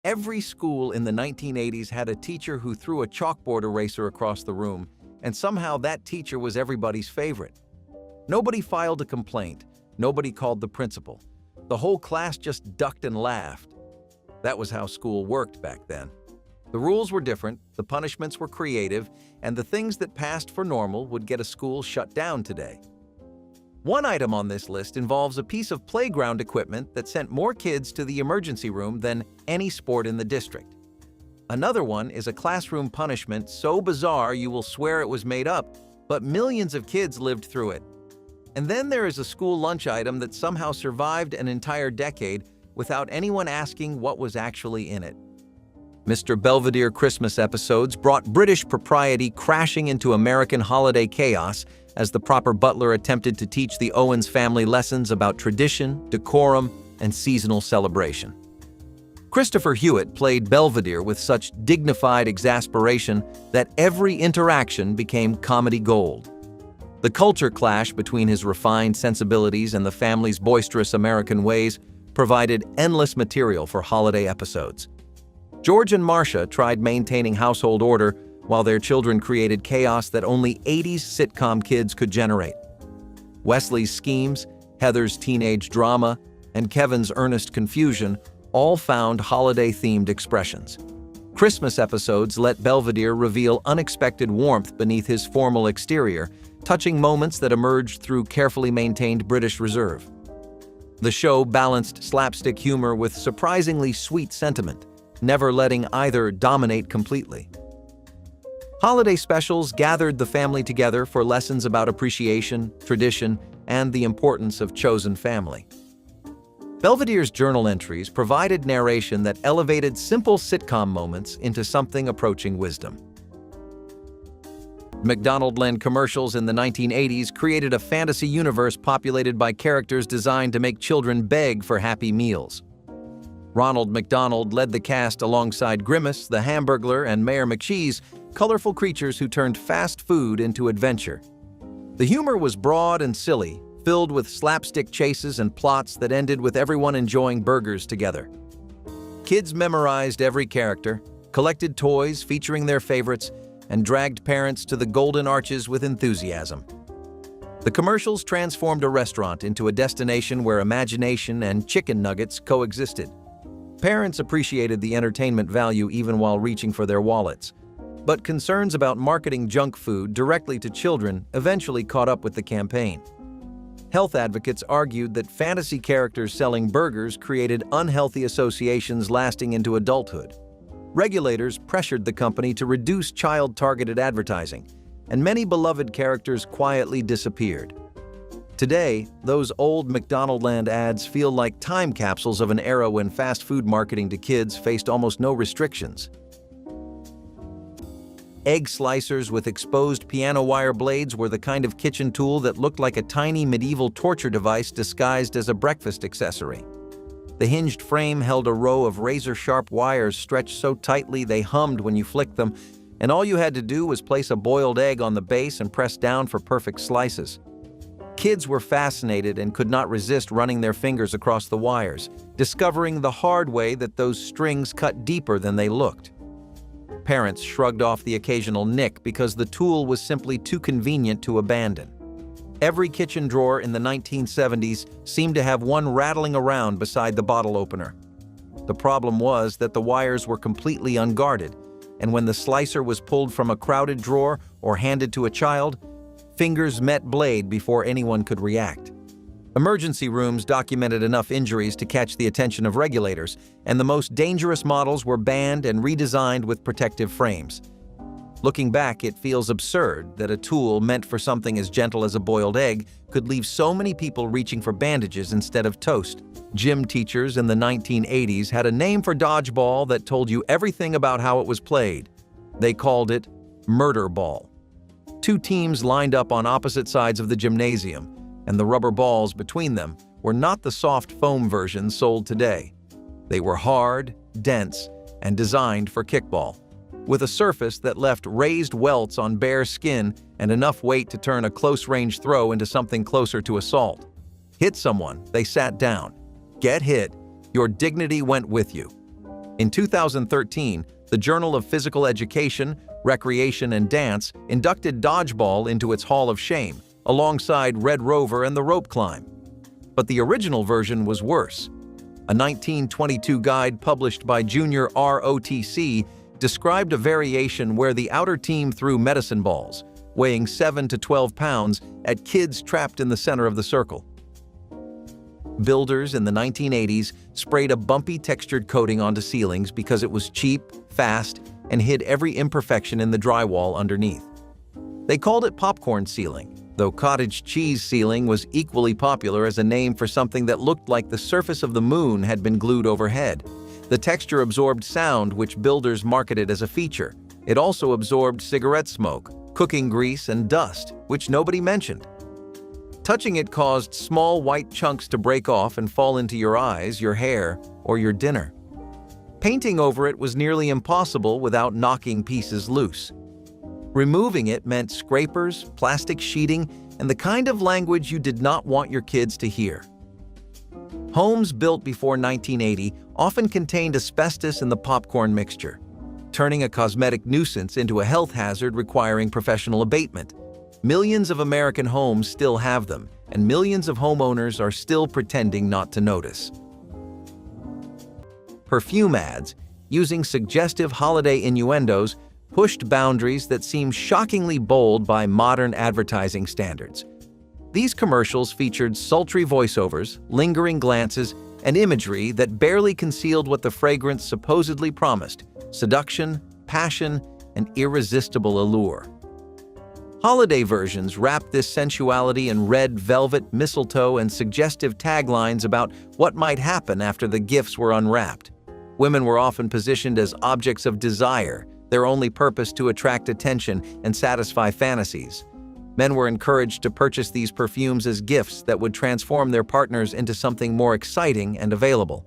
Every school in the 1980s had a teacher who threw a chalkboard eraser across the room, and somehow that teacher was everybody's favorite. Nobody filed a complaint. Nobody called the principal. The whole class just ducked and laughed. That was how school worked back then. The rules were different, the punishments were creative, and the things that passed for normal would get a school shut down today. One item on this list involves a piece of playground equipment that sent more kids to the emergency room than any sport in the district. Another one is a classroom punishment so bizarre you will swear it was made up, but millions of kids lived through it. And then there is a school lunch item that somehow survived an entire decade without anyone asking what was actually in it. Mr. Belvedere Christmas episodes brought British propriety crashing into American holiday chaos as the proper butler attempted to teach the Owens family lessons about tradition, decorum, and seasonal celebration. Christopher Hewitt played Belvedere with such dignified exasperation that every interaction became comedy gold. The culture clash between his refined sensibilities and the family's boisterous American ways provided endless material for holiday episodes. George and Marcia tried maintaining household order while their children created chaos that only 80s sitcom kids could generate. Wesley's schemes, Heather's teenage drama, and Kevin's earnest confusion all found holiday-themed expressions. Christmas episodes let Belvedere reveal unexpected warmth beneath his formal exterior, touching moments that emerged through carefully maintained British reserve. The show balanced slapstick humor with surprisingly sweet sentiment, never letting either dominate completely. Holiday specials gathered the family together for lessons about appreciation, tradition, and the importance of chosen family. Belvedere's journal entries provided narration that elevated simple sitcom moments into something approaching wisdom. McDonaldland commercials in the 1980s created a fantasy universe populated by characters designed to make children beg for Happy Meals. Ronald McDonald led the cast alongside Grimace, the Hamburglar, and Mayor McCheese, colorful creatures who turned fast food into adventure. The humor was broad and silly, filled with slapstick chases and plots that ended with everyone enjoying burgers together. Kids memorized every character, collected toys featuring their favorites, and dragged parents to the golden arches with enthusiasm. The commercials transformed a restaurant into a destination where imagination and chicken nuggets coexisted. Parents appreciated the entertainment value even while reaching for their wallets. But concerns about marketing junk food directly to children eventually caught up with the campaign. Health advocates argued that fantasy characters selling burgers created unhealthy associations lasting into adulthood. Regulators pressured the company to reduce child-targeted advertising, and many beloved characters quietly disappeared. Today, those old McDonaldland ads feel like time capsules of an era when fast food marketing to kids faced almost no restrictions. Egg slicers with exposed piano wire blades were the kind of kitchen tool that looked like a tiny medieval torture device disguised as a breakfast accessory. The hinged frame held a row of razor-sharp wires stretched so tightly they hummed when you flicked them, and all you had to do was place a boiled egg on the base and press down for perfect slices. Kids were fascinated and could not resist running their fingers across the wires, discovering the hard way that those strings cut deeper than they looked. Parents shrugged off the occasional nick because the tool was simply too convenient to abandon. Every kitchen drawer in the 1970s seemed to have one rattling around beside the bottle opener. The problem was that the wires were completely unguarded, and when the slicer was pulled from a crowded drawer or handed to a child, fingers met blade before anyone could react. Emergency rooms documented enough injuries to catch the attention of regulators, and the most dangerous models were banned and redesigned with protective frames. Looking back, it feels absurd that a tool meant for something as gentle as a boiled egg could leave so many people reaching for bandages instead of toast. Gym teachers in the 1980s had a name for dodgeball that told you everything about how it was played. They called it murder ball. Two teams lined up on opposite sides of the gymnasium, and the rubber balls between them were not the soft foam versions sold today. They were hard, dense, and designed for kickball, with a surface that left raised welts on bare skin and enough weight to turn a close-range throw into something closer to assault. Hit someone, they sat down. Get hit, your dignity went with you. In 2013, the Journal of Physical Education, Recreation and Dance inducted dodgeball into its Hall of Shame, alongside Red Rover and the rope climb. But the original version was worse. A 1922 guide published by Junior ROTC described a variation where the outer team threw medicine balls, weighing 7 to 12 pounds, at kids trapped in the center of the circle. Builders in the 1980s sprayed a bumpy textured coating onto ceilings because it was cheap, fast, and hid every imperfection in the drywall underneath. They called it popcorn ceiling, though cottage cheese ceiling was equally popular as a name for something that looked like the surface of the moon had been glued overhead. The texture absorbed sound, which builders marketed as a feature. It also absorbed cigarette smoke, cooking grease, and dust, which nobody mentioned. Touching it caused small white chunks to break off and fall into your eyes, your hair, or your dinner. Painting over it was nearly impossible without knocking pieces loose. Removing it meant scrapers, plastic sheeting, and the kind of language you did not want your kids to hear. Homes built before 1980 often contained asbestos in the popcorn mixture, turning a cosmetic nuisance into a health hazard requiring professional abatement. Millions of American homes still have them, and millions of homeowners are still pretending not to notice. Perfume ads, using suggestive holiday innuendos, pushed boundaries that seem shockingly bold by modern advertising standards. These commercials featured sultry voiceovers, lingering glances, and imagery that barely concealed what the fragrance supposedly promised: seduction, passion, and irresistible allure. Holiday versions wrapped this sensuality in red velvet, mistletoe, and suggestive taglines about what might happen after the gifts were unwrapped. Women were often positioned as objects of desire, their only purpose to attract attention and satisfy fantasies. Men were encouraged to purchase these perfumes as gifts that would transform their partners into something more exciting and available.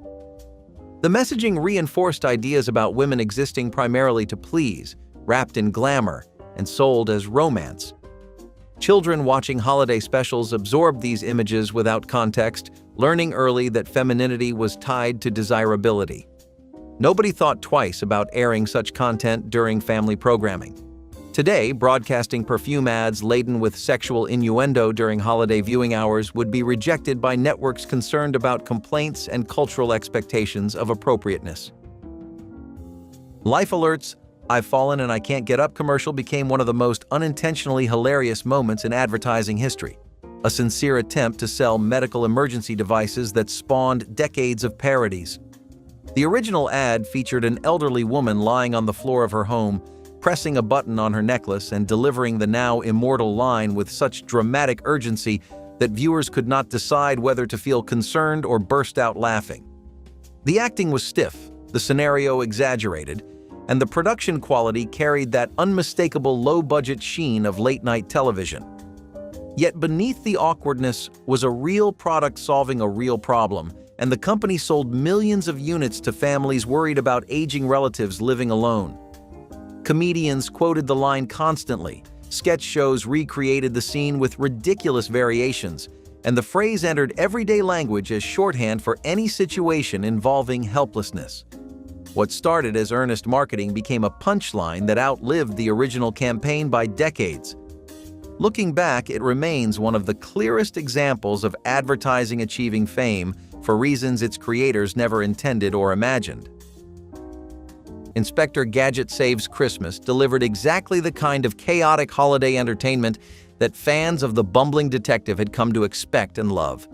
The messaging reinforced ideas about women existing primarily to please, wrapped in glamour, and sold as romance. Children watching holiday specials absorbed these images without context, learning early that femininity was tied to desirability. Nobody thought twice about airing such content during family programming. Today, broadcasting perfume ads laden with sexual innuendo during holiday viewing hours would be rejected by networks concerned about complaints and cultural expectations of appropriateness. Life Alert's "I've fallen and I can't get up" commercial became one of the most unintentionally hilarious moments in advertising history, a sincere attempt to sell medical emergency devices that spawned decades of parodies. The original ad featured an elderly woman lying on the floor of her home, pressing a button on her necklace and delivering the now immortal line with such dramatic urgency that viewers could not decide whether to feel concerned or burst out laughing. The acting was stiff, the scenario exaggerated, and the production quality carried that unmistakable low-budget sheen of late-night television. Yet beneath the awkwardness was a real product solving a real problem, and the company sold millions of units to families worried about aging relatives living alone. Comedians quoted the line constantly, sketch shows recreated the scene with ridiculous variations, and the phrase entered everyday language as shorthand for any situation involving helplessness. What started as earnest marketing became a punchline that outlived the original campaign by decades. Looking back, it remains one of the clearest examples of advertising achieving fame for reasons its creators never intended or imagined. Inspector Gadget Saves Christmas delivered exactly the kind of chaotic holiday entertainment that fans of the bumbling detective had come to expect and love.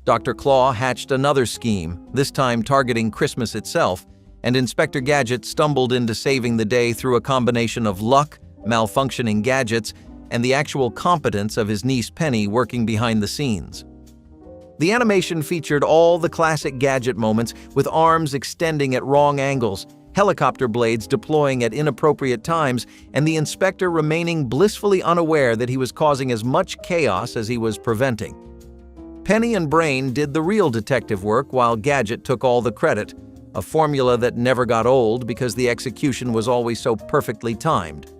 Dr. Claw hatched another scheme, this time targeting Christmas itself, and Inspector Gadget stumbled into saving the day through a combination of luck, malfunctioning gadgets, and the actual competence of his niece Penny working behind the scenes. The animation featured all the classic Gadget moments, with arms extending at wrong angles, helicopter blades deploying at inappropriate times, and the inspector remaining blissfully unaware that he was causing as much chaos as he was preventing. Penny and Brain did the real detective work while Gadget took all the credit, a formula that never got old because the execution was always so perfectly timed.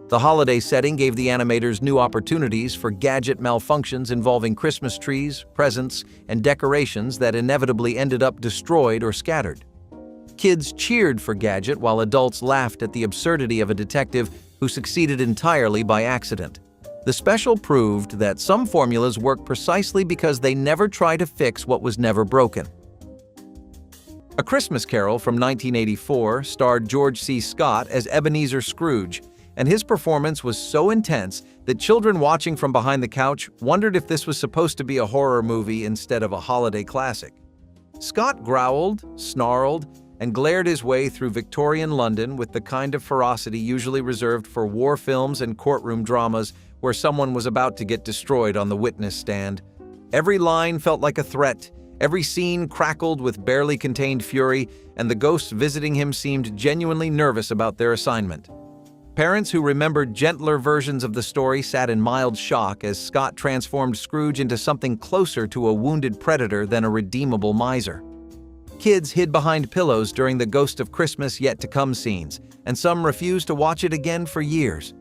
The holiday setting gave the animators new opportunities for gadget malfunctions involving Christmas trees, presents, and decorations that inevitably ended up destroyed or scattered. Kids cheered for Gadget while adults laughed at the absurdity of a detective who succeeded entirely by accident. The special proved that some formulas work precisely because they never try to fix what was never broken. A Christmas Carol from 1984 starred George C. Scott as Ebenezer Scrooge, and his performance was so intense that children watching from behind the couch wondered if this was supposed to be a horror movie instead of a holiday classic. Scott growled, snarled, and glared his way through Victorian London with the kind of ferocity usually reserved for war films and courtroom dramas where someone was about to get destroyed on the witness stand. Every line felt like a threat, every scene crackled with barely contained fury, and the ghosts visiting him seemed genuinely nervous about their assignment. Parents who remembered gentler versions of the story sat in mild shock as Scott transformed Scrooge into something closer to a wounded predator than a redeemable miser. Kids hid behind pillows during the Ghost of Christmas Yet to Come scenes, and some refused to watch it again for years.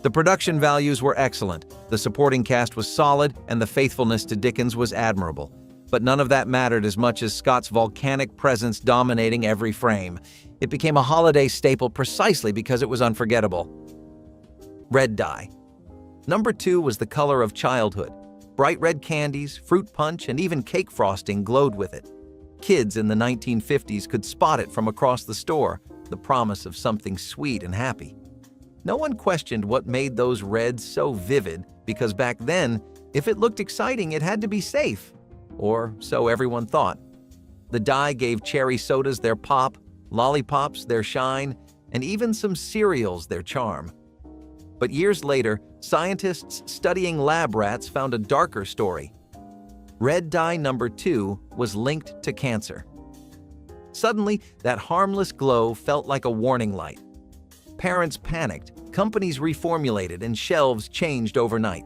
The production values were excellent, the supporting cast was solid, and the faithfulness to Dickens was admirable. But none of that mattered as much as Scott's volcanic presence dominating every frame. It became a holiday staple precisely because it was unforgettable. Red dye. Number 2 was the color of childhood. Bright red candies, fruit punch, and even cake frosting glowed with it. Kids in the 1950s could spot it from across the store, the promise of something sweet and happy. No one questioned what made those reds so vivid because back then, if it looked exciting, it had to be safe. Or so everyone thought. The dye gave cherry sodas their pop, lollipops their shine, and even some cereals their charm. But years later, scientists studying lab rats found a darker story. Red dye number 2 was linked to cancer. Suddenly, that harmless glow felt like a warning light. Parents panicked, companies reformulated, and shelves changed overnight.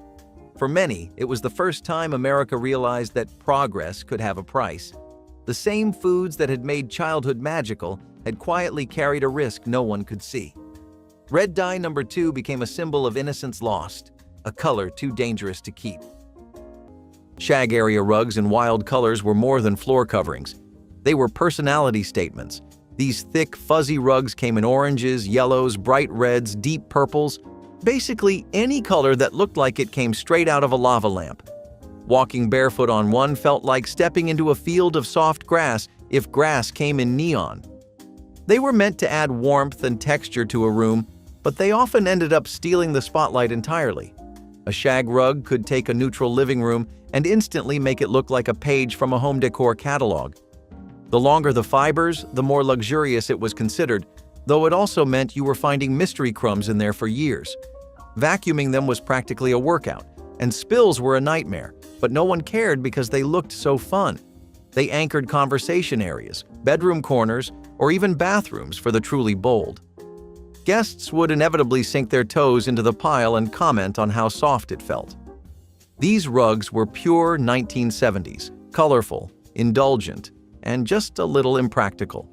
For many, it was the first time America realized that progress could have a price. The same foods that had made childhood magical had quietly carried a risk no one could see. Red dye number 2 became a symbol of innocence lost, a color too dangerous to keep. Shag area rugs in wild colors were more than floor coverings. They were personality statements. These thick, fuzzy rugs came in oranges, yellows, bright reds, deep purples, basically any color that looked like it came straight out of a lava lamp. Walking barefoot on one felt like stepping into a field of soft grass if grass came in neon. They were meant to add warmth and texture to a room, but they often ended up stealing the spotlight entirely. A shag rug could take a neutral living room and instantly make it look like a page from a home decor catalog. The longer the fibers, the more luxurious it was considered, though it also meant you were finding mystery crumbs in there for years. Vacuuming them was practically a workout, and spills were a nightmare, but no one cared because they looked so fun. They anchored conversation areas, bedroom corners, or even bathrooms for the truly bold. Guests would inevitably sink their toes into the pile and comment on how soft it felt. These rugs were pure 1970s, colorful, indulgent, and just a little impractical.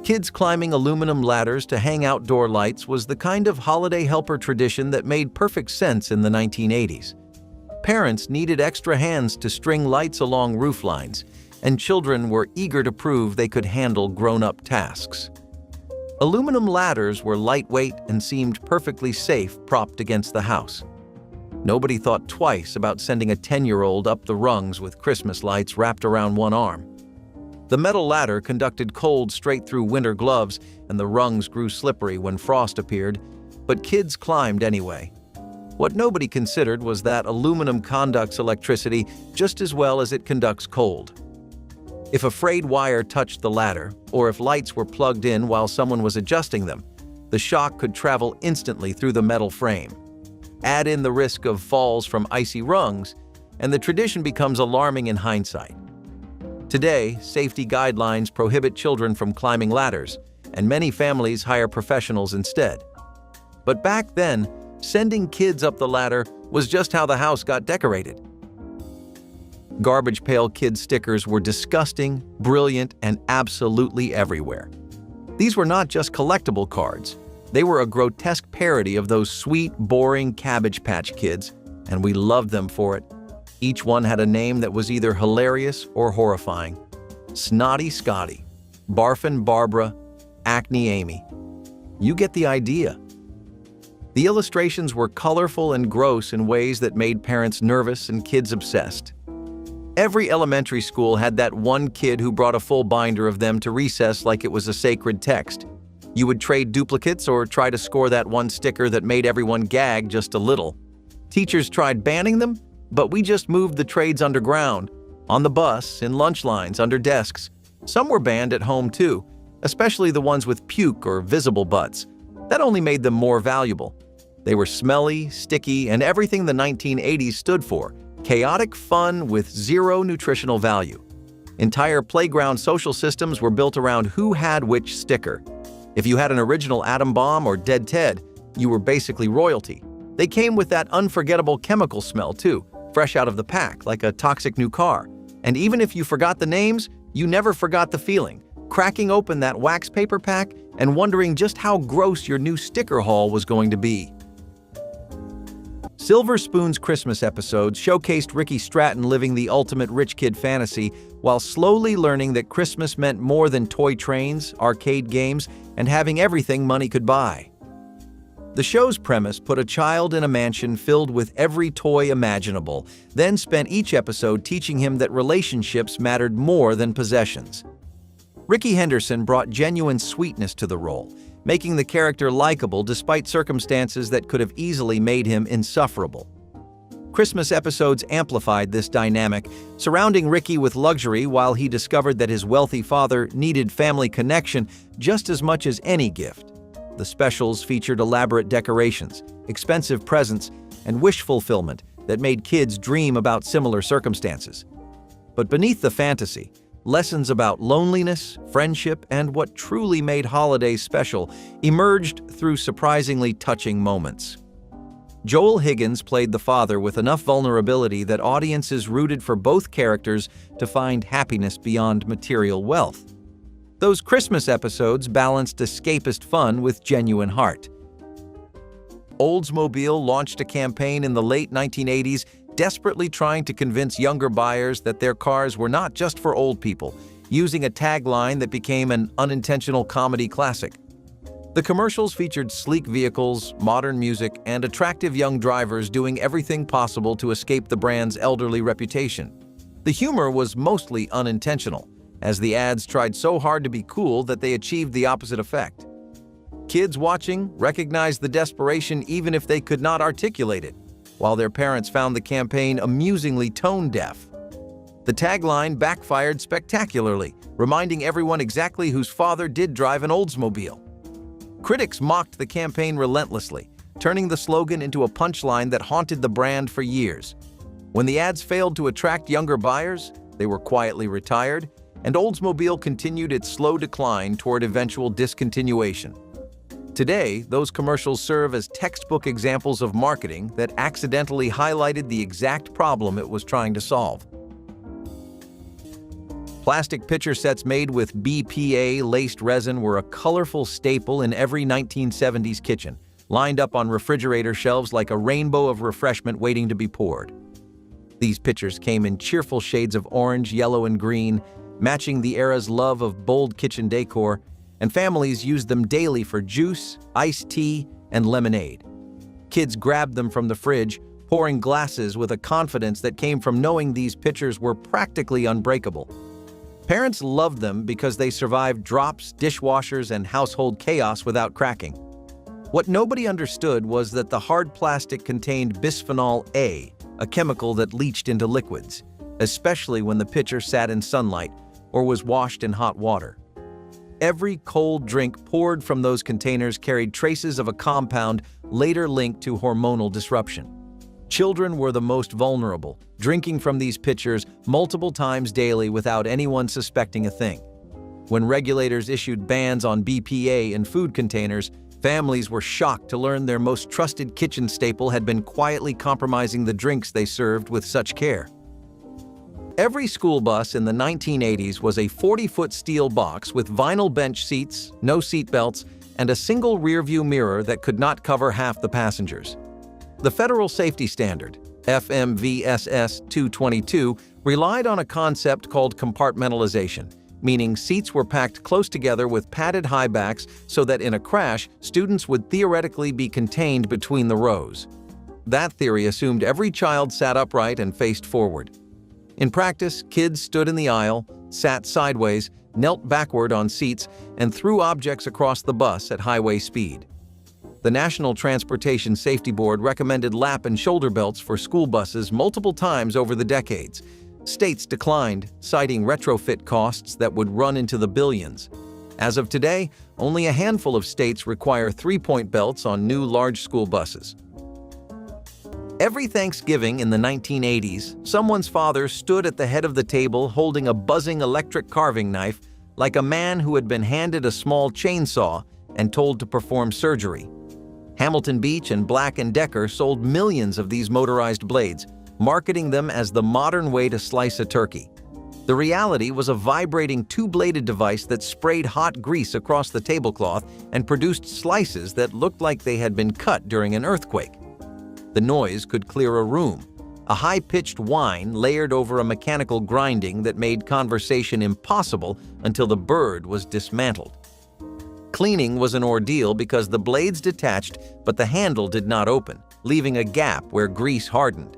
Kids climbing aluminum ladders to hang outdoor lights was the kind of holiday helper tradition that made perfect sense in the 1980s. Parents needed extra hands to string lights along roof lines, and children were eager to prove they could handle grown-up tasks. Aluminum ladders were lightweight and seemed perfectly safe propped against the house. Nobody thought twice about sending a 10-year-old up the rungs with Christmas lights wrapped around one arm. The metal ladder conducted cold straight through winter gloves, and the rungs grew slippery when frost appeared, but kids climbed anyway. What nobody considered was that aluminum conducts electricity just as well as it conducts cold. If a frayed wire touched the ladder, or if lights were plugged in while someone was adjusting them, the shock could travel instantly through the metal frame. Add in the risk of falls from icy rungs, and the tradition becomes alarming in hindsight. Today, safety guidelines prohibit children from climbing ladders, and many families hire professionals instead. But back then, sending kids up the ladder was just how the house got decorated. Garbage pail kid stickers were disgusting, brilliant, and absolutely everywhere. These were not just collectible cards. They were a grotesque parody of those sweet, boring Cabbage Patch Kids, and we loved them for it. Each one had a name that was either hilarious or horrifying. Snotty Scotty, Barfin' Barbara, Acne Amy. You get the idea. The illustrations were colorful and gross in ways that made parents nervous and kids obsessed. Every elementary school had that one kid who brought a full binder of them to recess like it was a sacred text. You would trade duplicates or try to score that one sticker that made everyone gag just a little. Teachers tried banning them, but we just moved the trades underground, on the bus, in lunch lines, under desks. Some were banned at home too, especially the ones with puke or visible butts. That only made them more valuable. They were smelly, sticky, and everything the 1980s stood for: chaotic fun with zero nutritional value. Entire playground social systems were built around who had which sticker. If you had an original Atom Bomb or Dead Ted, you were basically royalty. They came with that unforgettable chemical smell too, fresh out of the pack, like a toxic new car. And even if you forgot the names, you never forgot the feeling, cracking open that wax paper pack and wondering just how gross your new sticker haul was going to be. Silver Spoon's Christmas episodes showcased Ricky Stratton living the ultimate rich kid fantasy while slowly learning that Christmas meant more than toy trains, arcade games, and having everything money could buy. The show's premise put a child in a mansion filled with every toy imaginable, then spent each episode teaching him that relationships mattered more than possessions. Ricky Henderson brought genuine sweetness to the role, making the character likable despite circumstances that could have easily made him insufferable. Christmas episodes amplified this dynamic, surrounding Ricky with luxury while he discovered that his wealthy father needed family connection just as much as any gift. The specials featured elaborate decorations, expensive presents, and wish fulfillment that made kids dream about similar circumstances. But beneath the fantasy, lessons about loneliness, friendship, and what truly made holidays special emerged through surprisingly touching moments. Joel Higgins played the father with enough vulnerability that audiences rooted for both characters to find happiness beyond material wealth. Those Christmas episodes balanced escapist fun with genuine heart. Oldsmobile launched a campaign in the late 1980s desperately trying to convince younger buyers that their cars were not just for old people, using a tagline that became an unintentional comedy classic. The commercials featured sleek vehicles, modern music, and attractive young drivers doing everything possible to escape the brand's elderly reputation. The humor was mostly unintentional, as the ads tried so hard to be cool that they achieved the opposite effect. Kids watching recognized the desperation even if they could not articulate it, while their parents found the campaign amusingly tone-deaf. The tagline backfired spectacularly, reminding everyone exactly whose father did drive an Oldsmobile. Critics mocked the campaign relentlessly, turning the slogan into a punchline that haunted the brand for years. When the ads failed to attract younger buyers, they were quietly retired, and Oldsmobile continued its slow decline toward eventual discontinuation. Today, those commercials serve as textbook examples of marketing that accidentally highlighted the exact problem it was trying to solve. Plastic pitcher sets made with BPA-laced resin were a colorful staple in every 1970s kitchen, lined up on refrigerator shelves like a rainbow of refreshment waiting to be poured. These pitchers came in cheerful shades of orange, yellow, and green, matching the era's love of bold kitchen decor, and families used them daily for juice, iced tea, and lemonade. Kids grabbed them from the fridge, pouring glasses with a confidence that came from knowing these pitchers were practically unbreakable. Parents loved them because they survived drops, dishwashers, and household chaos without cracking. What nobody understood was that the hard plastic contained bisphenol A, a chemical that leached into liquids, especially when the pitcher sat in sunlight or was washed in hot water. Every cold drink poured from those containers carried traces of a compound later linked to hormonal disruption. Children were the most vulnerable, drinking from these pitchers multiple times daily without anyone suspecting a thing. When regulators issued bans on BPA in food containers, families were shocked to learn their most trusted kitchen staple had been quietly compromising the drinks they served with such care. Every school bus in the 1980s was a 40-foot steel box with vinyl bench seats, no seat belts, and a single rearview mirror that could not cover half the passengers. The Federal Safety Standard, FMVSS 222, relied on a concept called compartmentalization, meaning seats were packed close together with padded high backs so that in a crash, students would theoretically be contained between the rows. That theory assumed every child sat upright and faced forward. In practice, kids stood in the aisle, sat sideways, knelt backward on seats, and threw objects across the bus at highway speed. The National Transportation Safety Board recommended lap and shoulder belts for school buses multiple times over the decades. States declined, citing retrofit costs that would run into the billions. As of today, only a handful of states require three-point belts on new large school buses. Every Thanksgiving in the 1980s, someone's father stood at the head of the table holding a buzzing electric carving knife like a man who had been handed a small chainsaw and told to perform surgery. Hamilton Beach and Black & Decker sold millions of these motorized blades, marketing them as the modern way to slice a turkey. The reality was a vibrating two-bladed device that sprayed hot grease across the tablecloth and produced slices that looked like they had been cut during an earthquake. The noise could clear a room, a high-pitched whine layered over a mechanical grinding that made conversation impossible until the bird was dismantled. Cleaning was an ordeal because the blades detached but the handle did not open, leaving a gap where grease hardened.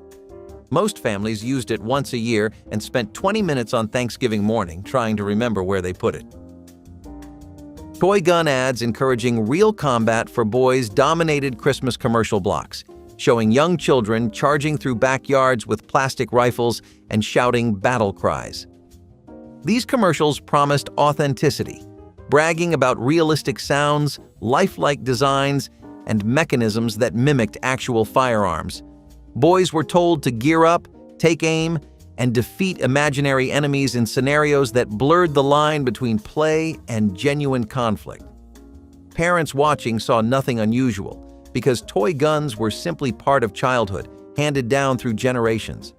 Most families used it once a year and spent 20 minutes on Thanksgiving morning trying to remember where they put it. Toy gun ads encouraging real combat for boys dominated Christmas commercial blocks, showing young children charging through backyards with plastic rifles and shouting battle cries. These commercials promised authenticity, bragging about realistic sounds, lifelike designs, and mechanisms that mimicked actual firearms. Boys were told to gear up, take aim, and defeat imaginary enemies in scenarios that blurred the line between play and genuine conflict. Parents watching saw nothing unusual, because toy guns were simply part of childhood, handed down through generations.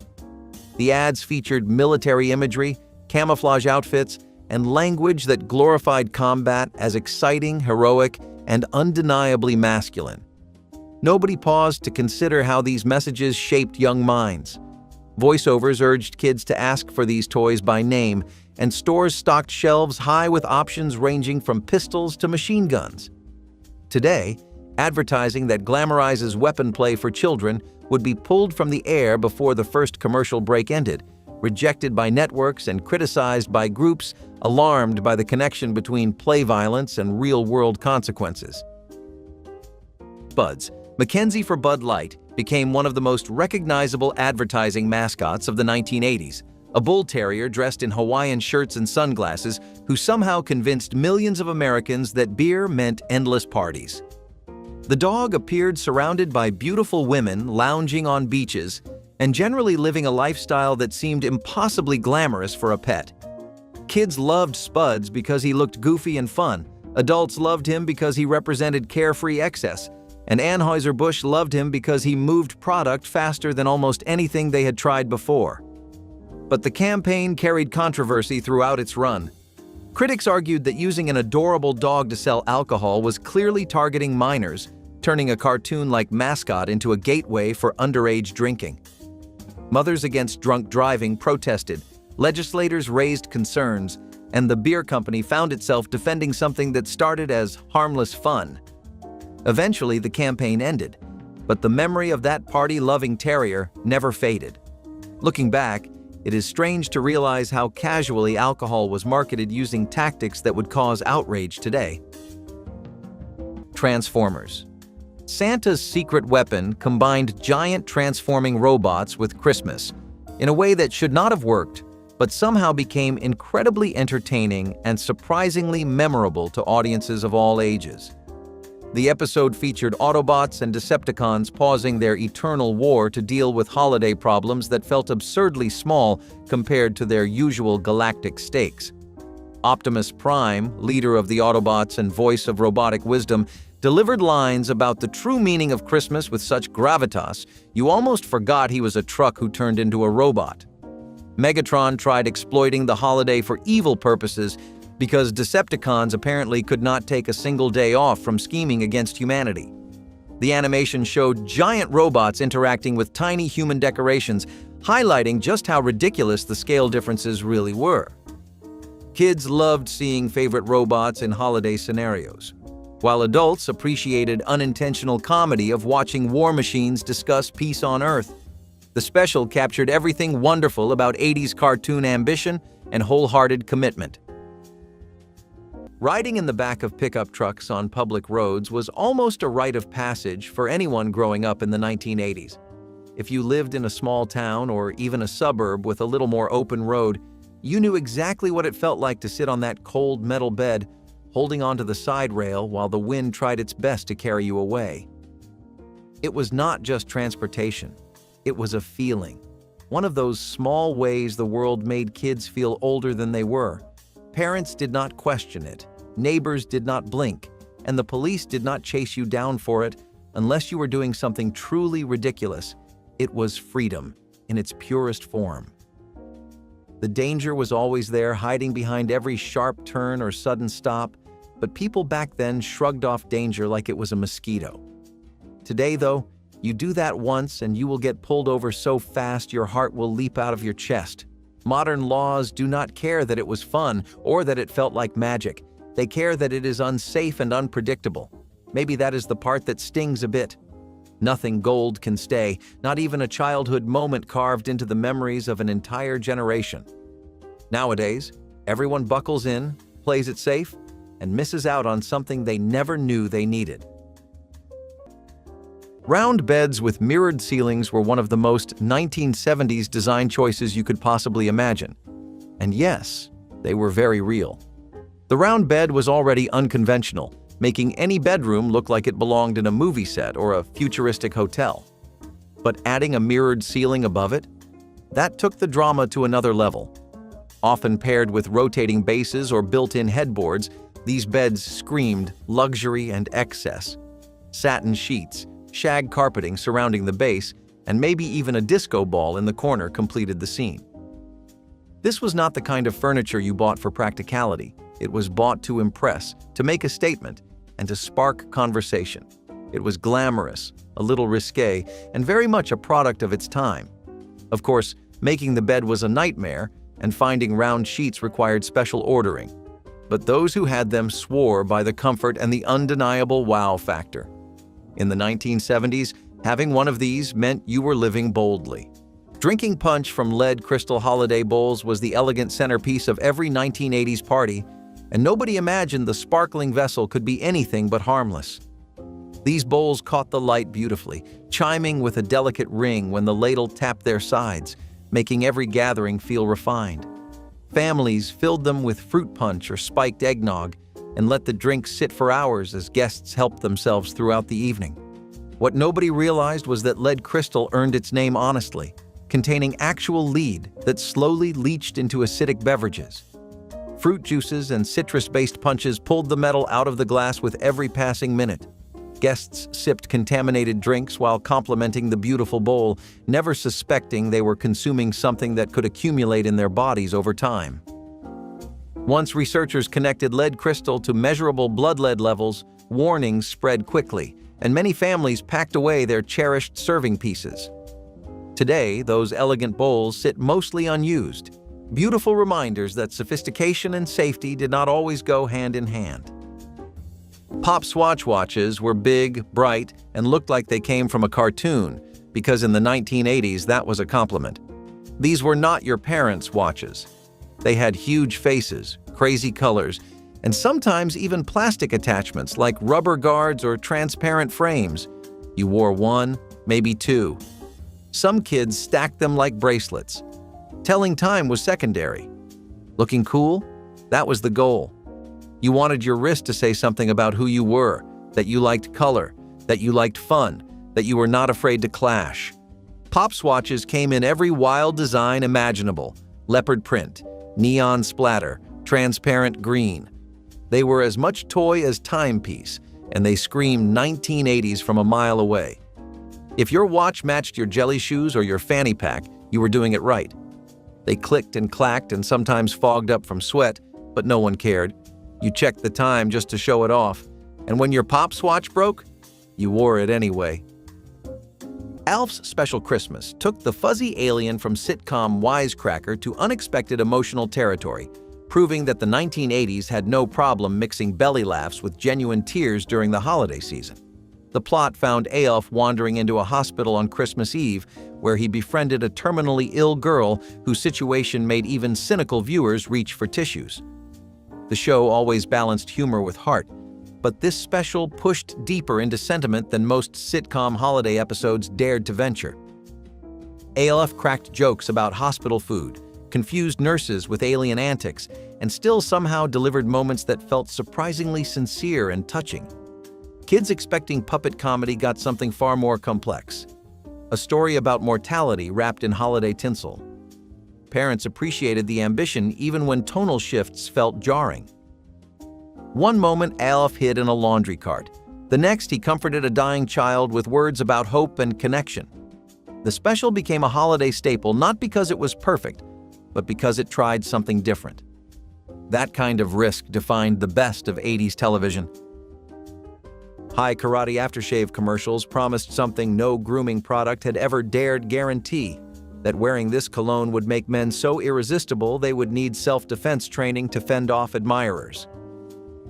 The ads featured military imagery, camouflage outfits, and language that glorified combat as exciting, heroic, and undeniably masculine. Nobody paused to consider how these messages shaped young minds. Voiceovers urged kids to ask for these toys by name, and stores stocked shelves high with options ranging from pistols to machine guns. Today, advertising that glamorizes weapon play for children would be pulled from the air before the first commercial break ended, rejected by networks and criticized by groups alarmed by the connection between play violence and real-world consequences. Buds, Mackenzie for Bud Light, became one of the most recognizable advertising mascots of the 1980s, a bull terrier dressed in Hawaiian shirts and sunglasses who somehow convinced millions of Americans that beer meant endless parties. The dog appeared surrounded by beautiful women lounging on beaches and generally living a lifestyle that seemed impossibly glamorous for a pet. Kids loved Spuds because he looked goofy and fun, adults loved him because he represented carefree excess, and Anheuser-Busch loved him because he moved product faster than almost anything they had tried before. But the campaign carried controversy throughout its run. Critics argued that using an adorable dog to sell alcohol was clearly targeting minors, turning a cartoon-like mascot into a gateway for underage drinking. Mothers Against Drunk Driving protested, legislators raised concerns, and the beer company found itself defending something that started as harmless fun. Eventually, the campaign ended, but the memory of that party-loving terrier never faded. Looking back, it is strange to realize how casually alcohol was marketed using tactics that would cause outrage today. Transformers. Santa's secret weapon combined giant transforming robots with Christmas in a way that should not have worked, but somehow became incredibly entertaining and surprisingly memorable to audiences of all ages. The episode featured Autobots and Decepticons pausing their eternal war to deal with holiday problems that felt absurdly small compared to their usual galactic stakes. Optimus Prime, leader of the Autobots and voice of robotic wisdom, delivered lines about the true meaning of Christmas with such gravitas, you almost forgot he was a truck who turned into a robot. Megatron tried exploiting the holiday for evil purposes because Decepticons apparently could not take a single day off from scheming against humanity. The animation showed giant robots interacting with tiny human decorations, highlighting just how ridiculous the scale differences really were. Kids loved seeing favorite robots in holiday scenarios, while adults appreciated unintentional comedy of watching war machines discuss peace on Earth. The special captured everything wonderful about 80s cartoon ambition and wholehearted commitment. Riding in the back of pickup trucks on public roads was almost a rite of passage for anyone growing up in the 1980s. If you lived in a small town or even a suburb with a little more open road, you knew exactly what it felt like to sit on that cold metal bed, holding onto the side rail while the wind tried its best to carry you away. It was not just transportation. It was a feeling. One of those small ways the world made kids feel older than they were. Parents did not question it. Neighbors did not blink, and the police did not chase you down for it unless you were doing something truly ridiculous. It was freedom in its purest form. The danger was always there, hiding behind every sharp turn or sudden stop, but people back then shrugged off danger like it was a mosquito. Today, though, you do that once and you will get pulled over so fast your heart will leap out of your chest. Modern laws do not care that it was fun or that it felt like magic. They care that it is unsafe and unpredictable. Maybe that is the part that stings a bit. Nothing gold can stay, not even a childhood moment carved into the memories of an entire generation. Nowadays, everyone buckles in, plays it safe, and misses out on something they never knew they needed. Round beds with mirrored ceilings were one of the most 1970s design choices you could possibly imagine. And yes, they were very real. The round bed was already unconventional, making any bedroom look like it belonged in a movie set or a futuristic hotel. But adding a mirrored ceiling above it? That took the drama to another level. Often paired with rotating bases or built-in headboards, these beds screamed luxury and excess. Satin sheets, shag carpeting surrounding the base, and maybe even a disco ball in the corner completed the scene. This was not the kind of furniture you bought for practicality. It was bought to impress, to make a statement, and to spark conversation. It was glamorous, a little risque, and very much a product of its time. Of course, making the bed was a nightmare, and finding round sheets required special ordering. But those who had them swore by the comfort and the undeniable wow factor. In the 1970s, having one of these meant you were living boldly. Drinking punch from lead crystal holiday bowls was the elegant centerpiece of every 1980s party, and nobody imagined the sparkling vessel could be anything but harmless. These bowls caught the light beautifully, chiming with a delicate ring when the ladle tapped their sides, making every gathering feel refined. Families filled them with fruit punch or spiked eggnog and let the drink sit for hours as guests helped themselves throughout the evening. What nobody realized was that lead crystal earned its name honestly, containing actual lead that slowly leached into acidic beverages. Fruit juices and citrus-based punches pulled the metal out of the glass with every passing minute. Guests sipped contaminated drinks while complimenting the beautiful bowl, never suspecting they were consuming something that could accumulate in their bodies over time. Once researchers connected lead crystal to measurable blood lead levels, warnings spread quickly, and many families packed away their cherished serving pieces. Today, those elegant bowls sit mostly unused, beautiful reminders that sophistication and safety did not always go hand in hand. Pop Swatch watches were big, bright, and looked like they came from a cartoon, because in the 1980s that was a compliment. These were not your parents' watches. They had huge faces, crazy colors, and sometimes even plastic attachments like rubber guards or transparent frames. You wore one, maybe two. Some kids stacked them like bracelets. Telling time was secondary. Looking cool? That was the goal. You wanted your wrist to say something about who you were, that you liked color, that you liked fun, that you were not afraid to clash. Pop Swatches came in every wild design imaginable: leopard print, neon splatter, transparent green. They were as much toy as timepiece, and they screamed 1980s from a mile away. If your watch matched your jelly shoes or your fanny pack, you were doing it right. They clicked and clacked and sometimes fogged up from sweat, but no one cared. You checked the time just to show it off, and when your Pop Swatch broke, you wore it anyway. Alf's Special Christmas took the fuzzy alien from sitcom Wisecracker to unexpected emotional territory, proving that the 1980s had no problem mixing belly laughs with genuine tears during the holiday season. The plot found Eyjolf wandering into a hospital on Christmas Eve, where he befriended a terminally ill girl whose situation made even cynical viewers reach for tissues. The show always balanced humor with heart, but this special pushed deeper into sentiment than most sitcom holiday episodes dared to venture. Eyjolf cracked jokes about hospital food, confused nurses with alien antics, and still somehow delivered moments that felt surprisingly sincere and touching. Kids expecting puppet comedy got something far more complex. A story about mortality wrapped in holiday tinsel. Parents appreciated the ambition even when tonal shifts felt jarring. One moment, Eyjolf hid in a laundry cart. The next, he comforted a dying child with words about hope and connection. The special became a holiday staple not because it was perfect, but because it tried something different. That kind of risk defined the best of 80s television. High Karate aftershave commercials promised something no grooming product had ever dared guarantee, that wearing this cologne would make men so irresistible they would need self-defense training to fend off admirers.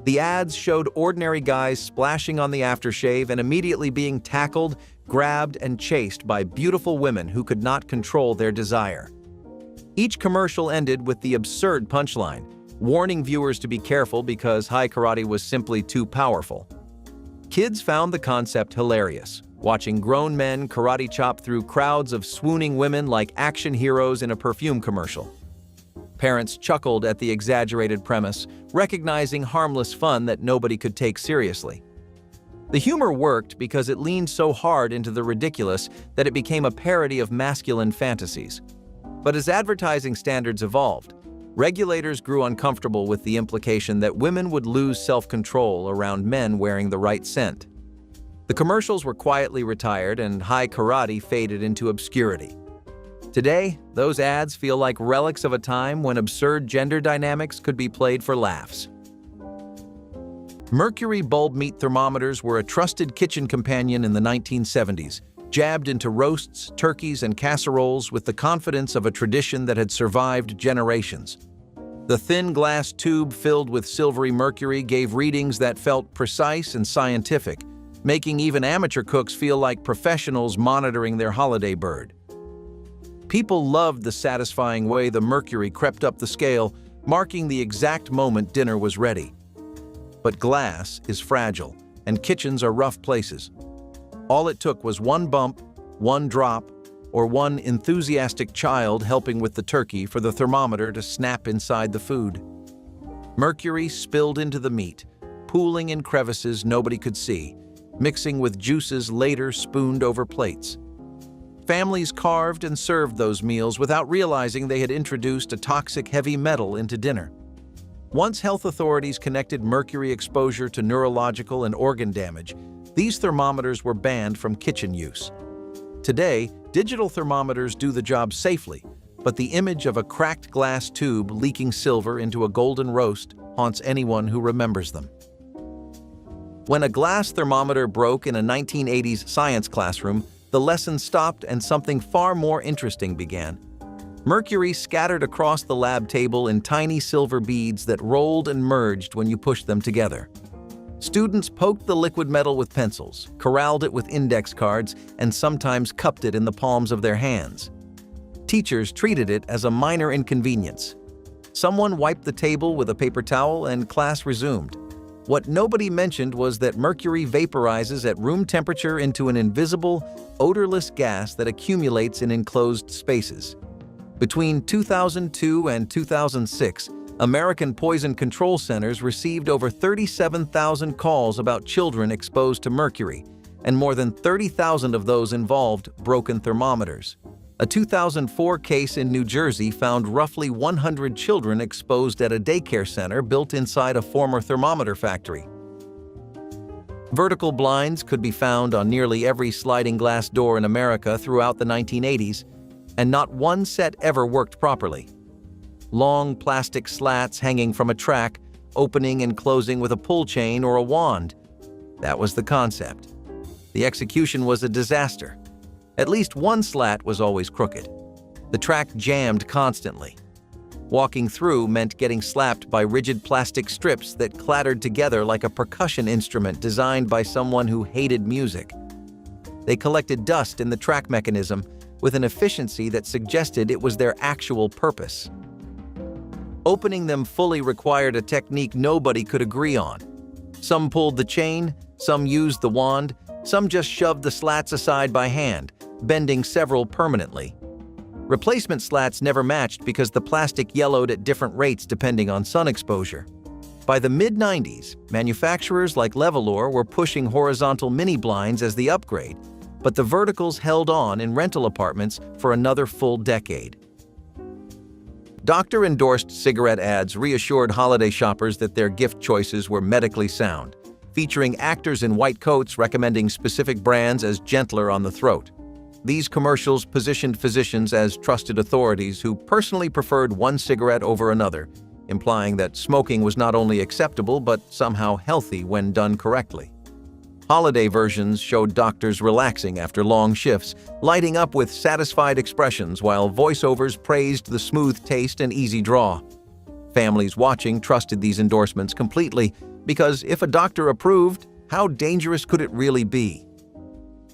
The ads showed ordinary guys splashing on the aftershave and immediately being tackled, grabbed, and chased by beautiful women who could not control their desire. Each commercial ended with the absurd punchline, warning viewers to be careful because High Karate was simply too powerful. Kids found the concept hilarious, watching grown men karate chop through crowds of swooning women like action heroes in a perfume commercial. Parents chuckled at the exaggerated premise, recognizing harmless fun that nobody could take seriously. The humor worked because it leaned so hard into the ridiculous that it became a parody of masculine fantasies. But as advertising standards evolved, regulators grew uncomfortable with the implication that women would lose self-control around men wearing the right scent. The commercials were quietly retired and High Karate faded into obscurity. Today, those ads feel like relics of a time when absurd gender dynamics could be played for laughs. Mercury bulb meat thermometers were a trusted kitchen companion in the 1970s, jabbed into roasts, turkeys, and casseroles with the confidence of a tradition that had survived generations. The thin glass tube filled with silvery mercury gave readings that felt precise and scientific, making even amateur cooks feel like professionals monitoring their holiday bird. People loved the satisfying way the mercury crept up the scale, marking the exact moment dinner was ready. But glass is fragile, and kitchens are rough places. All it took was one bump, one drop, or one enthusiastic child helping with the turkey for the thermometer to snap inside the food. Mercury spilled into the meat, pooling in crevices nobody could see, mixing with juices later spooned over plates. Families carved and served those meals without realizing they had introduced a toxic heavy metal into dinner. Once health authorities connected mercury exposure to neurological and organ damage, these thermometers were banned from kitchen use. Today, digital thermometers do the job safely, but the image of a cracked glass tube leaking silver into a golden roast haunts anyone who remembers them. When a glass thermometer broke in a 1980s science classroom, the lesson stopped and something far more interesting began. Mercury scattered across the lab table in tiny silver beads that rolled and merged when you pushed them together. Students poked the liquid metal with pencils, corralled it with index cards, and sometimes cupped it in the palms of their hands. Teachers treated it as a minor inconvenience. Someone wiped the table with a paper towel and class resumed. What nobody mentioned was that mercury vaporizes at room temperature into an invisible, odorless gas that accumulates in enclosed spaces. Between 2002 and 2006, American Poison Control Centers received over 37,000 calls about children exposed to mercury, and more than 30,000 of those involved broken thermometers. A 2004 case in New Jersey found roughly 100 children exposed at a daycare center built inside a former thermometer factory. Vertical blinds could be found on nearly every sliding glass door in America throughout the 1980s, and not one set ever worked properly. Long plastic slats hanging from a track, opening and closing with a pull chain or a wand. That was the concept. The execution was a disaster. At least one slat was always crooked. The track jammed constantly. Walking through meant getting slapped by rigid plastic strips that clattered together like a percussion instrument designed by someone who hated music. They collected dust in the track mechanism with an efficiency that suggested it was their actual purpose. Opening them fully required a technique nobody could agree on. Some pulled the chain, some used the wand, some just shoved the slats aside by hand, bending several permanently. Replacement slats never matched because the plastic yellowed at different rates depending on sun exposure. By the mid-90s, manufacturers like Levolor were pushing horizontal mini blinds as the upgrade, but the verticals held on in rental apartments for another full decade. Doctor-endorsed cigarette ads reassured holiday shoppers that their gift choices were medically sound, featuring actors in white coats recommending specific brands as gentler on the throat. These commercials positioned physicians as trusted authorities who personally preferred one cigarette over another, implying that smoking was not only acceptable but somehow healthy when done correctly. Holiday versions showed doctors relaxing after long shifts, lighting up with satisfied expressions while voiceovers praised the smooth taste and easy draw. Families watching trusted these endorsements completely because if a doctor approved, how dangerous could it really be?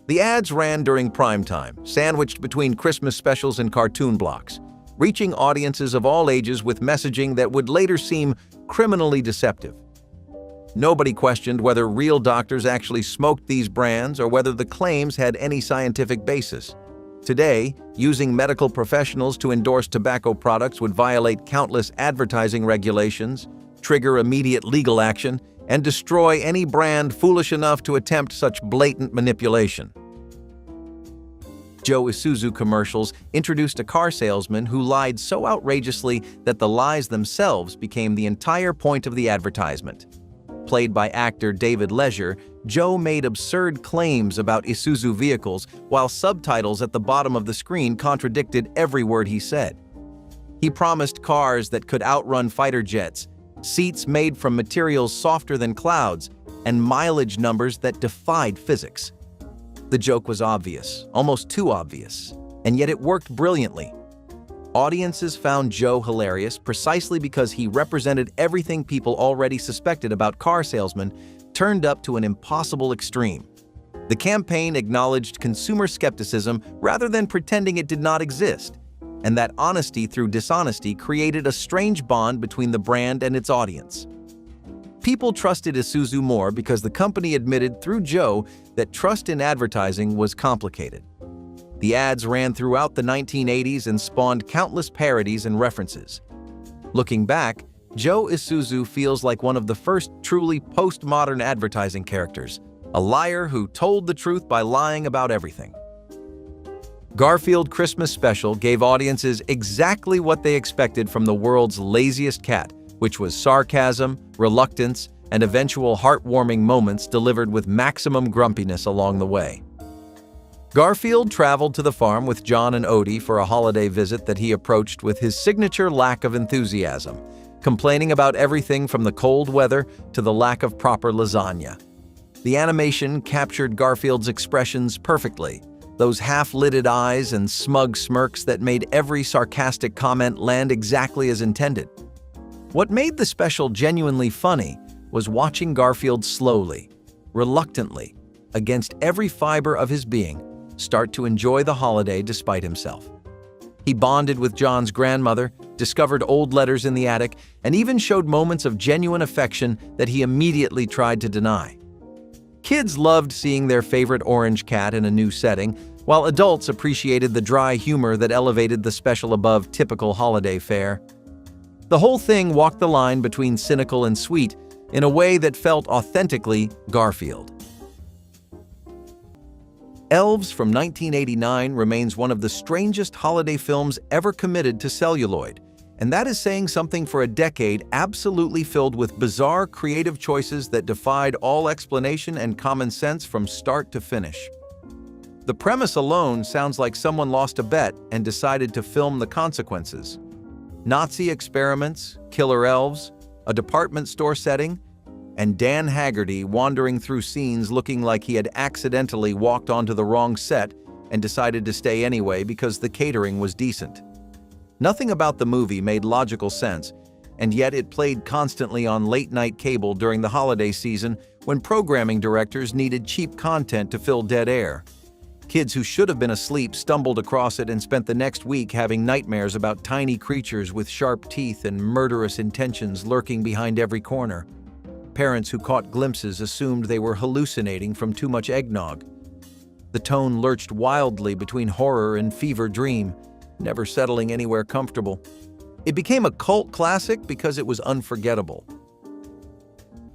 The ads ran during prime time, sandwiched between Christmas specials and cartoon blocks, reaching audiences of all ages with messaging that would later seem criminally deceptive. Nobody questioned whether real doctors actually smoked these brands or whether the claims had any scientific basis. Today, using medical professionals to endorse tobacco products would violate countless advertising regulations, trigger immediate legal action, and destroy any brand foolish enough to attempt such blatant manipulation. Joe Isuzu commercials introduced a car salesman who lied so outrageously that the lies themselves became the entire point of the advertisement. Played by actor David Leisure, Joe made absurd claims about Isuzu vehicles while subtitles at the bottom of the screen contradicted every word he said. He promised cars that could outrun fighter jets, seats made from materials softer than clouds, and mileage numbers that defied physics. The joke was obvious, almost too obvious, and yet it worked brilliantly. Audiences found Joe hilarious precisely because he represented everything people already suspected about car salesmen, turned up to an impossible extreme. The campaign acknowledged consumer skepticism rather than pretending it did not exist, and that honesty through dishonesty created a strange bond between the brand and its audience. People trusted Isuzu more because the company admitted through Joe that trust in advertising was complicated. The ads ran throughout the 1980s and spawned countless parodies and references. Looking back, Joe Isuzu feels like one of the first truly postmodern advertising characters, a liar who told the truth by lying about everything. Garfield Christmas Special gave audiences exactly what they expected from the world's laziest cat, which was sarcasm, reluctance, and eventual heartwarming moments delivered with maximum grumpiness along the way. Garfield traveled to the farm with John and Odie for a holiday visit that he approached with his signature lack of enthusiasm, complaining about everything from the cold weather to the lack of proper lasagna. The animation captured Garfield's expressions perfectly, those half-lidded eyes and smug smirks that made every sarcastic comment land exactly as intended. What made the special genuinely funny was watching Garfield slowly, reluctantly, against every fiber of his being, start to enjoy the holiday despite himself. He bonded with John's grandmother, discovered old letters in the attic, and even showed moments of genuine affection that he immediately tried to deny. Kids loved seeing their favorite orange cat in a new setting, while adults appreciated the dry humor that elevated the special above typical holiday fare. The whole thing walked the line between cynical and sweet in a way that felt authentically Garfield. Elves from 1989 remains one of the strangest holiday films ever committed to celluloid, and that is saying something for a decade absolutely filled with bizarre creative choices that defied all explanation and common sense from start to finish. The premise alone sounds like someone lost a bet and decided to film the consequences. Nazi experiments, killer elves, a department store setting, and Dan Haggerty wandering through scenes looking like he had accidentally walked onto the wrong set and decided to stay anyway because the catering was decent. Nothing about the movie made logical sense, and yet it played constantly on late-night cable during the holiday season when programming directors needed cheap content to fill dead air. Kids who should have been asleep stumbled across it and spent the next week having nightmares about tiny creatures with sharp teeth and murderous intentions lurking behind every corner. Parents who caught glimpses assumed they were hallucinating from too much eggnog. The tone lurched wildly between horror and fever dream, never settling anywhere comfortable. It became a cult classic because it was unforgettable.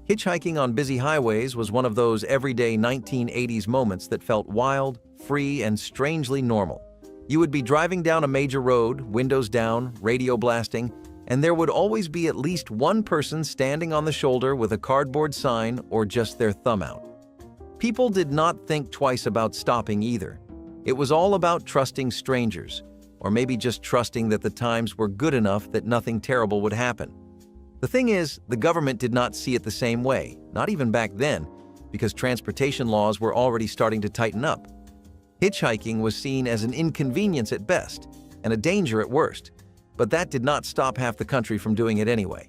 Hitchhiking on busy highways was one of those everyday 1980s moments that felt wild, free, and strangely normal. You would be driving down a major road, windows down, radio blasting, and there would always be at least one person standing on the shoulder with a cardboard sign or just their thumb out. People did not think twice about stopping either. It was all about trusting strangers, or maybe just trusting that the times were good enough that nothing terrible would happen. The thing is, the government did not see it the same way, not even back then, because transportation laws were already starting to tighten up. Hitchhiking was seen as an inconvenience at best and a danger at worst, but that did not stop half the country from doing it anyway.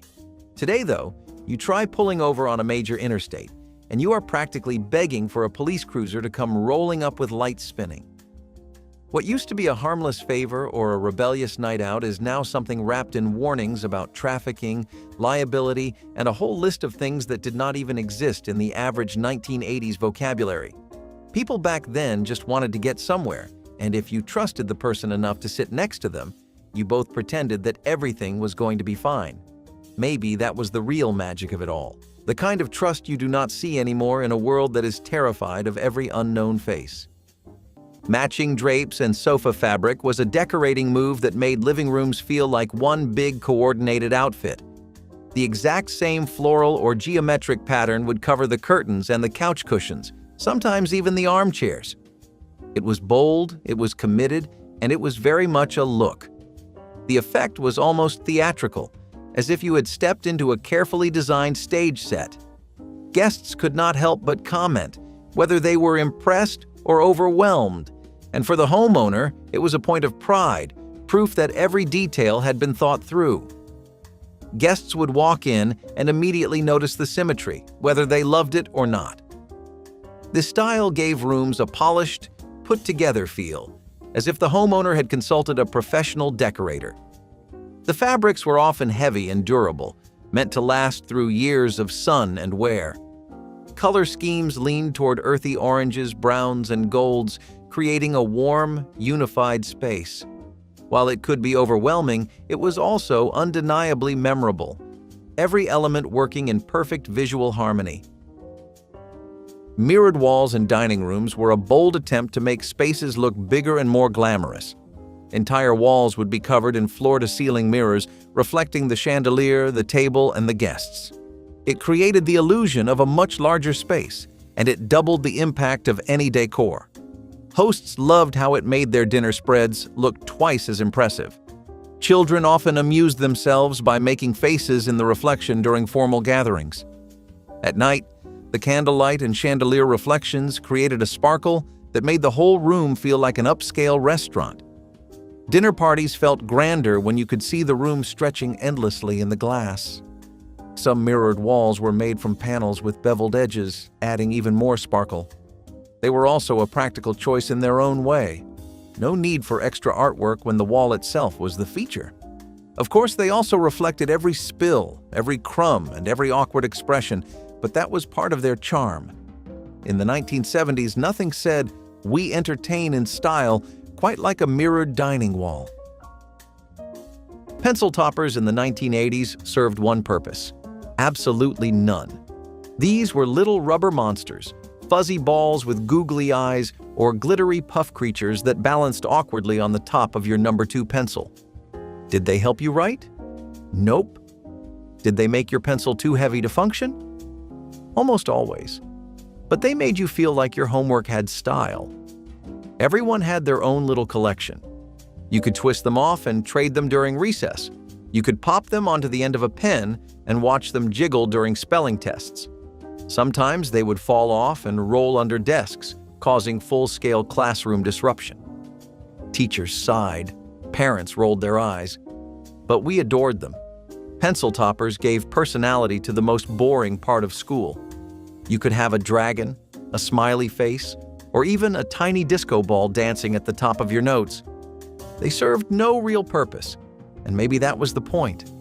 Today, though, you try pulling over on a major interstate, and you are practically begging for a police cruiser to come rolling up with lights spinning. What used to be a harmless favor or a rebellious night out is now something wrapped in warnings about trafficking, liability, and a whole list of things that did not even exist in the average 1980s vocabulary. People back then just wanted to get somewhere, and if you trusted the person enough to sit next to them, you both pretended that everything was going to be fine. Maybe that was the real magic of it all, the kind of trust you do not see anymore in a world that is terrified of every unknown face. Matching drapes and sofa fabric was a decorating move that made living rooms feel like one big coordinated outfit. The exact same floral or geometric pattern would cover the curtains and the couch cushions, sometimes even the armchairs. It was bold, it was committed, and it was very much a look. The effect was almost theatrical, as if you had stepped into a carefully designed stage set. Guests could not help but comment, whether they were impressed or overwhelmed. And for the homeowner, it was a point of pride, proof that every detail had been thought through. Guests would walk in and immediately notice the symmetry, whether they loved it or not. This style gave rooms a polished, put-together feel, as if the homeowner had consulted a professional decorator. The fabrics were often heavy and durable, meant to last through years of sun and wear. Color schemes leaned toward earthy oranges, browns, and golds, creating a warm, unified space. While it could be overwhelming, it was also undeniably memorable, every element working in perfect visual harmony. Mirrored walls in dining rooms were a bold attempt to make spaces look bigger and more glamorous. Entire walls would be covered in floor-to-ceiling mirrors, reflecting the chandelier, the table, and the guests. It created the illusion of a much larger space, and it doubled the impact of any decor. Hosts loved how it made their dinner spreads look twice as impressive. Children often amused themselves by making faces in the reflection during formal gatherings. At night, the candlelight and chandelier reflections created a sparkle that made the whole room feel like an upscale restaurant. Dinner parties felt grander when you could see the room stretching endlessly in the glass. Some mirrored walls were made from panels with beveled edges, adding even more sparkle. They were also a practical choice in their own way. No need for extra artwork when the wall itself was the feature. Of course, they also reflected every spill, every crumb, and every awkward expression, but that was part of their charm. In the 1970s, nothing said, "We entertain in style," quite like a mirrored dining wall. Pencil toppers in the 1980s served one purpose: absolutely none. These were little rubber monsters, fuzzy balls with googly eyes, or glittery puff creatures that balanced awkwardly on the top of your number 2 pencil. Did they help you write? Nope. Did they make your pencil too heavy to function? Almost always. But they made you feel like your homework had style. Everyone had their own little collection. You could twist them off and trade them during recess. You could pop them onto the end of a pen and watch them jiggle during spelling tests. Sometimes they would fall off and roll under desks, causing full-scale classroom disruption. Teachers sighed, parents rolled their eyes, but we adored them. Pencil toppers gave personality to the most boring part of school. You could have a dragon, a smiley face, or even a tiny disco ball dancing at the top of your notes. They served no real purpose, and maybe that was the point.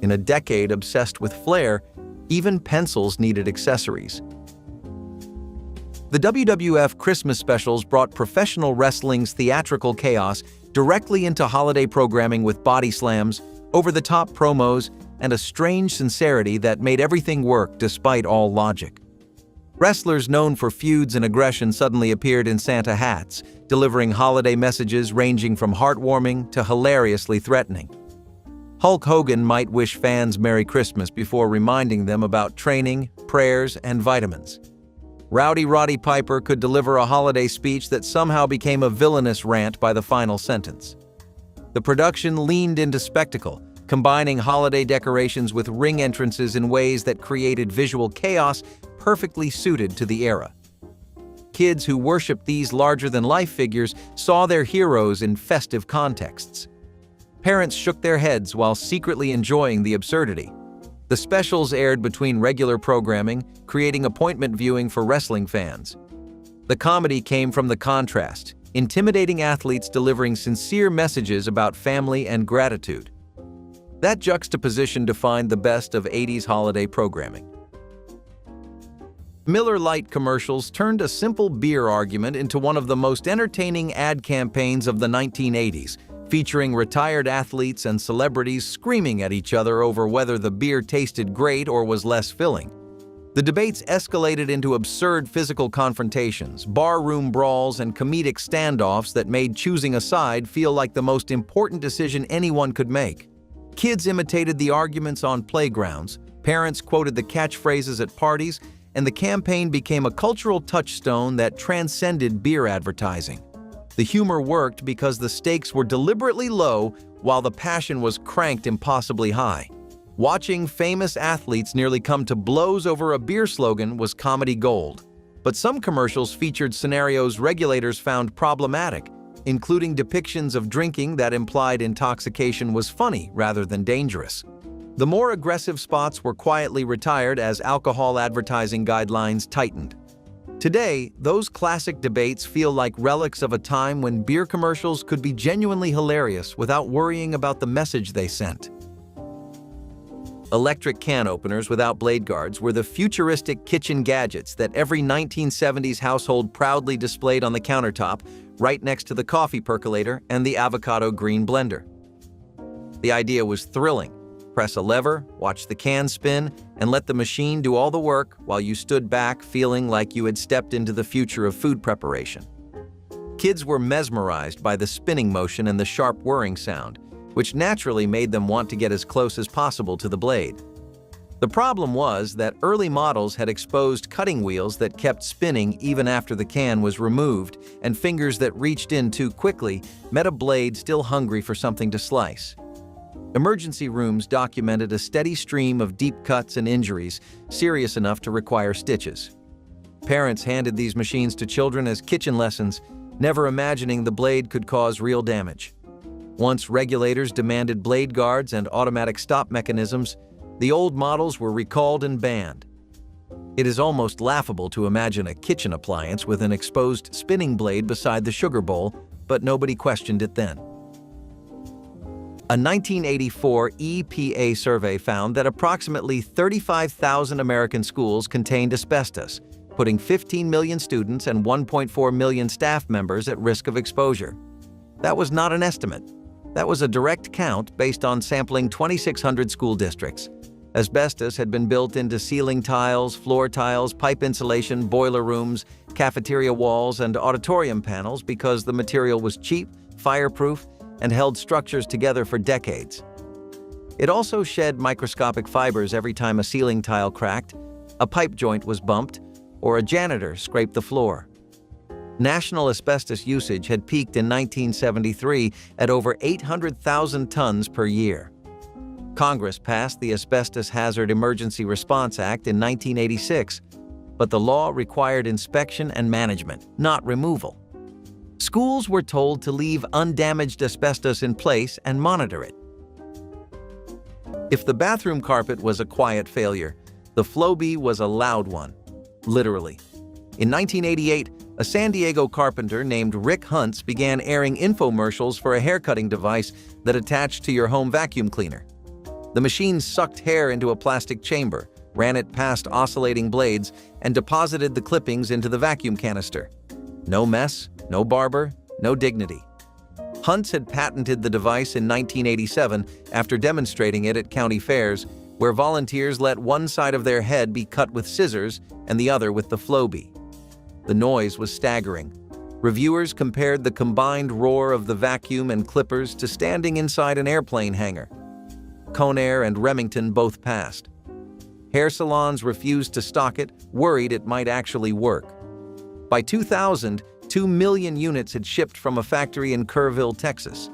In a decade obsessed with flair, even pencils needed accessories. The WWF Christmas specials brought professional wrestling's theatrical chaos directly into holiday programming with body slams, over-the-top promos, and a strange sincerity that made everything work despite all logic. Wrestlers known for feuds and aggression suddenly appeared in Santa hats, delivering holiday messages ranging from heartwarming to hilariously threatening. Hulk Hogan might wish fans Merry Christmas before reminding them about training, prayers, and vitamins. Rowdy Roddy Piper could deliver a holiday speech that somehow became a villainous rant by the final sentence. The production leaned into spectacle, combining holiday decorations with ring entrances in ways that created visual chaos perfectly suited to the era. Kids who worshipped these larger-than-life figures saw their heroes in festive contexts. Parents shook their heads while secretly enjoying the absurdity. The specials aired between regular programming, creating appointment viewing for wrestling fans. The comedy came from the contrast, intimidating athletes delivering sincere messages about family and gratitude. That juxtaposition defined the best of 80s holiday programming. Miller Lite commercials turned a simple beer argument into one of the most entertaining ad campaigns of the 1980s, featuring retired athletes and celebrities screaming at each other over whether the beer tasted great or was less filling. The debates escalated into absurd physical confrontations, barroom brawls, and comedic standoffs that made choosing a side feel like the most important decision anyone could make. Kids imitated the arguments on playgrounds, parents quoted the catchphrases at parties, and the campaign became a cultural touchstone that transcended beer advertising. The humor worked because the stakes were deliberately low while the passion was cranked impossibly high. Watching famous athletes nearly come to blows over a beer slogan was comedy gold. But some commercials featured scenarios regulators found problematic, including depictions of drinking that implied intoxication was funny rather than dangerous. The more aggressive spots were quietly retired as alcohol advertising guidelines tightened. Today, those classic debates feel like relics of a time when beer commercials could be genuinely hilarious without worrying about the message they sent. Electric can openers without blade guards were the futuristic kitchen gadgets that every 1970s household proudly displayed on the countertop, right next to the coffee percolator and the avocado green blender. The idea was thrilling. Press a lever, watch the can spin, and let the machine do all the work while you stood back feeling like you had stepped into the future of food preparation. Kids were mesmerized by the spinning motion and the sharp whirring sound, which naturally made them want to get as close as possible to the blade. The problem was that early models had exposed cutting wheels that kept spinning even after the can was removed, and fingers that reached in too quickly met a blade still hungry for something to slice. Emergency rooms documented a steady stream of deep cuts and injuries, serious enough to require stitches. Parents handed these machines to children as kitchen lessons, never imagining the blade could cause real damage. Once regulators demanded blade guards and automatic stop mechanisms, the old models were recalled and banned. It is almost laughable to imagine a kitchen appliance with an exposed spinning blade beside the sugar bowl, but nobody questioned it then. A 1984 EPA survey found that approximately 35,000 American schools contained asbestos, putting 15 million students and 1.4 million staff members at risk of exposure. That was not an estimate. That was a direct count based on sampling 2,600 school districts. Asbestos had been built into ceiling tiles, floor tiles, pipe insulation, boiler rooms, cafeteria walls, and auditorium panels because the material was cheap, fireproof, and held structures together for decades. It also shed microscopic fibers every time a ceiling tile cracked, a pipe joint was bumped, or a janitor scraped the floor. National asbestos usage had peaked in 1973 at over 800,000 tons per year. Congress passed the Asbestos Hazard Emergency Response Act in 1986, but the law required inspection and management, not removal. Schools were told to leave undamaged asbestos in place and monitor it. If the bathroom carpet was a quiet failure, the Flowbee was a loud one, literally. In 1988, a San Diego carpenter named Rick Huntz began airing infomercials for a haircutting device that attached to your home vacuum cleaner. The machine sucked hair into a plastic chamber, ran it past oscillating blades, and deposited the clippings into the vacuum canister. No mess, no barber, no dignity. Huntz had patented the device in 1987 after demonstrating it at county fairs, where volunteers let one side of their head be cut with scissors and the other with the Flowbee. The noise was staggering. Reviewers compared the combined roar of the vacuum and clippers to standing inside an airplane hangar. Conair and Remington both passed. Hair salons refused to stock it, worried it might actually work. By 2000, 2 million units had shipped from a factory in Kerrville, Texas.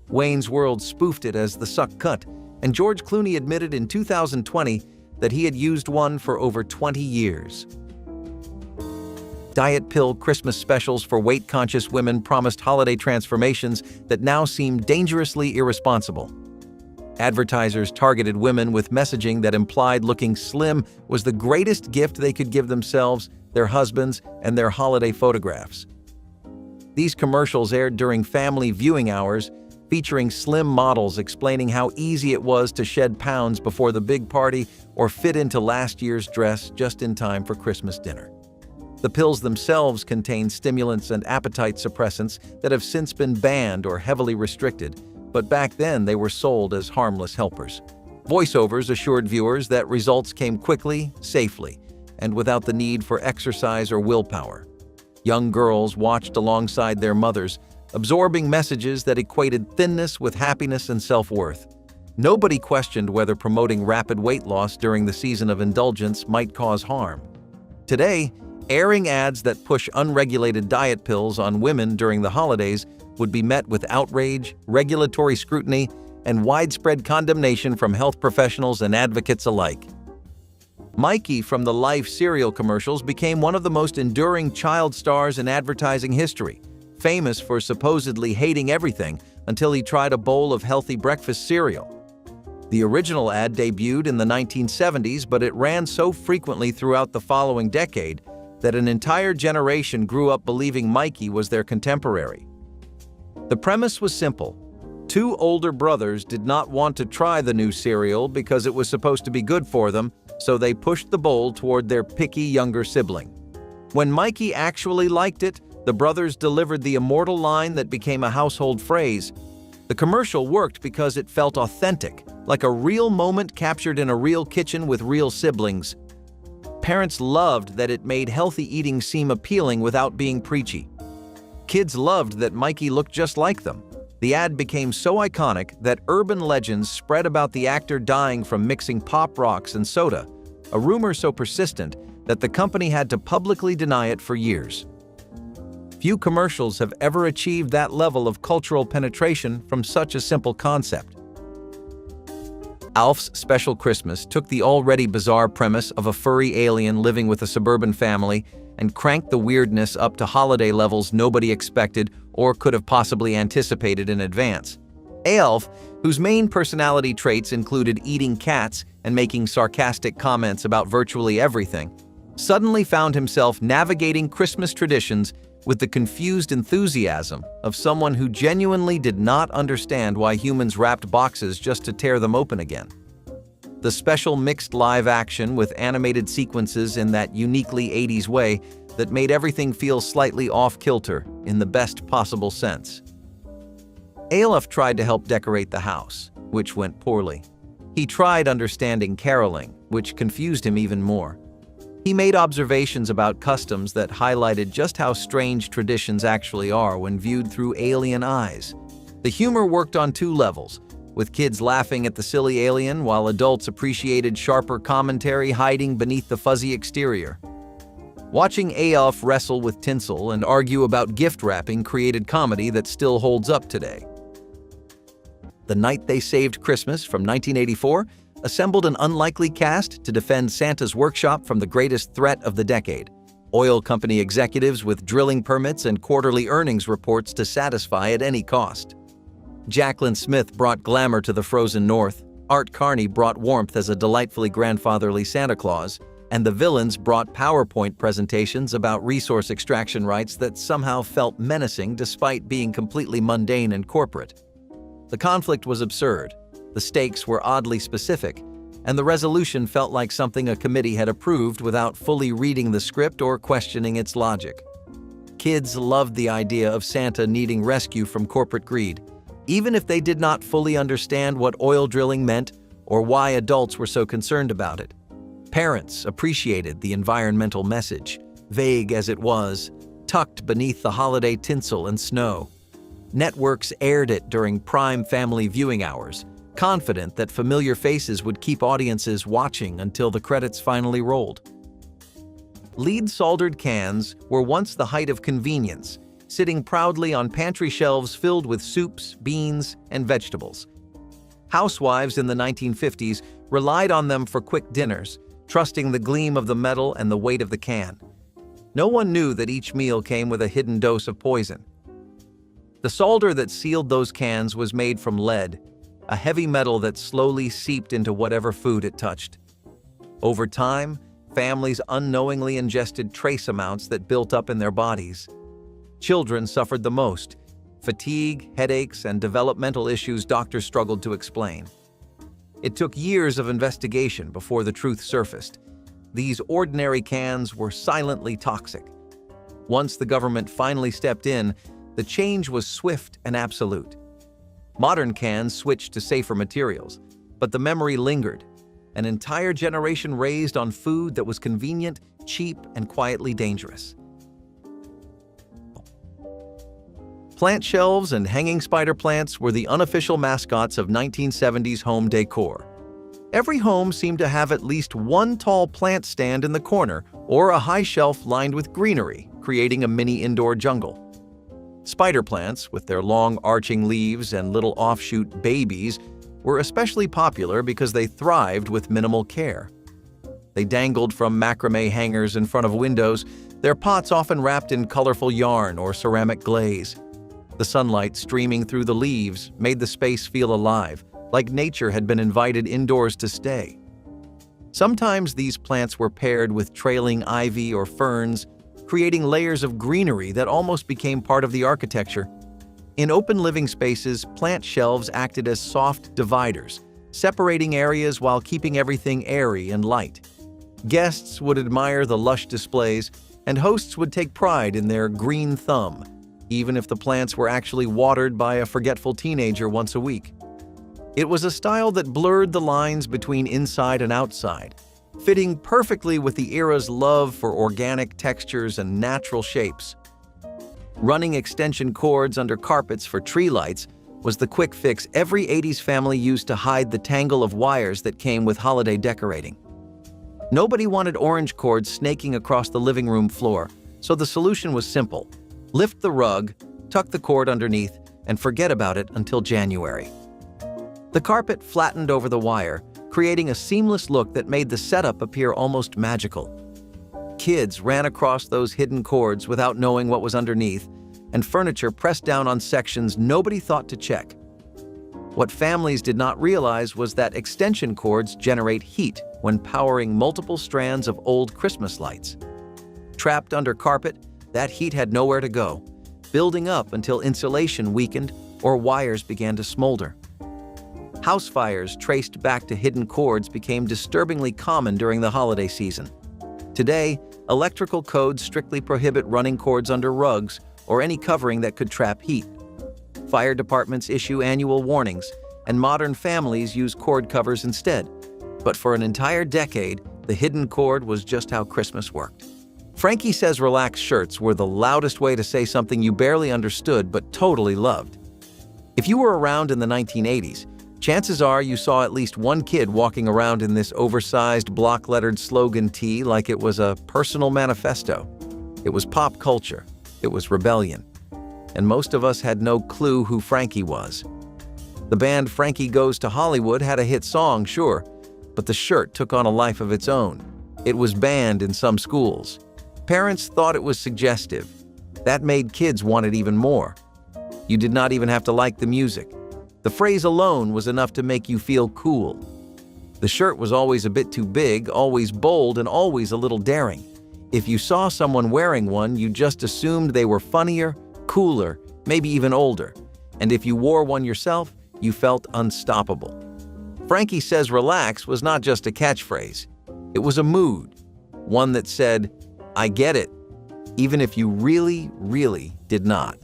Wayne's World spoofed it as the suck cut, and George Clooney admitted in 2020 that he had used one for over 20 years. Diet pill Christmas specials for weight-conscious women promised holiday transformations that now seem dangerously irresponsible. Advertisers targeted women with messaging that implied looking slim was the greatest gift they could give themselves, their husbands, and their holiday photographs. These commercials aired during family viewing hours, featuring slim models explaining how easy it was to shed pounds before the big party or fit into last year's dress just in time for Christmas dinner. The pills themselves contain stimulants and appetite suppressants that have since been banned or heavily restricted, but back then they were sold as harmless helpers. Voiceovers assured viewers that results came quickly, safely, and without the need for exercise or willpower. Young girls watched alongside their mothers, absorbing messages that equated thinness with happiness and self-worth. Nobody questioned whether promoting rapid weight loss during the season of indulgence might cause harm. Today, airing ads that push unregulated diet pills on women during the holidays would be met with outrage, regulatory scrutiny, and widespread condemnation from health professionals and advocates alike. Mikey from the Life cereal commercials became one of the most enduring child stars in advertising history, famous for supposedly hating everything until he tried a bowl of healthy breakfast cereal. The original ad debuted in the 1970s, but it ran so frequently throughout the following decade that an entire generation grew up believing Mikey was their contemporary. The premise was simple. Two older brothers did not want to try the new cereal because it was supposed to be good for them, so they pushed the bowl toward their picky younger sibling. When Mikey actually liked it, the brothers delivered the immortal line that became a household phrase. The commercial worked because it felt authentic, like a real moment captured in a real kitchen with real siblings. Parents loved that it made healthy eating seem appealing without being preachy. Kids loved that Mikey looked just like them. The ad became so iconic that urban legends spread about the actor dying from mixing Pop Rocks and soda, a rumor so persistent that the company had to publicly deny it for years. Few commercials have ever achieved that level of cultural penetration from such a simple concept. Alf's Special Christmas took the already bizarre premise of a furry alien living with a suburban family and cranked the weirdness up to holiday levels nobody expected or could have possibly anticipated in advance. Alf, whose main personality traits included eating cats and making sarcastic comments about virtually everything, suddenly found himself navigating Christmas traditions with the confused enthusiasm of someone who genuinely did not understand why humans wrapped boxes just to tear them open again. The special mixed live action with animated sequences in that uniquely 80s way that made everything feel slightly off-kilter in the best possible sense. Alf tried to help decorate the house, which went poorly. He tried understanding caroling, which confused him even more. He made observations about customs that highlighted just how strange traditions actually are when viewed through alien eyes. The humor worked on two levels, with kids laughing at the silly alien while adults appreciated sharper commentary hiding beneath the fuzzy exterior. Watching Alf wrestle with tinsel and argue about gift wrapping created comedy that still holds up today. The Night They Saved Christmas from 1984 assembled an unlikely cast to defend Santa's workshop from the greatest threat of the decade. Oil company executives with drilling permits and quarterly earnings reports to satisfy at any cost. Jaclyn Smith brought glamour to the frozen north, Art Carney brought warmth as a delightfully grandfatherly Santa Claus, and the villains brought PowerPoint presentations about resource extraction rights that somehow felt menacing despite being completely mundane and corporate. The conflict was absurd, the stakes were oddly specific, and the resolution felt like something a committee had approved without fully reading the script or questioning its logic. Kids loved the idea of Santa needing rescue from corporate greed, even if they did not fully understand what oil drilling meant or why adults were so concerned about it. Parents appreciated the environmental message, vague as it was, tucked beneath the holiday tinsel and snow. Networks aired it during prime family viewing hours, confident that familiar faces would keep audiences watching until the credits finally rolled. Lead-soldered cans were once the height of convenience, sitting proudly on pantry shelves filled with soups, beans, and vegetables. Housewives in the 1950s relied on them for quick dinners, trusting the gleam of the metal and the weight of the can. No one knew that each meal came with a hidden dose of poison. The solder that sealed those cans was made from lead, a heavy metal that slowly seeped into whatever food it touched. Over time, families unknowingly ingested trace amounts that built up in their bodies. Children suffered the most: fatigue, headaches, and developmental issues doctors struggled to explain. It took years of investigation before the truth surfaced. These ordinary cans were silently toxic. Once the government finally stepped in, the change was swift and absolute. Modern cans switched to safer materials, but the memory lingered. An entire generation raised on food that was convenient, cheap, and quietly dangerous. Plant shelves and hanging spider plants were the unofficial mascots of 1970s home decor. Every home seemed to have at least one tall plant stand in the corner or a high shelf lined with greenery, creating a mini indoor jungle. Spider plants, with their long arching leaves and little offshoot babies, were especially popular because they thrived with minimal care. They dangled from macrame hangers in front of windows, their pots often wrapped in colorful yarn or ceramic glaze. The sunlight streaming through the leaves made the space feel alive, like nature had been invited indoors to stay. Sometimes these plants were paired with trailing ivy or ferns, creating layers of greenery that almost became part of the architecture. In open living spaces, plant shelves acted as soft dividers, separating areas while keeping everything airy and light. Guests would admire the lush displays, and hosts would take pride in their green thumb, even if the plants were actually watered by a forgetful teenager once a week. It was a style that blurred the lines between inside and outside, fitting perfectly with the era's love for organic textures and natural shapes. Running extension cords under carpets for tree lights was the quick fix every 80s family used to hide the tangle of wires that came with holiday decorating. Nobody wanted orange cords snaking across the living room floor, so the solution was simple: lift the rug, tuck the cord underneath, and forget about it until January. The carpet flattened over the wire, creating a seamless look that made the setup appear almost magical. Kids ran across those hidden cords without knowing what was underneath, and furniture pressed down on sections nobody thought to check. What families did not realize was that extension cords generate heat when powering multiple strands of old Christmas lights. Trapped under carpet, that heat had nowhere to go, building up until insulation weakened or wires began to smolder. House fires traced back to hidden cords became disturbingly common during the holiday season. Today, electrical codes strictly prohibit running cords under rugs or any covering that could trap heat. Fire departments issue annual warnings, and modern families use cord covers instead. But for an entire decade, the hidden cord was just how Christmas worked. Frankie Says Relax shirts were the loudest way to say something you barely understood but totally loved. If you were around in the 1980s, chances are you saw at least one kid walking around in this oversized block-lettered slogan tee like it was a personal manifesto. It was pop culture. It was rebellion. And most of us had no clue who Frankie was. The band Frankie Goes to Hollywood had a hit song, sure, but the shirt took on a life of its own. It was banned in some schools. Parents thought it was suggestive. That made kids want it even more. You did not even have to like the music. The phrase alone was enough to make you feel cool. The shirt was always a bit too big, always bold, and always a little daring. If you saw someone wearing one, you just assumed they were funnier, cooler, maybe even older. And if you wore one yourself, you felt unstoppable. Frankie Says Relax was not just a catchphrase. It was a mood, one that said, I get it, even if you really, really did not.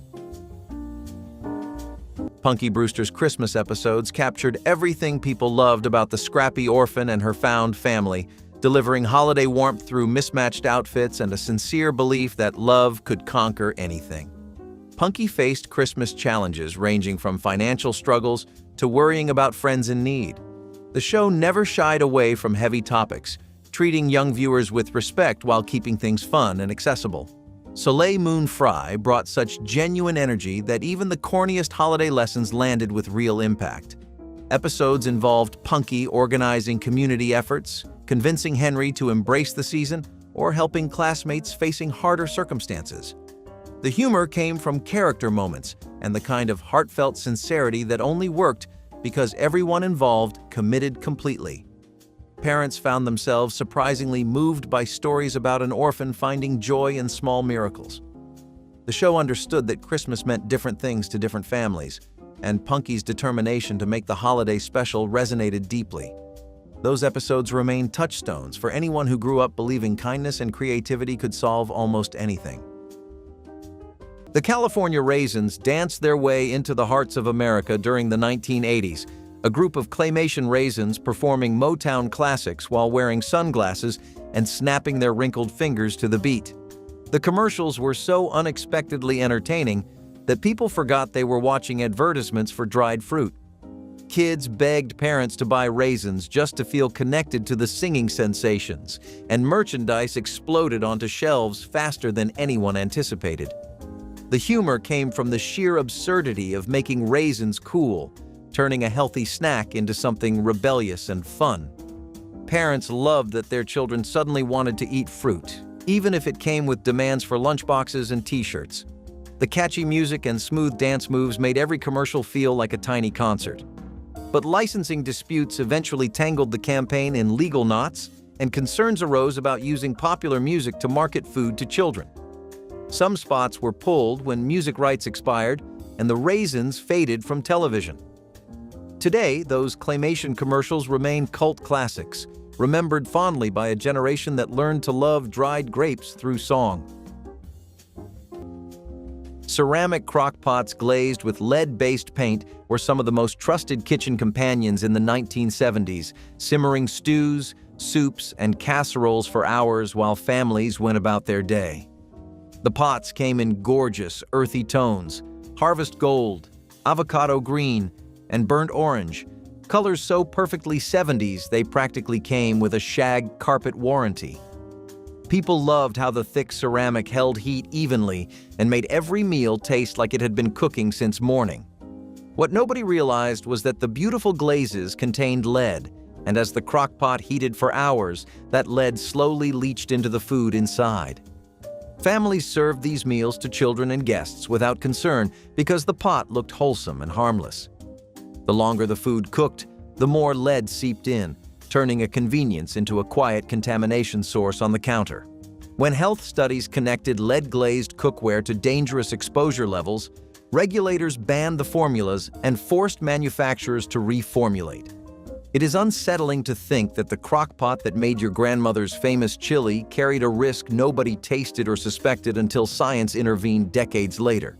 Punky Brewster's Christmas episodes captured everything people loved about the scrappy orphan and her found family, delivering holiday warmth through mismatched outfits and a sincere belief that love could conquer anything. Punky faced Christmas challenges ranging from financial struggles to worrying about friends in need. The show never shied away from heavy topics, treating young viewers with respect while keeping things fun and accessible. Soleil Moon Frye brought such genuine energy that even the corniest holiday lessons landed with real impact. Episodes involved Punky organizing community efforts, convincing Henry to embrace the season, or helping classmates facing harder circumstances. The humor came from character moments and the kind of heartfelt sincerity that only worked because everyone involved committed completely. Parents found themselves surprisingly moved by stories about an orphan finding joy in small miracles. The show understood that Christmas meant different things to different families, and Punky's determination to make the holiday special resonated deeply. Those episodes remain touchstones for anyone who grew up believing kindness and creativity could solve almost anything. The California Raisins danced their way into the hearts of America during the 1980s, a group of claymation raisins performing Motown classics while wearing sunglasses and snapping their wrinkled fingers to the beat. The commercials were so unexpectedly entertaining that people forgot they were watching advertisements for dried fruit. Kids begged parents to buy raisins just to feel connected to the singing sensations, and merchandise exploded onto shelves faster than anyone anticipated. The humor came from the sheer absurdity of making raisins cool, turning a healthy snack into something rebellious and fun. Parents loved that their children suddenly wanted to eat fruit, even if it came with demands for lunchboxes and t-shirts. The catchy music and smooth dance moves made every commercial feel like a tiny concert. But licensing disputes eventually tangled the campaign in legal knots, and concerns arose about using popular music to market food to children. Some spots were pulled when music rights expired, and the raisins faded from television. Today, those claymation commercials remain cult classics, remembered fondly by a generation that learned to love dried grapes through song. Ceramic crock-pots glazed with lead-based paint were some of the most trusted kitchen companions in the 1970s, simmering stews, soups, and casseroles for hours while families went about their day. The pots came in gorgeous, earthy tones: harvest gold, avocado green, and burnt orange, colors so perfectly 70s they practically came with a shag carpet warranty. People loved how the thick ceramic held heat evenly and made every meal taste like it had been cooking since morning. What nobody realized was that the beautiful glazes contained lead, and as the crock-pot heated for hours, that lead slowly leached into the food inside. Families served these meals to children and guests without concern because the pot looked wholesome and harmless. The longer the food cooked, the more lead seeped in, turning a convenience into a quiet contamination source on the counter. When health studies connected lead-glazed cookware to dangerous exposure levels, regulators banned the formulas and forced manufacturers to reformulate. It is unsettling to think that the crock-pot that made your grandmother's famous chili carried a risk nobody tasted or suspected until science intervened decades later.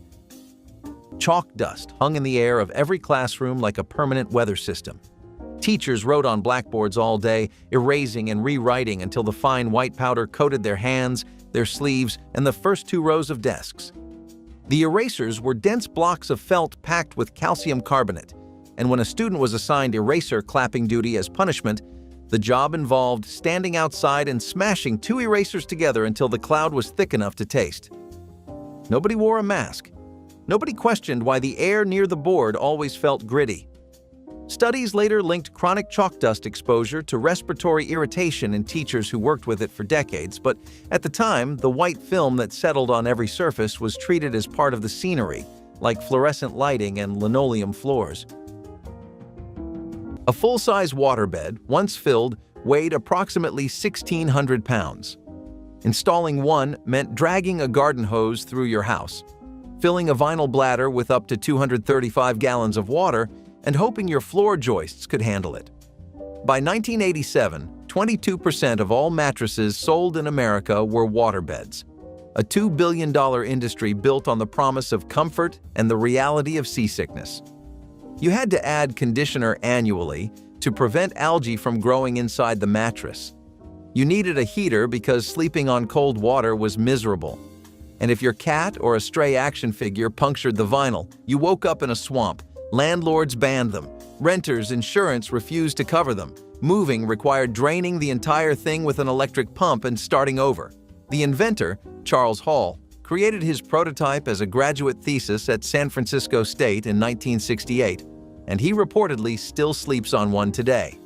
Chalk dust hung in the air of every classroom like a permanent weather system. Teachers wrote on blackboards all day, erasing and rewriting until the fine white powder coated their hands, their sleeves, and the first 2 rows of desks. The erasers were dense blocks of felt packed with calcium carbonate, and when a student was assigned eraser clapping duty as punishment, the job involved standing outside and smashing 2 erasers together until the cloud was thick enough to taste. Nobody wore a mask. Nobody questioned why the air near the board always felt gritty. Studies later linked chronic chalk dust exposure to respiratory irritation in teachers who worked with it for decades, but at the time, the white film that settled on every surface was treated as part of the scenery, like fluorescent lighting and linoleum floors. A full-size waterbed, once filled, weighed approximately 1,600 pounds. Installing one meant dragging a garden hose through your house, filling a vinyl bladder with up to 235 gallons of water, and hoping your floor joists could handle it. By 1987, 22% of all mattresses sold in America were waterbeds, a $2 billion industry built on the promise of comfort and the reality of seasickness. You had to add conditioner annually to prevent algae from growing inside the mattress. You needed a heater because sleeping on cold water was miserable. And if your cat or a stray action figure punctured the vinyl, you woke up in a swamp. Landlords banned them. Renters' insurance refused to cover them. Moving required draining the entire thing with an electric pump and starting over. The inventor, Charles Hall, created his prototype as a graduate thesis at San Francisco State in 1968, and he reportedly still sleeps on one today.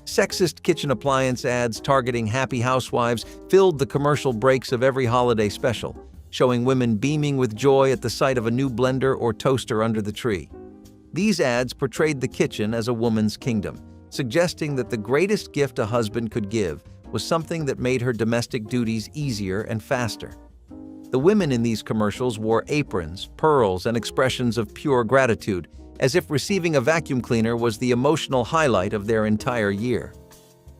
Sexist kitchen appliance ads targeting happy housewives filled the commercial breaks of every holiday special, showing women beaming with joy at the sight of a new blender or toaster under the tree. These ads portrayed the kitchen as a woman's kingdom, suggesting that the greatest gift a husband could give was something that made her domestic duties easier and faster. The women in these commercials wore aprons, pearls, and expressions of pure gratitude, as if receiving a vacuum cleaner was the emotional highlight of their entire year.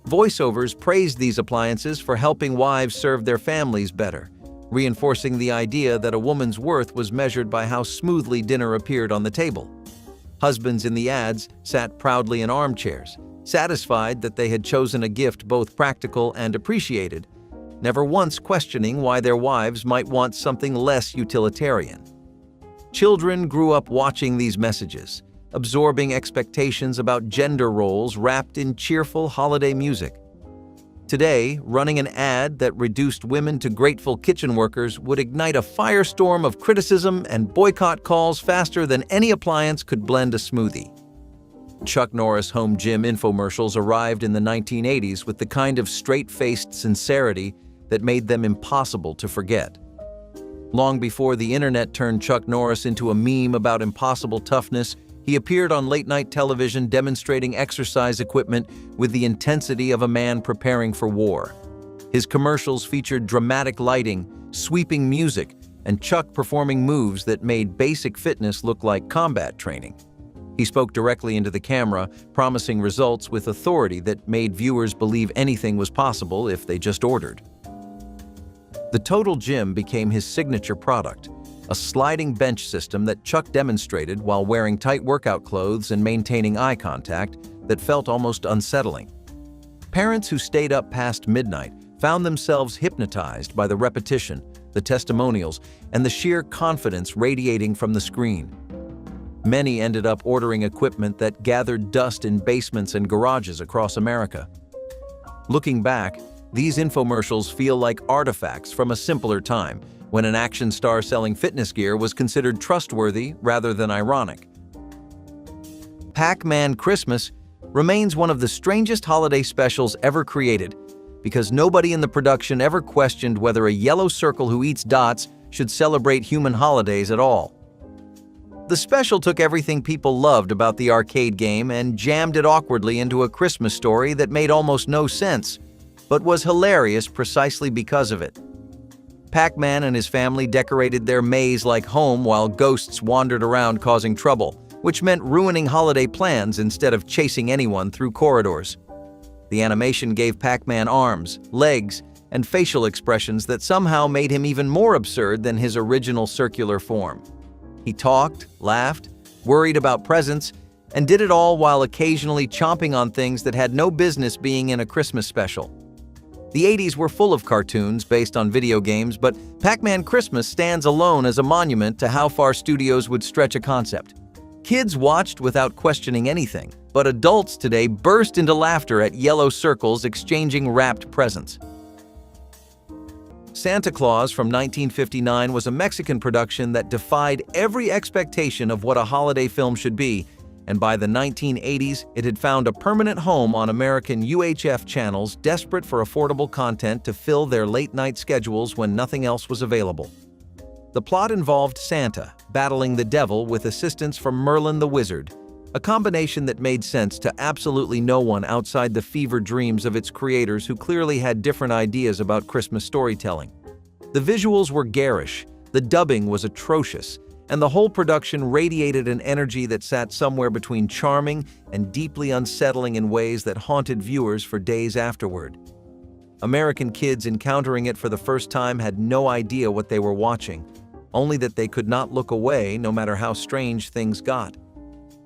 Voiceovers praised these appliances for helping wives serve their families better, reinforcing the idea that a woman's worth was measured by how smoothly dinner appeared on the table. Husbands in the ads sat proudly in armchairs, satisfied that they had chosen a gift both practical and appreciated, never once questioning why their wives might want something less utilitarian. Children grew up watching these messages, absorbing expectations about gender roles wrapped in cheerful holiday music. Today, running an ad that reduced women to grateful kitchen workers would ignite a firestorm of criticism and boycott calls faster than any appliance could blend a smoothie. Chuck Norris home gym infomercials arrived in the 1980s with the kind of straight-faced sincerity that made them impossible to forget. Long before the internet turned Chuck Norris into a meme about impossible toughness, he appeared on late-night television demonstrating exercise equipment with the intensity of a man preparing for war. His commercials featured dramatic lighting, sweeping music, and Chuck performing moves that made basic fitness look like combat training. He spoke directly into the camera, promising results with authority that made viewers believe anything was possible if they just ordered. The Total Gym became his signature product, a sliding bench system that Chuck demonstrated while wearing tight workout clothes and maintaining eye contact that felt almost unsettling. Parents who stayed up past midnight found themselves hypnotized by the repetition, the testimonials, and the sheer confidence radiating from the screen. Many ended up ordering equipment that gathered dust in basements and garages across America. Looking back, these infomercials feel like artifacts from a simpler time, when an action star selling fitness gear was considered trustworthy rather than ironic. Pac-Man Christmas remains one of the strangest holiday specials ever created, because nobody in the production ever questioned whether a yellow circle who eats dots should celebrate human holidays at all. The special took everything people loved about the arcade game and jammed it awkwardly into a Christmas story that made almost no sense, but was hilarious precisely because of it. Pac-Man and his family decorated their maze like home while ghosts wandered around causing trouble, which meant ruining holiday plans instead of chasing anyone through corridors. The animation gave Pac-Man arms, legs, and facial expressions that somehow made him even more absurd than his original circular form. He talked, laughed, worried about presents, and did it all while occasionally chomping on things that had no business being in a Christmas special. The 80s were full of cartoons based on video games, but Pac-Man Christmas stands alone as a monument to how far studios would stretch a concept. Kids watched without questioning anything, but adults today burst into laughter at yellow circles exchanging wrapped presents. Santa Claus from 1959 was a Mexican production that defied every expectation of what a holiday film should be, and by the 1980s, it had found a permanent home on American UHF channels desperate for affordable content to fill their late-night schedules when nothing else was available. The plot involved Santa battling the devil with assistance from Merlin the Wizard, a combination that made sense to absolutely no one outside the fevered dreams of its creators who clearly had different ideas about Christmas storytelling. The visuals were garish, the dubbing was atrocious, and the whole production radiated an energy that sat somewhere between charming and deeply unsettling in ways that haunted viewers for days afterward. American kids encountering it for the first time had no idea what they were watching, only that they could not look away no matter how strange things got.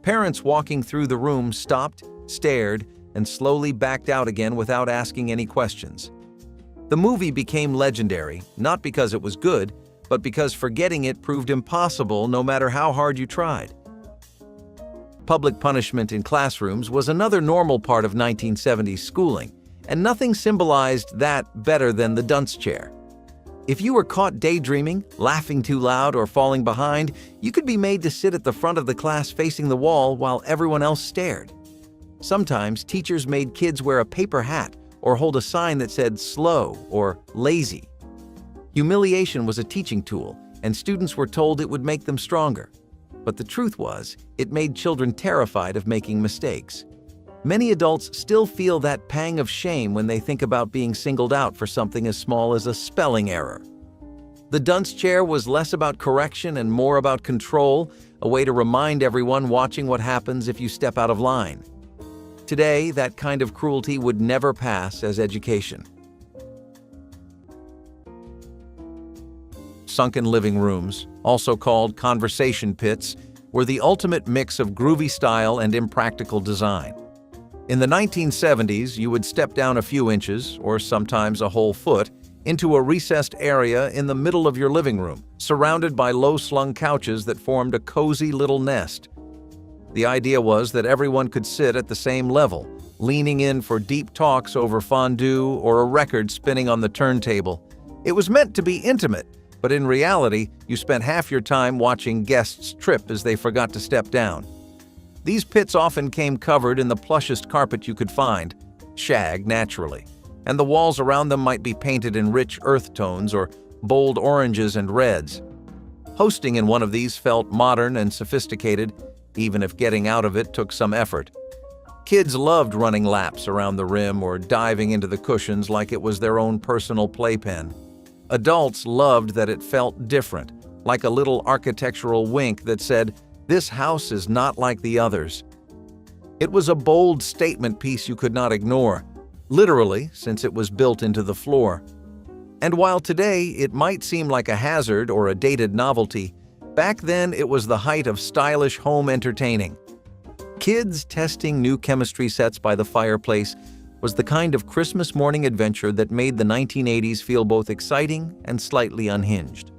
Parents walking through the room stopped, stared, and slowly backed out again without asking any questions. The movie became legendary, not because it was good, but because forgetting it proved impossible no matter how hard you tried. Public punishment in classrooms was another normal part of 1970s schooling, and nothing symbolized that better than the dunce chair. If you were caught daydreaming, laughing too loud, or falling behind, you could be made to sit at the front of the class facing the wall while everyone else stared. Sometimes teachers made kids wear a paper hat or hold a sign that said slow or lazy. Humiliation was a teaching tool, and students were told it would make them stronger. But the truth was, it made children terrified of making mistakes. Many adults still feel that pang of shame when they think about being singled out for something as small as a spelling error. The dunce chair was less about correction and more about control, a way to remind everyone watching what happens if you step out of line. Today, that kind of cruelty would never pass as education. Sunken living rooms, also called conversation pits, were the ultimate mix of groovy style and impractical design. In the 1970s, you would step down a few inches, or sometimes a whole foot, into a recessed area in the middle of your living room, surrounded by low-slung couches that formed a cozy little nest. The idea was that everyone could sit at the same level, leaning in for deep talks over fondue or a record spinning on the turntable. It was meant to be intimate, but in reality, you spent half your time watching guests trip as they forgot to step down. These pits often came covered in the plushest carpet you could find, shag naturally, and the walls around them might be painted in rich earth tones or bold oranges and reds. Hosting in one of these felt modern and sophisticated, even if getting out of it took some effort. Kids loved running laps around the rim or diving into the cushions like it was their own personal playpen. Adults loved that it felt different, like a little architectural wink that said, "This house is not like the others." It was a bold statement piece you could not ignore, literally, since it was built into the floor. And while today it might seem like a hazard or a dated novelty, back then it was the height of stylish home entertaining. Kids testing new chemistry sets by the fireplace was the kind of Christmas morning adventure that made the 1980s feel both exciting and slightly unhinged.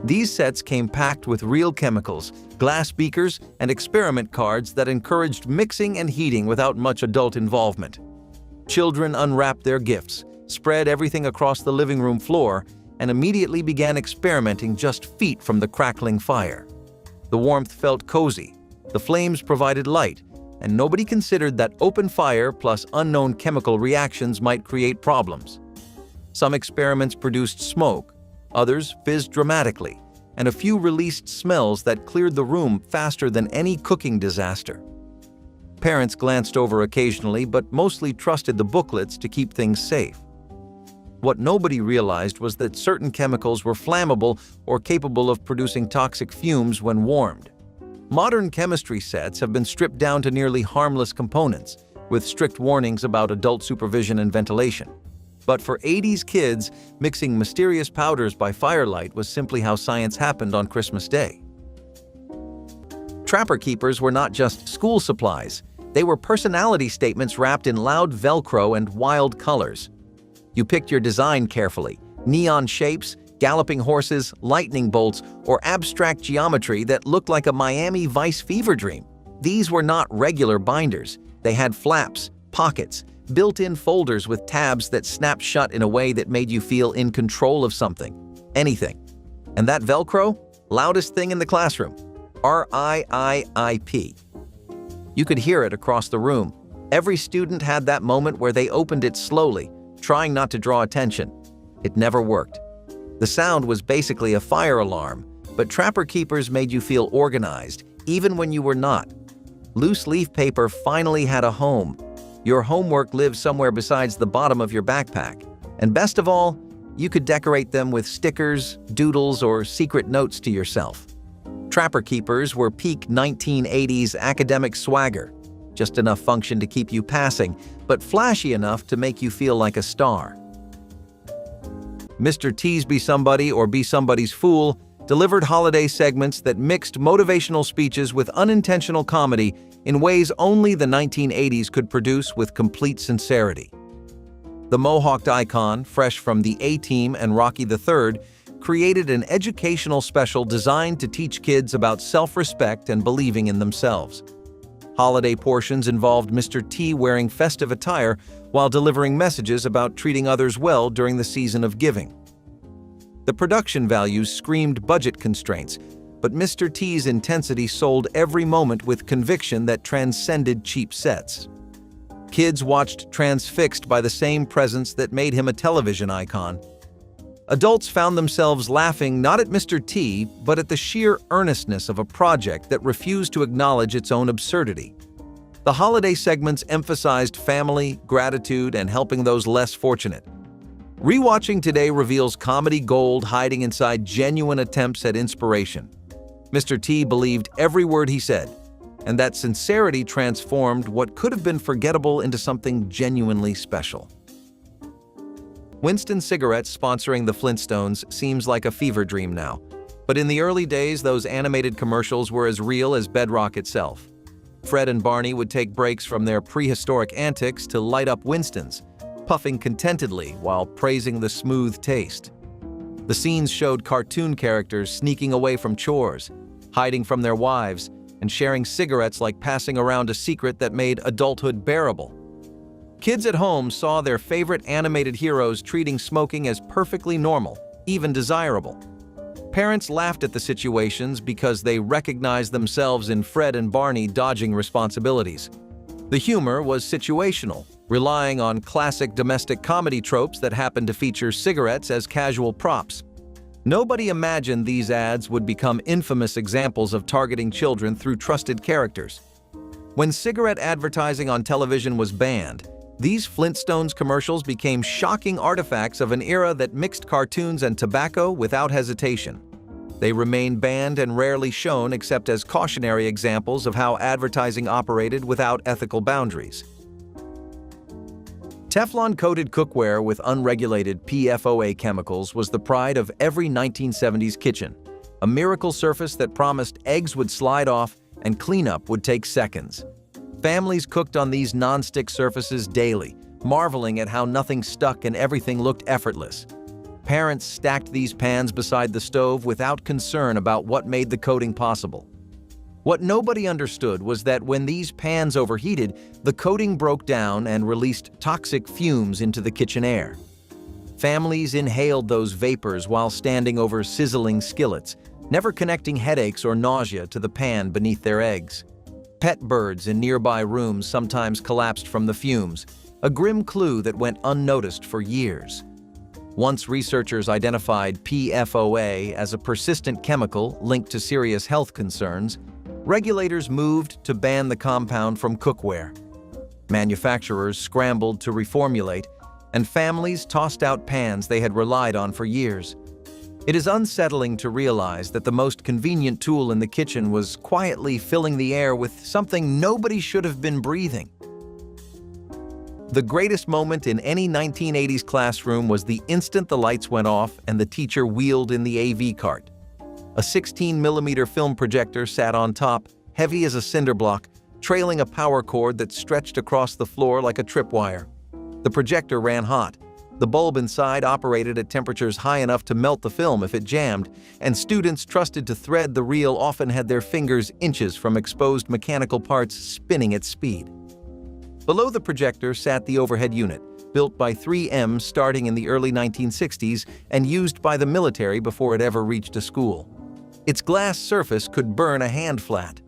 These sets came packed with real chemicals, glass beakers, and experiment cards that encouraged mixing and heating without much adult involvement. Children unwrapped their gifts, spread everything across the living room floor, and immediately began experimenting just feet from the crackling fire. The warmth felt cozy, the flames provided light, and nobody considered that open fire plus unknown chemical reactions might create problems. Some experiments produced smoke, others fizzed dramatically, and a few released smells that cleared the room faster than any cooking disaster. Parents glanced over occasionally, but mostly trusted the booklets to keep things safe. What nobody realized was that certain chemicals were flammable or capable of producing toxic fumes when warmed. Modern chemistry sets have been stripped down to nearly harmless components, with strict warnings about adult supervision and ventilation. But for 80s kids, mixing mysterious powders by firelight was simply how science happened on Christmas Day. Trapper keepers were not just school supplies. They were personality statements wrapped in loud Velcro and wild colors. You picked your design carefully: neon shapes, galloping horses, lightning bolts, or abstract geometry that looked like a Miami Vice fever dream. These were not regular binders. They had flaps, pockets, built-in folders with tabs that snapped shut in a way that made you feel in control of something, anything. And that Velcro? Loudest thing in the classroom. RIIIP. You could hear it across the room. Every student had that moment where they opened it slowly, trying not to draw attention. It never worked. The sound was basically a fire alarm, but Trapper Keepers made you feel organized, even when you were not. Loose leaf paper finally had a home. Your homework lived somewhere besides the bottom of your backpack. And best of all, you could decorate them with stickers, doodles, or secret notes to yourself. Trapper keepers were peak 1980s academic swagger, just enough function to keep you passing, but flashy enough to make you feel like a star. Mr. T's Be Somebody or Be Somebody's Fool delivered holiday segments that mixed motivational speeches with unintentional comedy in ways only the 1980s could produce with complete sincerity. The Mohawked icon, fresh from the A-Team and Rocky III, created an educational special designed to teach kids about self-respect and believing in themselves. Holiday portions involved Mr. T wearing festive attire while delivering messages about treating others well during the season of giving. The production values screamed budget constraints, but Mr. T's intensity sold every moment with conviction that transcended cheap sets. Kids watched transfixed by the same presence that made him a television icon. Adults found themselves laughing not at Mr. T, but at the sheer earnestness of a project that refused to acknowledge its own absurdity. The holiday segments emphasized family, gratitude, and helping those less fortunate. Rewatching today reveals comedy gold hiding inside genuine attempts at inspiration. Mr. T believed every word he said, and that sincerity transformed what could have been forgettable into something genuinely special. Winston Cigarettes sponsoring the Flintstones seems like a fever dream now, but in the early days those animated commercials were as real as bedrock itself. Fred and Barney would take breaks from their prehistoric antics to light up Winston's, puffing contentedly while praising the smooth taste. The scenes showed cartoon characters sneaking away from chores, hiding from their wives, and sharing cigarettes like passing around a secret that made adulthood bearable. Kids at home saw their favorite animated heroes treating smoking as perfectly normal, even desirable. Parents laughed at the situations because they recognized themselves in Fred and Barney dodging responsibilities. The humor was situational, relying on classic domestic comedy tropes that happened to feature cigarettes as casual props. Nobody imagined these ads would become infamous examples of targeting children through trusted characters. When cigarette advertising on television was banned, these Flintstones commercials became shocking artifacts of an era that mixed cartoons and tobacco without hesitation. They remain banned and rarely shown except as cautionary examples of how advertising operated without ethical boundaries. Teflon-coated cookware with unregulated PFOA chemicals was the pride of every 1970s kitchen, a miracle surface that promised eggs would slide off and cleanup would take seconds. Families cooked on these non-stick surfaces daily, marveling at how nothing stuck and everything looked effortless. Parents stacked these pans beside the stove without concern about what made the coating possible. What nobody understood was that when these pans overheated, the coating broke down and released toxic fumes into the kitchen air. Families inhaled those vapors while standing over sizzling skillets, never connecting headaches or nausea to the pan beneath their eggs. Pet birds in nearby rooms sometimes collapsed from the fumes, a grim clue that went unnoticed for years. Once researchers identified PFOA as a persistent chemical linked to serious health concerns, regulators moved to ban the compound from cookware. Manufacturers scrambled to reformulate, and families tossed out pans they had relied on for years. It is unsettling to realize that the most convenient tool in the kitchen was quietly filling the air with something nobody should have been breathing. The greatest moment in any 1980s classroom was the instant the lights went off and the teacher wheeled in the AV cart. A 16mm film projector sat on top, heavy as a cinder block, trailing a power cord that stretched across the floor like a tripwire. The projector ran hot. The bulb inside operated at temperatures high enough to melt the film if it jammed, and students trusted to thread the reel often had their fingers inches from exposed mechanical parts spinning at speed. Below the projector sat the overhead unit, built by 3M starting in the early 1960s and used by the military before it ever reached a school. Its glass surface could burn a hand flat.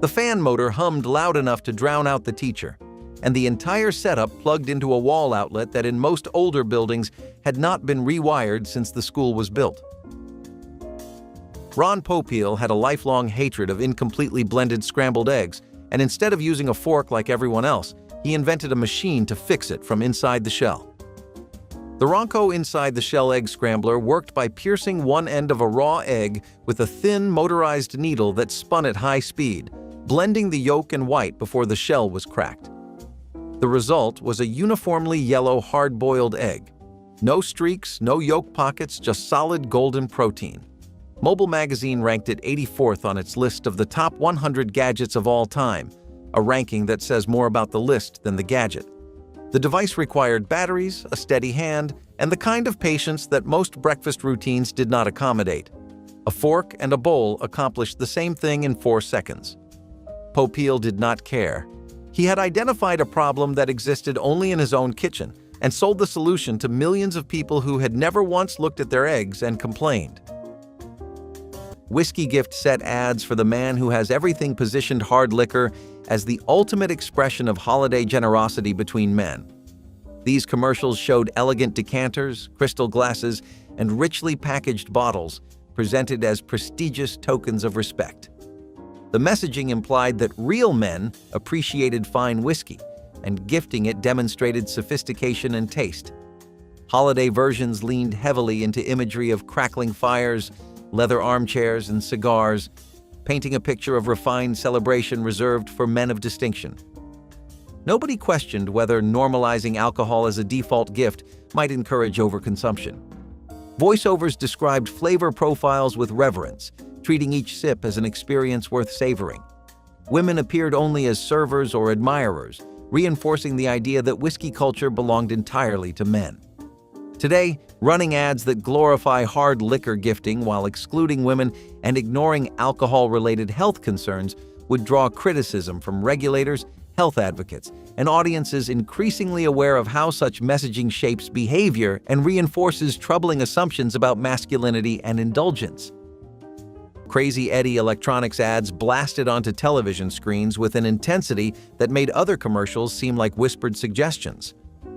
The fan motor hummed loud enough to drown out the teacher, and the entire setup plugged into a wall outlet that in most older buildings had not been rewired since the school was built. Ron Popeil had a lifelong hatred of incompletely blended scrambled eggs, and instead of using a fork like everyone else, he invented a machine to fix it from inside the shell. The Ronco inside the shell egg scrambler worked by piercing one end of a raw egg with a thin motorized needle that spun at high speed, blending the yolk and white before the shell was cracked. The result was a uniformly yellow hard-boiled egg. No streaks, no yolk pockets, just solid golden protein. Mobile Magazine ranked it 84th on its list of the top 100 gadgets of all time, a ranking that says more about the list than the gadget. The device required batteries, a steady hand, and the kind of patience that most breakfast routines did not accommodate. A fork and a bowl accomplished the same thing in 4 seconds. Popeil did not care. He had identified a problem that existed only in his own kitchen and sold the solution to millions of people who had never once looked at their eggs and complained. Whiskey Gift set ads for the man who has everything positioned hard liquor as the ultimate expression of holiday generosity between men. These commercials showed elegant decanters, crystal glasses, and richly packaged bottles, presented as prestigious tokens of respect. The messaging implied that real men appreciated fine whiskey, and gifting it demonstrated sophistication and taste. Holiday versions leaned heavily into imagery of crackling fires, leather armchairs, and cigars, painting a picture of refined celebration reserved for men of distinction. Nobody questioned whether normalizing alcohol as a default gift might encourage overconsumption. Voiceovers described flavor profiles with reverence, treating each sip as an experience worth savoring. Women appeared only as servers or admirers, reinforcing the idea that whiskey culture belonged entirely to men. Today, running ads that glorify hard liquor gifting while excluding women and ignoring alcohol-related health concerns would draw criticism from regulators, health advocates, and audiences increasingly aware of how such messaging shapes behavior and reinforces troubling assumptions about masculinity and indulgence. Crazy Eddie electronics ads blasted onto television screens with an intensity that made other commercials seem like whispered suggestions.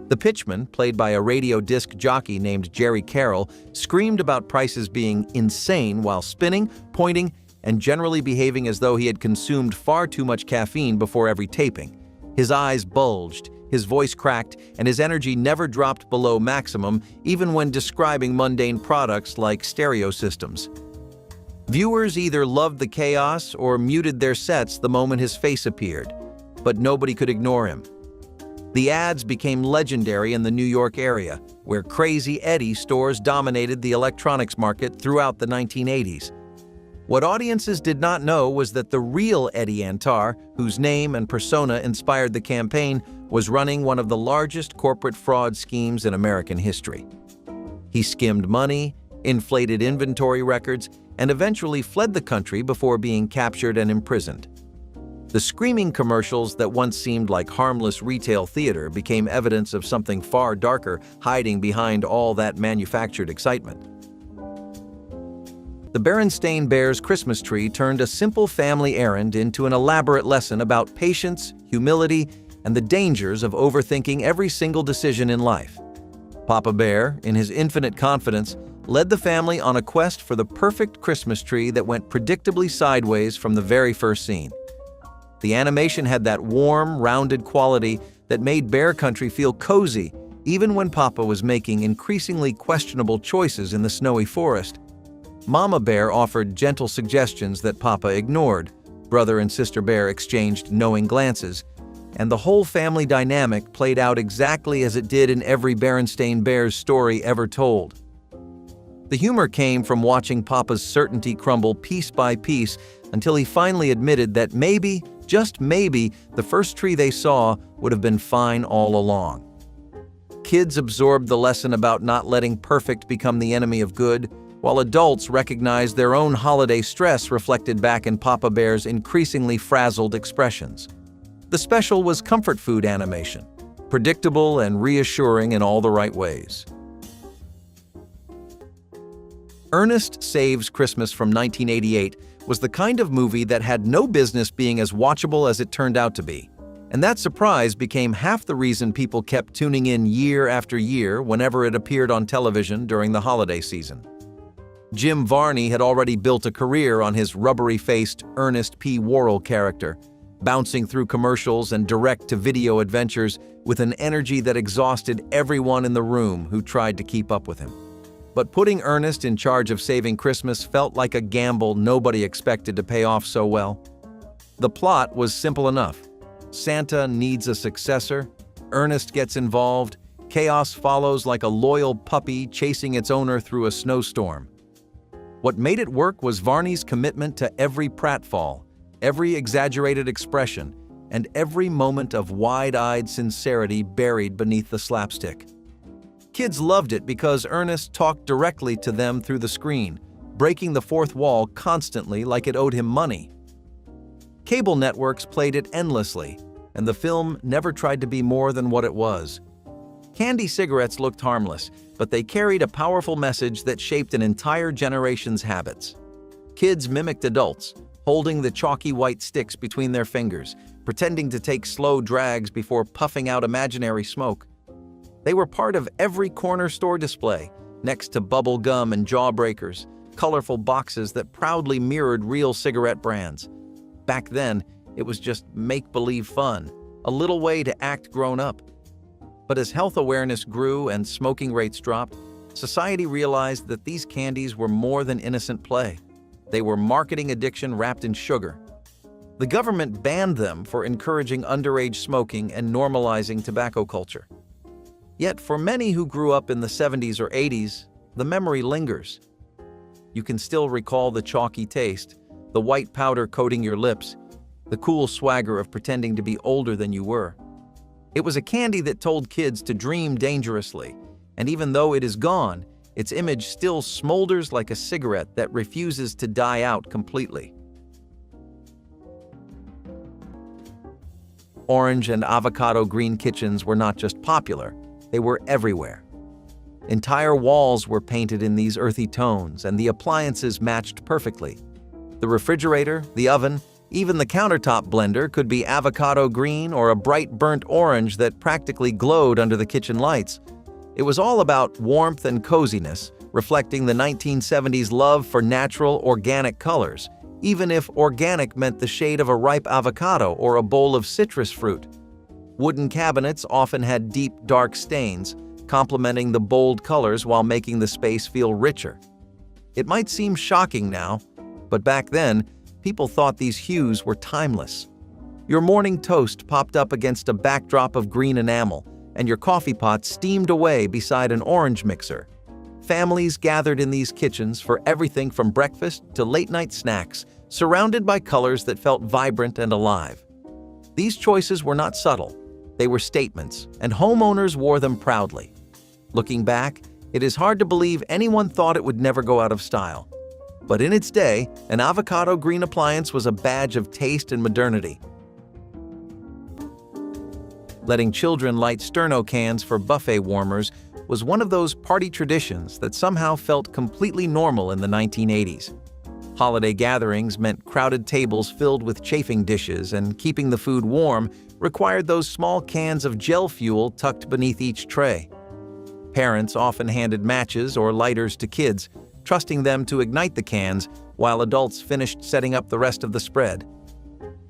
The pitchman, played by a radio disc jockey named Jerry Carroll, screamed about prices being insane while spinning, pointing, and generally behaving as though he had consumed far too much caffeine before every taping. His eyes bulged, his voice cracked, and his energy never dropped below maximum, even when describing mundane products like stereo systems. Viewers either loved the chaos or muted their sets the moment his face appeared, but nobody could ignore him. The ads became legendary in the New York area, where Crazy Eddie stores dominated the electronics market throughout the 1980s. What audiences did not know was that the real Eddie Antar, whose name and persona inspired the campaign, was running one of the largest corporate fraud schemes in American history. He skimmed money, inflated inventory records, and eventually fled the country before being captured and imprisoned. The screaming commercials that once seemed like harmless retail theater became evidence of something far darker hiding behind all that manufactured excitement. The Berenstain Bears Christmas tree turned a simple family errand into an elaborate lesson about patience, humility, and the dangers of overthinking every single decision in life. Papa Bear, in his infinite confidence, led the family on a quest for the perfect Christmas tree that went predictably sideways from the very first scene. The animation had that warm, rounded quality that made Bear Country feel cozy, even when Papa was making increasingly questionable choices in the snowy forest. Mama Bear offered gentle suggestions that Papa ignored. Brother and Sister Bear exchanged knowing glances, and the whole family dynamic played out exactly as it did in every Berenstain Bears story ever told. The humor came from watching Papa's certainty crumble piece by piece until he finally admitted that maybe, just maybe, the first tree they saw would have been fine all along. Kids absorbed the lesson about not letting perfect become the enemy of good, while adults recognized their own holiday stress reflected back in Papa Bear's increasingly frazzled expressions. The special was comfort food animation, predictable and reassuring in all the right ways. Ernest Saves Christmas from 1988 was the kind of movie that had no business being as watchable as it turned out to be. And that surprise became half the reason people kept tuning in year after year whenever it appeared on television during the holiday season. Jim Varney had already built a career on his rubbery-faced Ernest P. Worrell character, bouncing through commercials and direct-to-video adventures with an energy that exhausted everyone in the room who tried to keep up with him. But putting Ernest in charge of saving Christmas felt like a gamble nobody expected to pay off so well. The plot was simple enough. Santa needs a successor, Ernest gets involved, chaos follows like a loyal puppy chasing its owner through a snowstorm. What made it work was Varney's commitment to every pratfall, every exaggerated expression, and every moment of wide-eyed sincerity buried beneath the slapstick. Kids loved it because Ernest talked directly to them through the screen, breaking the fourth wall constantly like it owed him money. Cable networks played it endlessly, and the film never tried to be more than what it was. Candy cigarettes looked harmless, but they carried a powerful message that shaped an entire generation's habits. Kids mimicked adults, holding the chalky white sticks between their fingers, pretending to take slow drags before puffing out imaginary smoke. They were part of every corner store display, next to bubble gum and jawbreakers, colorful boxes that proudly mirrored real cigarette brands. Back then, it was just make-believe fun, a little way to act grown up. But as health awareness grew and smoking rates dropped, society realized that these candies were more than innocent play. They were marketing addiction wrapped in sugar. The government banned them for encouraging underage smoking and normalizing tobacco culture. Yet for many who grew up in the 70s or 80s, the memory lingers. You can still recall the chalky taste, the white powder coating your lips, the cool swagger of pretending to be older than you were. It was a candy that told kids to dream dangerously, and even though it is gone, its image still smolders like a cigarette that refuses to die out completely. Orange and avocado green kitchens were not just popular, they were everywhere. Entire walls were painted in these earthy tones, and the appliances matched perfectly. The refrigerator, the oven, even the countertop blender could be avocado green or a bright burnt orange that practically glowed under the kitchen lights. It was all about warmth and coziness, reflecting the 1970s love for natural, organic colors, even if organic meant the shade of a ripe avocado or a bowl of citrus fruit. Wooden cabinets often had deep, dark stains, complementing the bold colors while making the space feel richer. It might seem shocking now, but back then, people thought these hues were timeless. Your morning toast popped up against a backdrop of green enamel, and your coffee pot steamed away beside an orange mixer. Families gathered in these kitchens for everything from breakfast to late-night snacks, surrounded by colors that felt vibrant and alive. These choices were not subtle. They were statements, and homeowners wore them proudly. Looking back, it is hard to believe anyone thought it would never go out of style. But in its day, an avocado green appliance was a badge of taste and modernity. Letting children light sterno cans for buffet warmers was one of those party traditions that somehow felt completely normal in the 1980s. Holiday gatherings meant crowded tables filled with chafing dishes, and keeping the food warm required those small cans of gel fuel tucked beneath each tray. Parents often handed matches or lighters to kids, trusting them to ignite the cans while adults finished setting up the rest of the spread.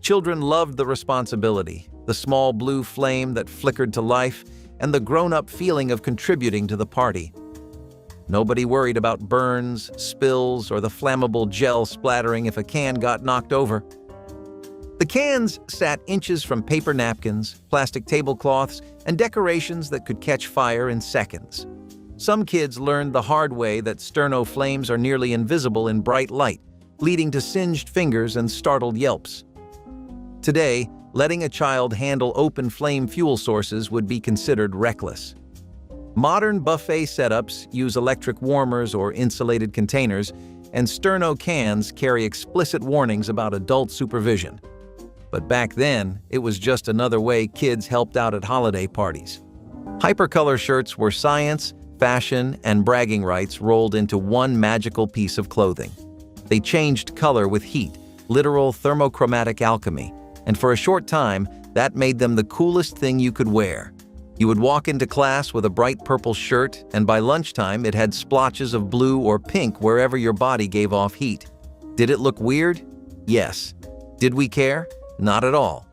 Children loved the responsibility, the small blue flame that flickered to life, and the grown-up feeling of contributing to the party. Nobody worried about burns, spills, or the flammable gel splattering if a can got knocked over. The cans sat inches from paper napkins, plastic tablecloths, and decorations that could catch fire in seconds. Some kids learned the hard way that sterno flames are nearly invisible in bright light, leading to singed fingers and startled yelps. Today, letting a child handle open flame fuel sources would be considered reckless. Modern buffet setups use electric warmers or insulated containers, and sterno cans carry explicit warnings about adult supervision. But back then, it was just another way kids helped out at holiday parties. Hypercolor shirts were science, fashion, and bragging rights rolled into one magical piece of clothing. They changed color with heat, literal thermochromatic alchemy, and for a short time, that made them the coolest thing you could wear. You would walk into class with a bright purple shirt, and by lunchtime it had splotches of blue or pink wherever your body gave off heat. Did it look weird? Yes. Did we care? Not at all.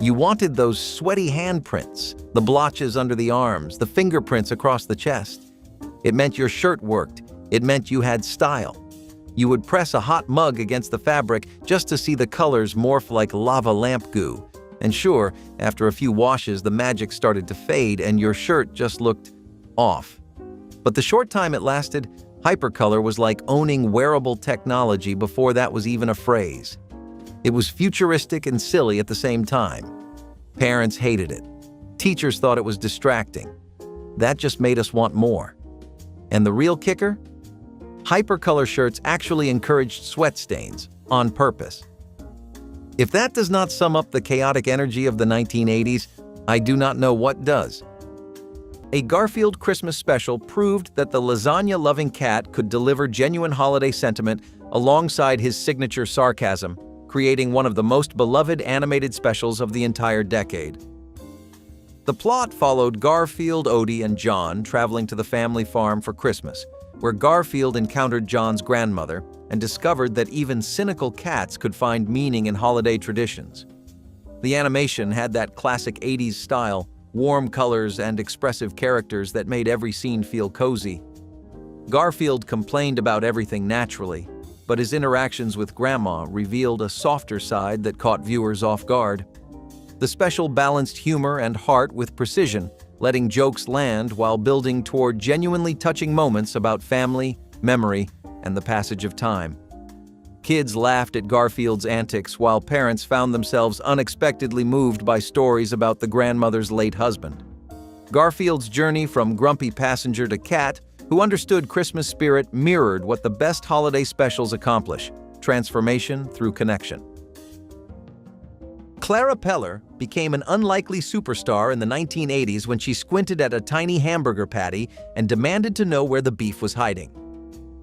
You wanted those sweaty handprints, the blotches under the arms, the fingerprints across the chest. It meant your shirt worked. It meant you had style. You would press a hot mug against the fabric just to see the colors morph like lava lamp goo. And sure, after a few washes, the magic started to fade and your shirt just looked off. But the short time it lasted, hypercolor was like owning wearable technology before that was even a phrase. It was futuristic and silly at the same time. Parents hated it. Teachers thought it was distracting. That just made us want more. And the real kicker? Hypercolor shirts actually encouraged sweat stains on purpose. If that does not sum up the chaotic energy of the 1980s, I do not know what does. A Garfield Christmas special proved that the lasagna-loving cat could deliver genuine holiday sentiment alongside his signature sarcasm, creating one of the most beloved animated specials of the entire decade. The plot followed Garfield, Odie, and John traveling to the family farm for Christmas, where Garfield encountered John's grandmother and discovered that even cynical cats could find meaning in holiday traditions. The animation had that classic 80s style, warm colors and expressive characters that made every scene feel cozy. Garfield complained about everything naturally, but his interactions with Grandma revealed a softer side that caught viewers off guard. The special balanced humor and heart with precision, letting jokes land while building toward genuinely touching moments about family, memory, and the passage of time. Kids laughed at Garfield's antics while parents found themselves unexpectedly moved by stories about the grandmother's late husband. Garfield's journey from grumpy passenger to cat who understood Christmas spirit mirrored what the best holiday specials accomplish: transformation through connection. Clara Peller became an unlikely superstar in the 1980s when she squinted at a tiny hamburger patty and demanded to know where the beef was hiding.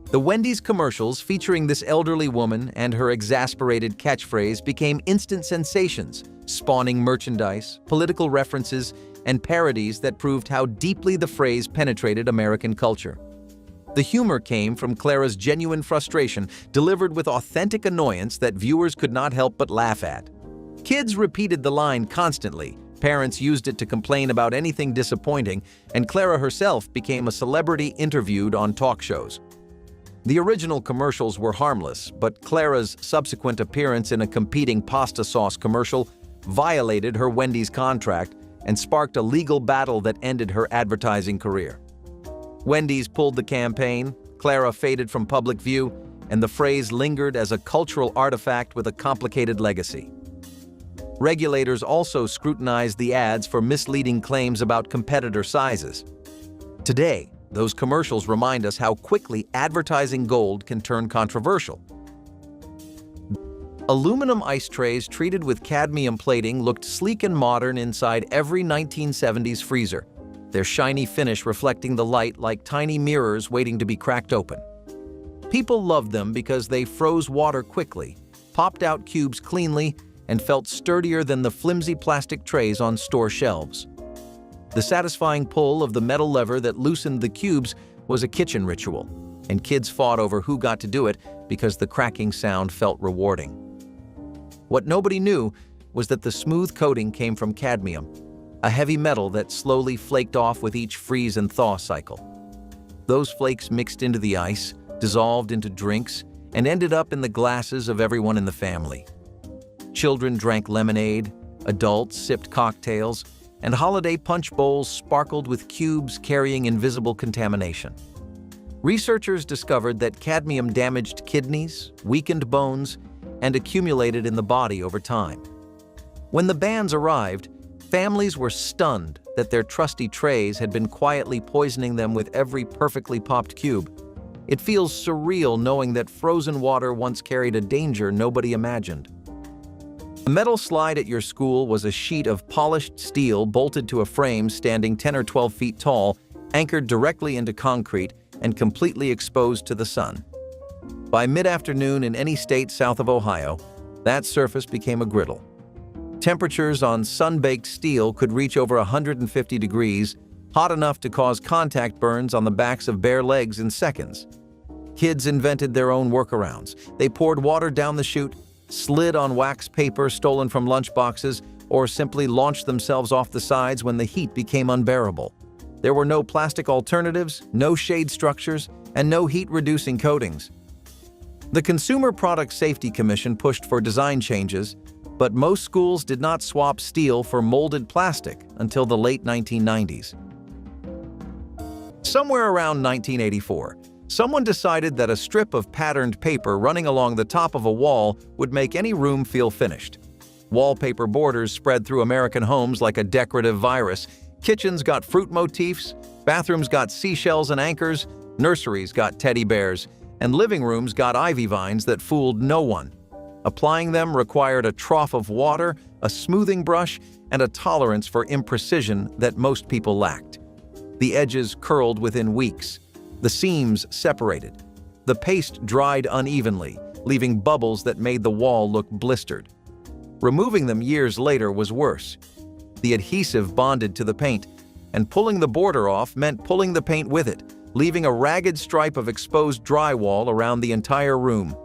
The Wendy's commercials featuring this elderly woman and her exasperated catchphrase became instant sensations, spawning merchandise, political references, and parodies that proved how deeply the phrase penetrated American culture. The humor came from Clara's genuine frustration, delivered with authentic annoyance that viewers could not help but laugh at. Kids repeated the line constantly, parents used it to complain about anything disappointing, and Clara herself became a celebrity interviewed on talk shows. The original commercials were harmless, but Clara's subsequent appearance in a competing pasta sauce commercial violated her Wendy's contract and sparked a legal battle that ended her advertising career. Wendy's pulled the campaign, Clara faded from public view, and the phrase lingered as a cultural artifact with a complicated legacy. Regulators also scrutinized the ads for misleading claims about competitor sizes. Today, those commercials remind us how quickly advertising gold can turn controversial. Aluminum ice trays treated with cadmium plating looked sleek and modern inside every 1970s freezer, their shiny finish reflecting the light like tiny mirrors waiting to be cracked open. People loved them because they froze water quickly, popped out cubes cleanly, and felt sturdier than the flimsy plastic trays on store shelves. The satisfying pull of the metal lever that loosened the cubes was a kitchen ritual, and kids fought over who got to do it because the cracking sound felt rewarding. What nobody knew was that the smooth coating came from cadmium, a heavy metal that slowly flaked off with each freeze and thaw cycle. Those flakes mixed into the ice, dissolved into drinks, and ended up in the glasses of everyone in the family. Children drank lemonade, adults sipped cocktails, and holiday punch bowls sparkled with cubes carrying invisible contamination. Researchers discovered that cadmium damaged kidneys, weakened bones, and accumulated in the body over time. When the bans arrived, families were stunned that their trusty trays had been quietly poisoning them with every perfectly popped cube. It feels surreal knowing that frozen water once carried a danger nobody imagined. The metal slide at your school was a sheet of polished steel bolted to a frame standing 10 or 12 feet tall, anchored directly into concrete and completely exposed to the sun. By mid-afternoon in any state south of Ohio, that surface became a griddle. Temperatures on sun-baked steel could reach over 150 degrees, hot enough to cause contact burns on the backs of bare legs in seconds. Kids invented their own workarounds. They poured water down the chute, slid on wax paper stolen from lunchboxes, or simply launched themselves off the sides when the heat became unbearable. There were no plastic alternatives, no shade structures, and no heat-reducing coatings. The Consumer Product Safety Commission pushed for design changes, but most schools did not swap steel for molded plastic until the late 1990s. Somewhere around 1984, someone decided that a strip of patterned paper running along the top of a wall would make any room feel finished. Wallpaper borders spread through American homes like a decorative virus. Kitchens got fruit motifs, bathrooms got seashells and anchors, nurseries got teddy bears, and living rooms got ivy vines that fooled no one. Applying them required a trough of water, a smoothing brush, and a tolerance for imprecision that most people lacked. The edges curled within weeks. The seams separated. The paste dried unevenly, leaving bubbles that made the wall look blistered. Removing them years later was worse. The adhesive bonded to the paint, and pulling the border off meant pulling the paint with it, leaving a ragged stripe of exposed drywall around the entire room.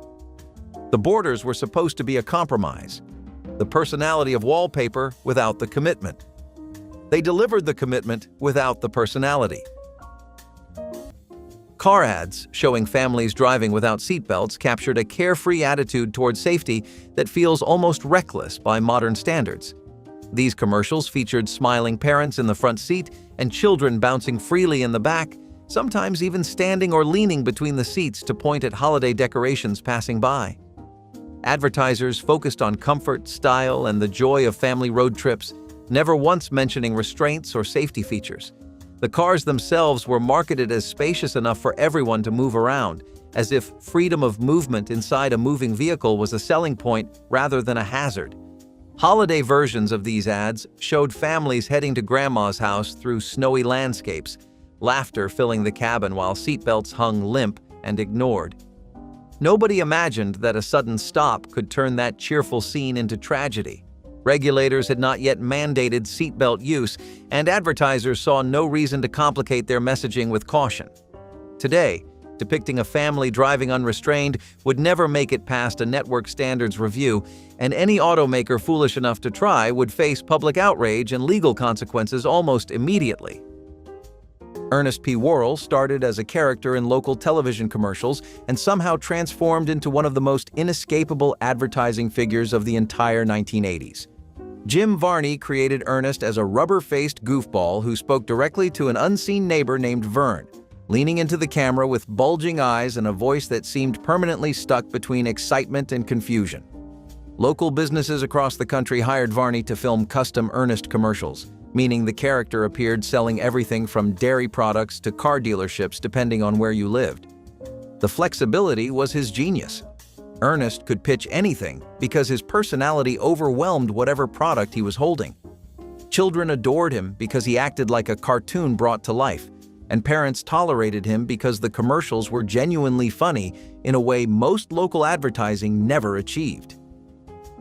The borders were supposed to be a compromise, the personality of wallpaper without the commitment. They delivered the commitment without the personality. Car ads showing families driving without seatbelts captured a carefree attitude toward safety that feels almost reckless by modern standards. These commercials featured smiling parents in the front seat and children bouncing freely in the back, sometimes even standing or leaning between the seats to point at holiday decorations passing by. Advertisers focused on comfort, style, and the joy of family road trips, never once mentioning restraints or safety features. The cars themselves were marketed as spacious enough for everyone to move around, as if freedom of movement inside a moving vehicle was a selling point rather than a hazard. Holiday versions of these ads showed families heading to Grandma's house through snowy landscapes, laughter filling the cabin while seatbelts hung limp and ignored. Nobody imagined that a sudden stop could turn that cheerful scene into tragedy. Regulators had not yet mandated seatbelt use, and advertisers saw no reason to complicate their messaging with caution. Today, depicting a family driving unrestrained would never make it past a network standards review, and any automaker foolish enough to try would face public outrage and legal consequences almost immediately. Ernest P. Worrell started as a character in local television commercials and somehow transformed into one of the most inescapable advertising figures of the entire 1980s. Jim Varney created Ernest as a rubber-faced goofball who spoke directly to an unseen neighbor named Vern, leaning into the camera with bulging eyes and a voice that seemed permanently stuck between excitement and confusion. Local businesses across the country hired Varney to film custom Ernest commercials, meaning the character appeared selling everything from dairy products to car dealerships depending on where you lived. The flexibility was his genius. Ernest could pitch anything because his personality overwhelmed whatever product he was holding. Children adored him because he acted like a cartoon brought to life, and parents tolerated him because the commercials were genuinely funny in a way most local advertising never achieved.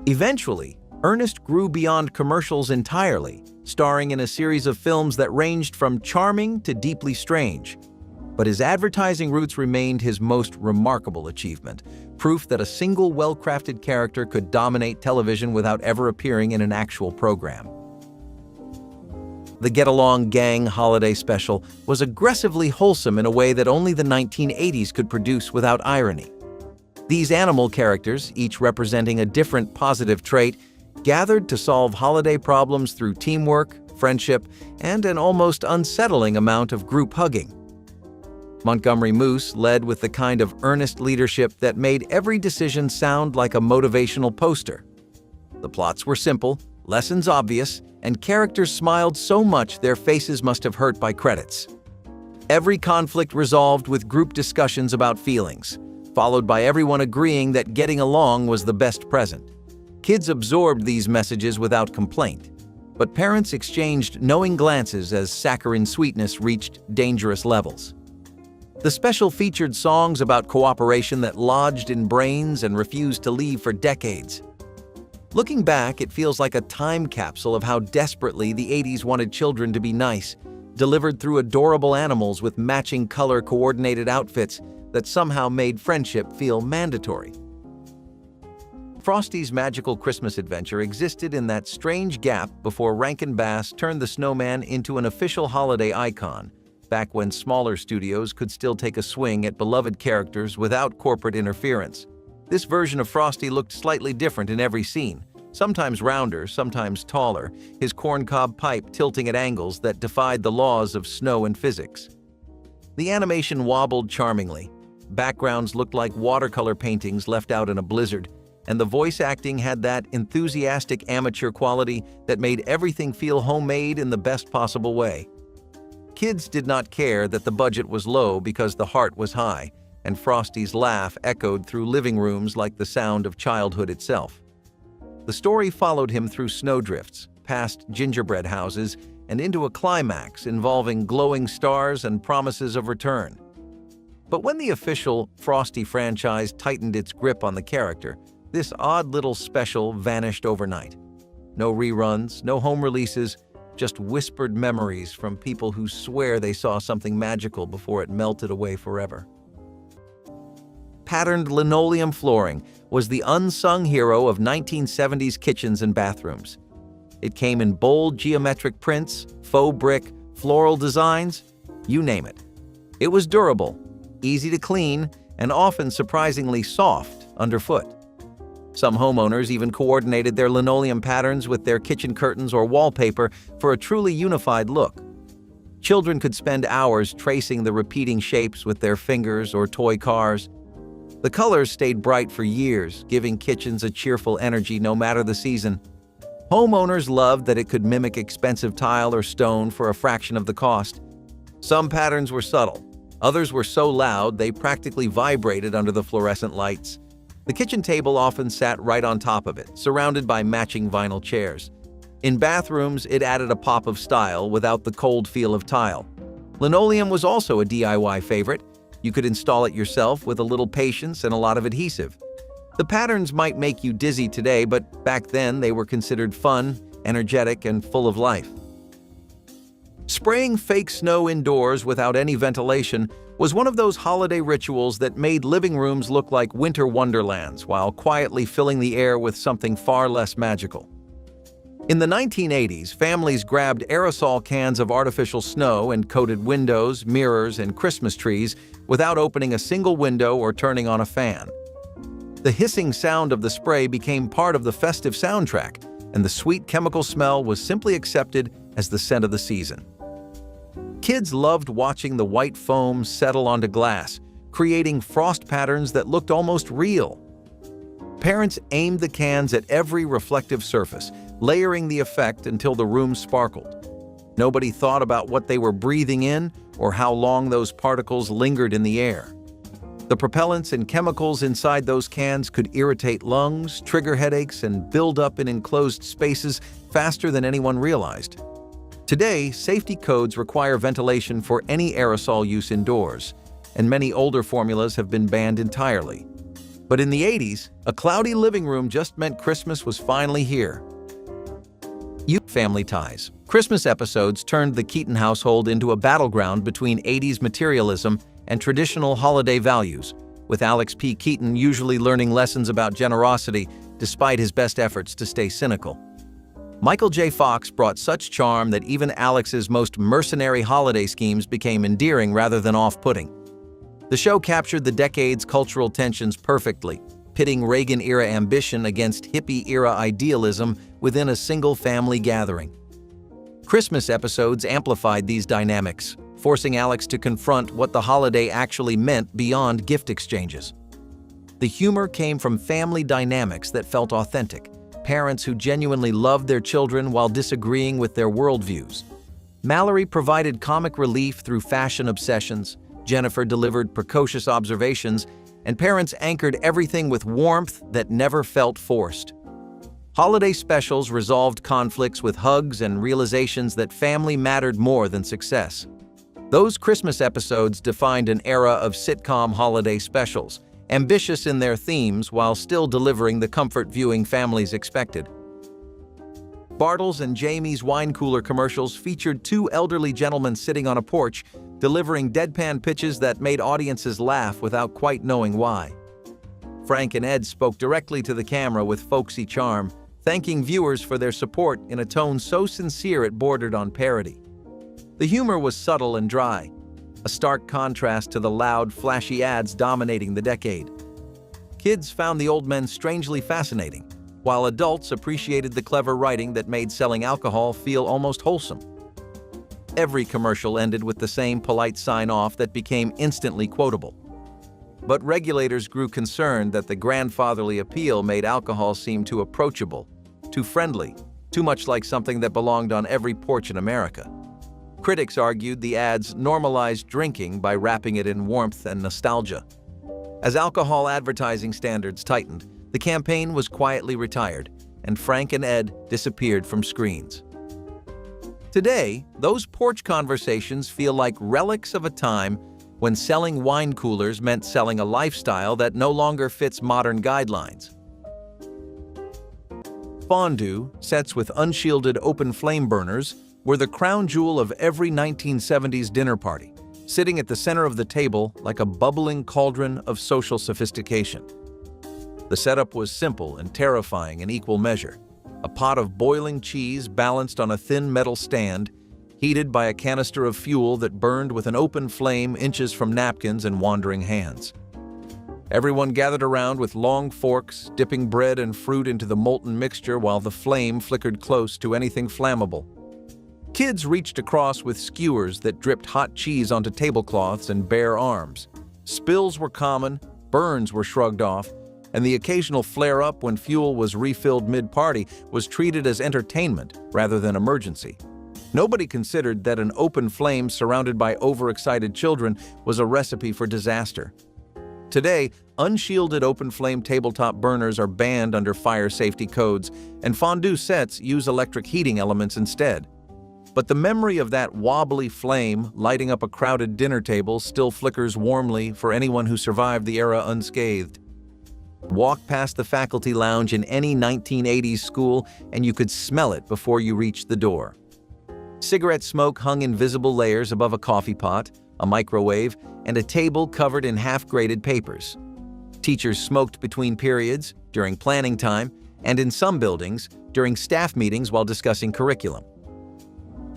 Eventually, Ernest grew beyond commercials entirely, starring in a series of films that ranged from charming to deeply strange. But his advertising roots remained his most remarkable achievement, proof that a single well-crafted character could dominate television without ever appearing in an actual program. The Get Along Gang holiday special was aggressively wholesome in a way that only the 1980s could produce without irony. These animal characters, each representing a different positive trait, gathered to solve holiday problems through teamwork, friendship, and an almost unsettling amount of group hugging. Montgomery Moose led with the kind of earnest leadership that made every decision sound like a motivational poster. The plots were simple, lessons obvious, and characters smiled so much their faces must have hurt by credits. Every conflict resolved with group discussions about feelings, followed by everyone agreeing that getting along was the best present. Kids absorbed these messages without complaint, but parents exchanged knowing glances as saccharine sweetness reached dangerous levels. The special featured songs about cooperation that lodged in brains and refused to leave for decades. Looking back, it feels like a time capsule of how desperately the 80s wanted children to be nice, delivered through adorable animals with matching color-coordinated outfits that somehow made friendship feel mandatory. Frosty's magical Christmas adventure existed in that strange gap before Rankin Bass turned the snowman into an official holiday icon, back when smaller studios could still take a swing at beloved characters without corporate interference. This version of Frosty looked slightly different in every scene, sometimes rounder, sometimes taller, his corncob pipe tilting at angles that defied the laws of snow and physics. The animation wobbled charmingly. Backgrounds looked like watercolor paintings left out in a blizzard, and the voice acting had that enthusiastic amateur quality that made everything feel homemade in the best possible way. Kids did not care that the budget was low because the heart was high, and Frosty's laugh echoed through living rooms like the sound of childhood itself. The story followed him through snowdrifts, past gingerbread houses, and into a climax involving glowing stars and promises of return. But when the official Frosty franchise tightened its grip on the character, this odd little special vanished overnight. No reruns, no home releases, just whispered memories from people who swear they saw something magical before it melted away forever. Patterned linoleum flooring was the unsung hero of 1970s kitchens and bathrooms. It came in bold geometric prints, faux brick, floral designs, you name it. It was durable, easy to clean, and often surprisingly soft underfoot. Some homeowners even coordinated their linoleum patterns with their kitchen curtains or wallpaper for a truly unified look. Children could spend hours tracing the repeating shapes with their fingers or toy cars. The colors stayed bright for years, giving kitchens a cheerful energy no matter the season. Homeowners loved that it could mimic expensive tile or stone for a fraction of the cost. Some patterns were subtle. Others were so loud they practically vibrated under the fluorescent lights. The kitchen table often sat right on top of it, surrounded by matching vinyl chairs. In bathrooms, it added a pop of style without the cold feel of tile. Linoleum was also a DIY favorite. You could install it yourself with a little patience and a lot of adhesive. The patterns might make you dizzy today, but back then they were considered fun, energetic, and full of life. Spraying fake snow indoors without any ventilation was one of those holiday rituals that made living rooms look like winter wonderlands while quietly filling the air with something far less magical. In the 1980s, families grabbed aerosol cans of artificial snow and coated windows, mirrors, and Christmas trees without opening a single window or turning on a fan. The hissing sound of the spray became part of the festive soundtrack, and the sweet chemical smell was simply accepted as the scent of the season. Kids loved watching the white foam settle onto glass, creating frost patterns that looked almost real. Parents aimed the cans at every reflective surface, layering the effect until the room sparkled. Nobody thought about what they were breathing in or how long those particles lingered in the air. The propellants and chemicals inside those cans could irritate lungs, trigger headaches, and build up in enclosed spaces faster than anyone realized. Today, safety codes require ventilation for any aerosol use indoors, and many older formulas have been banned entirely. But in the 80s, a cloudy living room just meant Christmas was finally here. Family ties. Christmas episodes turned the Keaton household into a battleground between 80s materialism and traditional holiday values, with Alex P. Keaton usually learning lessons about generosity despite his best efforts to stay cynical. Michael J. Fox brought such charm that even Alex's most mercenary holiday schemes became endearing rather than off-putting. The show captured the decade's cultural tensions perfectly, pitting Reagan-era ambition against hippie-era idealism within a single family gathering. Christmas episodes amplified these dynamics, forcing Alex to confront what the holiday actually meant beyond gift exchanges. The humor came from family dynamics that felt authentic, parents who genuinely loved their children while disagreeing with their worldviews. Mallory provided comic relief through fashion obsessions, Jennifer delivered precocious observations, and parents anchored everything with warmth that never felt forced. Holiday specials resolved conflicts with hugs and realizations that family mattered more than success. Those Christmas episodes defined an era of sitcom holiday specials, ambitious in their themes while still delivering the comfort viewing families expected. Bartles and Jamie's wine cooler commercials featured two elderly gentlemen sitting on a porch, delivering deadpan pitches that made audiences laugh without quite knowing why. Frank and Ed spoke directly to the camera with folksy charm, thanking viewers for their support in a tone so sincere it bordered on parody. The humor was subtle and dry, a stark contrast to the loud, flashy ads dominating the decade. Kids found the old men strangely fascinating, while adults appreciated the clever writing that made selling alcohol feel almost wholesome. Every commercial ended with the same polite sign-off that became instantly quotable. But regulators grew concerned that the grandfatherly appeal made alcohol seem too approachable, too friendly, too much like something that belonged on every porch in America. Critics argued the ads normalized drinking by wrapping it in warmth and nostalgia. As alcohol advertising standards tightened, the campaign was quietly retired, and Frank and Ed disappeared from screens. Today, those porch conversations feel like relics of a time when selling wine coolers meant selling a lifestyle that no longer fits modern guidelines. Fondue, sets with unshielded open flame burners, were the crown jewel of every 1970s dinner party, sitting at the center of the table like a bubbling cauldron of social sophistication. The setup was simple and terrifying in equal measure. A pot of boiling cheese balanced on a thin metal stand, heated by a canister of fuel that burned with an open flame inches from napkins and wandering hands. Everyone gathered around with long forks, dipping bread and fruit into the molten mixture while the flame flickered close to anything flammable. Kids reached across with skewers that dripped hot cheese onto tablecloths and bare arms. Spills were common, burns were shrugged off, and the occasional flare-up when fuel was refilled mid-party was treated as entertainment rather than emergency. Nobody considered that an open flame surrounded by overexcited children was a recipe for disaster. Today, unshielded open-flame tabletop burners are banned under fire safety codes, and fondue sets use electric heating elements instead. But the memory of that wobbly flame lighting up a crowded dinner table still flickers warmly for anyone who survived the era unscathed. Walk past the faculty lounge in any 1980s school and you could smell it before you reached the door. Cigarette smoke hung in visible layers above a coffee pot, a microwave, and a table covered in half-graded papers. Teachers smoked between periods, during planning time, and in some buildings, during staff meetings while discussing curriculum.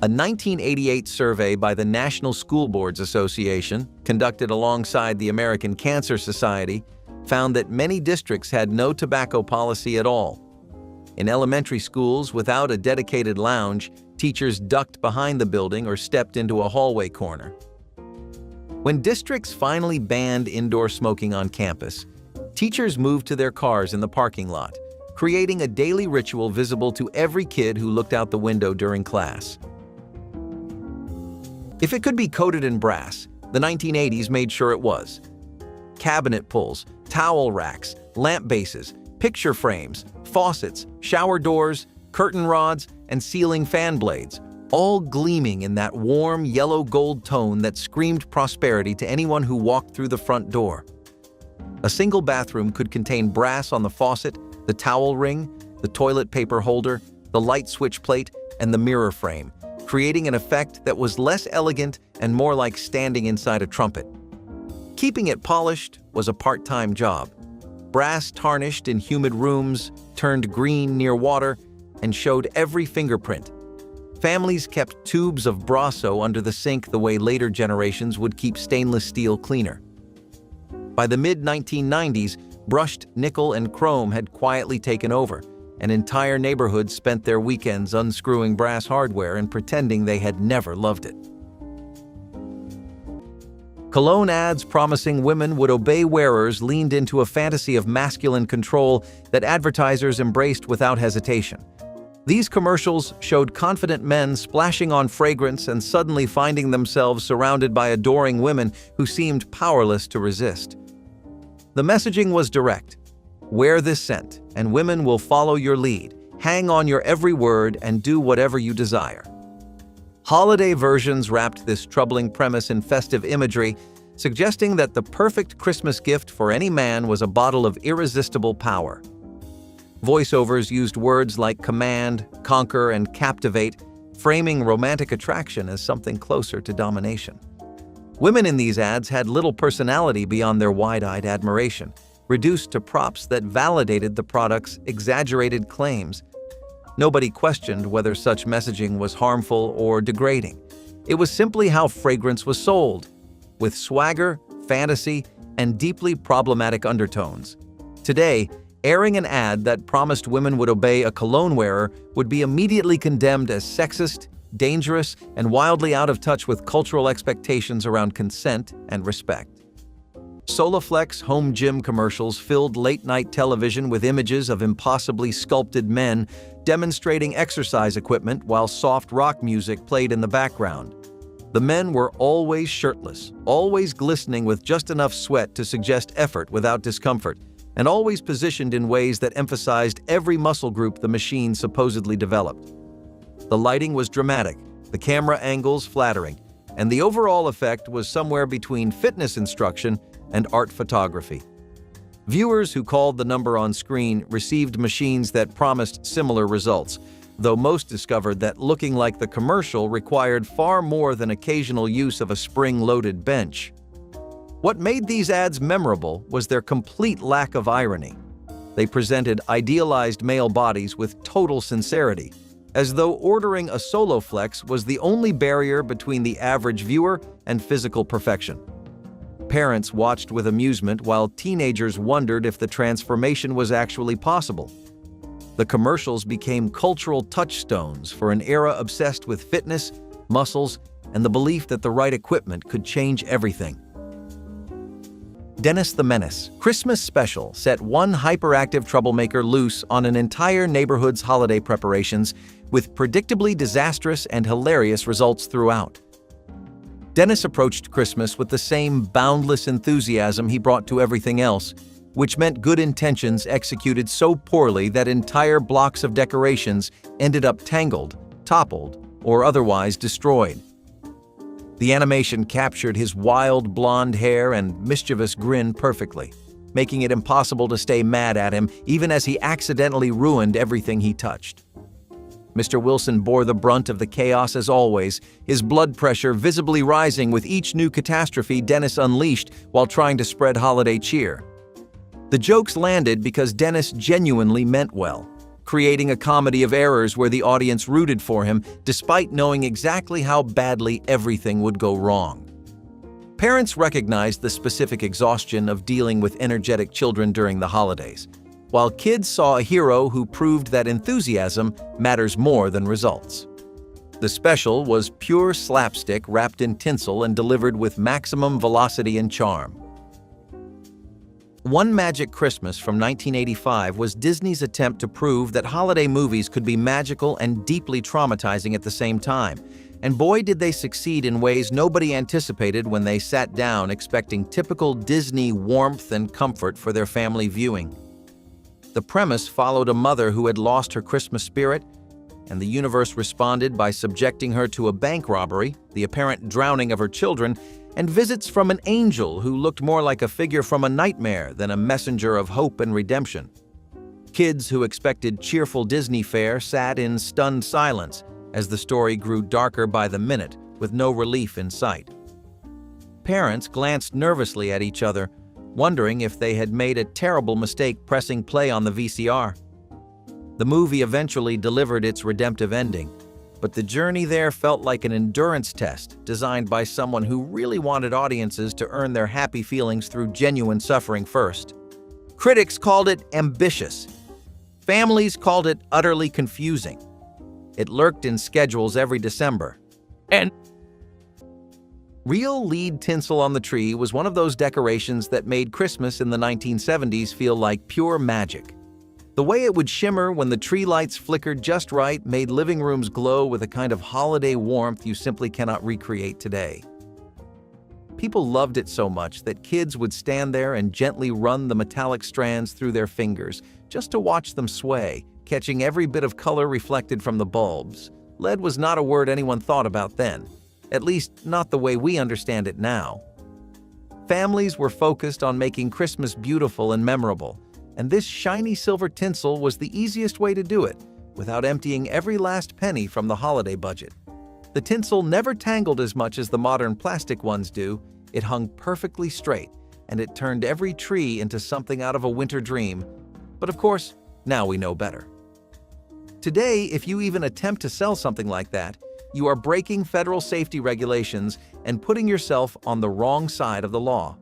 A 1988 survey by the National School Boards Association, conducted alongside the American Cancer Society, found that many districts had no tobacco policy at all. In elementary schools without a dedicated lounge, teachers ducked behind the building or stepped into a hallway corner. When districts finally banned indoor smoking on campus, teachers moved to their cars in the parking lot, creating a daily ritual visible to every kid who looked out the window during class. If it could be coated in brass, the 1980s made sure it was. Cabinet pulls, towel racks, lamp bases, picture frames, faucets, shower doors, curtain rods, and ceiling fan blades, all gleaming in that warm yellow-gold tone that screamed prosperity to anyone who walked through the front door. A single bathroom could contain brass on the faucet, the towel ring, the toilet paper holder, the light switch plate, and the mirror frame, creating an effect that was less elegant and more like standing inside a trumpet. Keeping it polished was a part-time job. Brass tarnished in humid rooms, turned green near water, and showed every fingerprint. Families kept tubes of Brasso under the sink the way later generations would keep stainless steel cleaner. By the mid-1990s, brushed nickel and chrome had quietly taken over, and entire neighborhoods spent their weekends unscrewing brass hardware and pretending they had never loved it. Cologne ads promising women would obey wearers leaned into a fantasy of masculine control that advertisers embraced without hesitation. These commercials showed confident men splashing on fragrance and suddenly finding themselves surrounded by adoring women who seemed powerless to resist. The messaging was direct. Wear this scent, and women will follow your lead. Hang on your every word and do whatever you desire. Holiday versions wrapped this troubling premise in festive imagery, suggesting that the perfect Christmas gift for any man was a bottle of irresistible power. Voiceovers used words like command, conquer, and captivate, framing romantic attraction as something closer to domination. Women in these ads had little personality beyond their wide-eyed admiration, reduced to props that validated the product's exaggerated claims. Nobody questioned whether such messaging was harmful or degrading. It was simply how fragrance was sold, with swagger, fantasy, and deeply problematic undertones. Today, airing an ad that promised women would obey a cologne wearer would be immediately condemned as sexist, dangerous, and wildly out of touch with cultural expectations around consent and respect. Soloflex home gym commercials filled late-night television with images of impossibly sculpted men demonstrating exercise equipment while soft rock music played in the background. The men were always shirtless, always glistening with just enough sweat to suggest effort without discomfort, and always positioned in ways that emphasized every muscle group the machine supposedly developed. The lighting was dramatic, the camera angles flattering, and the overall effect was somewhere between fitness instruction and art photography. Viewers who called the number on screen received machines that promised similar results, though most discovered that looking like the commercial required far more than occasional use of a spring-loaded bench. What made these ads memorable was their complete lack of irony. They presented idealized male bodies with total sincerity, as though ordering a Soloflex was the only barrier between the average viewer and physical perfection. Parents watched with amusement while teenagers wondered if the transformation was actually possible. The commercials became cultural touchstones for an era obsessed with fitness, muscles, and the belief that the right equipment could change everything. Dennis the Menace Christmas Special set one hyperactive troublemaker loose on an entire neighborhood's holiday preparations, with predictably disastrous and hilarious results throughout. Dennis approached Christmas with the same boundless enthusiasm he brought to everything else, which meant good intentions executed so poorly that entire blocks of decorations ended up tangled, toppled, or otherwise destroyed. The animation captured his wild blonde hair and mischievous grin perfectly, making it impossible to stay mad at him even as he accidentally ruined everything he touched. Mr. Wilson bore the brunt of the chaos as always, his blood pressure visibly rising with each new catastrophe Dennis unleashed while trying to spread holiday cheer. The jokes landed because Dennis genuinely meant well, creating a comedy of errors where the audience rooted for him despite knowing exactly how badly everything would go wrong. Parents recognized the specific exhaustion of dealing with energetic children during the holidays, while kids saw a hero who proved that enthusiasm matters more than results. The special was pure slapstick wrapped in tinsel and delivered with maximum velocity and charm. One Magic Christmas from 1985 was Disney's attempt to prove that holiday movies could be magical and deeply traumatizing at the same time, and boy did they succeed in ways nobody anticipated when they sat down expecting typical Disney warmth and comfort for their family viewing. The premise followed a mother who had lost her Christmas spirit, and the universe responded by subjecting her to a bank robbery, the apparent drowning of her children, and visits from an angel who looked more like a figure from a nightmare than a messenger of hope and redemption. Kids who expected cheerful Disney fare sat in stunned silence as the story grew darker by the minute, with no relief in sight. Parents glanced nervously at each other, wondering if they had made a terrible mistake pressing play on the VCR. The movie eventually delivered its redemptive ending, but the journey there felt like an endurance test designed by someone who really wanted audiences to earn their happy feelings through genuine suffering first. Critics called it ambitious. Families called it utterly confusing. It lurked in schedules every December. And real lead tinsel on the tree was one of those decorations that made Christmas in the 1970s feel like pure magic. The way it would shimmer when the tree lights flickered just right made living rooms glow with a kind of holiday warmth you simply cannot recreate today. People loved it so much that kids would stand there and gently run the metallic strands through their fingers just to watch them sway, catching every bit of color reflected from the bulbs. LED was not a word anyone thought about then. At least, not the way we understand it now. Families were focused on making Christmas beautiful and memorable, and this shiny silver tinsel was the easiest way to do it, without emptying every last penny from the holiday budget. The tinsel never tangled as much as the modern plastic ones do. It hung perfectly straight, and it turned every tree into something out of a winter dream. But of course, now we know better. Today, if you even attempt to sell something like that, you are breaking federal safety regulations and putting yourself on the wrong side of the law.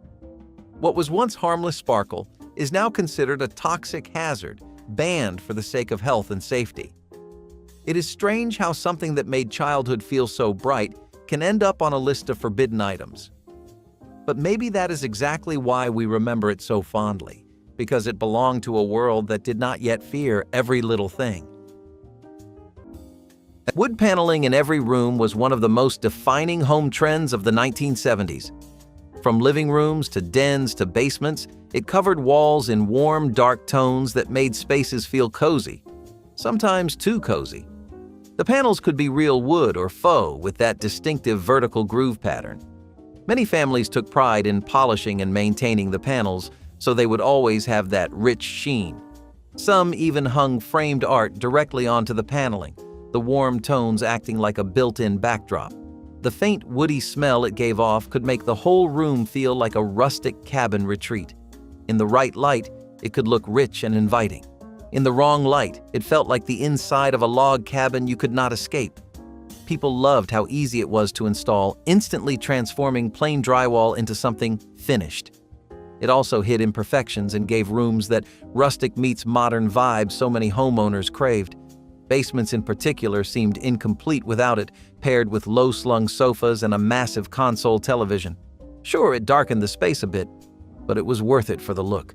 What was once harmless sparkle is now considered a toxic hazard, banned for the sake of health and safety. It is strange how something that made childhood feel so bright can end up on a list of forbidden items. But maybe that is exactly why we remember it so fondly, because it belonged to a world that did not yet fear every little thing. Wood paneling in every room was one of the most defining home trends of the 1970s. From living rooms to dens to basements, it covered walls in warm, dark tones that made spaces feel cozy, sometimes too cozy. The panels could be real wood or faux with that distinctive vertical groove pattern. Many families took pride in polishing and maintaining the panels so they would always have that rich sheen. Some even hung framed art directly onto the paneling, the warm tones acting like a built-in backdrop. The faint woody smell it gave off could make the whole room feel like a rustic cabin retreat. In the right light, it could look rich and inviting. In the wrong light, it felt like the inside of a log cabin you could not escape. People loved how easy it was to install, instantly transforming plain drywall into something finished. It also hid imperfections and gave rooms that rustic meets modern vibe so many homeowners craved. Basements in particular seemed incomplete without it, paired with low-slung sofas and a massive console television. Sure, it darkened the space a bit, but it was worth it for the look.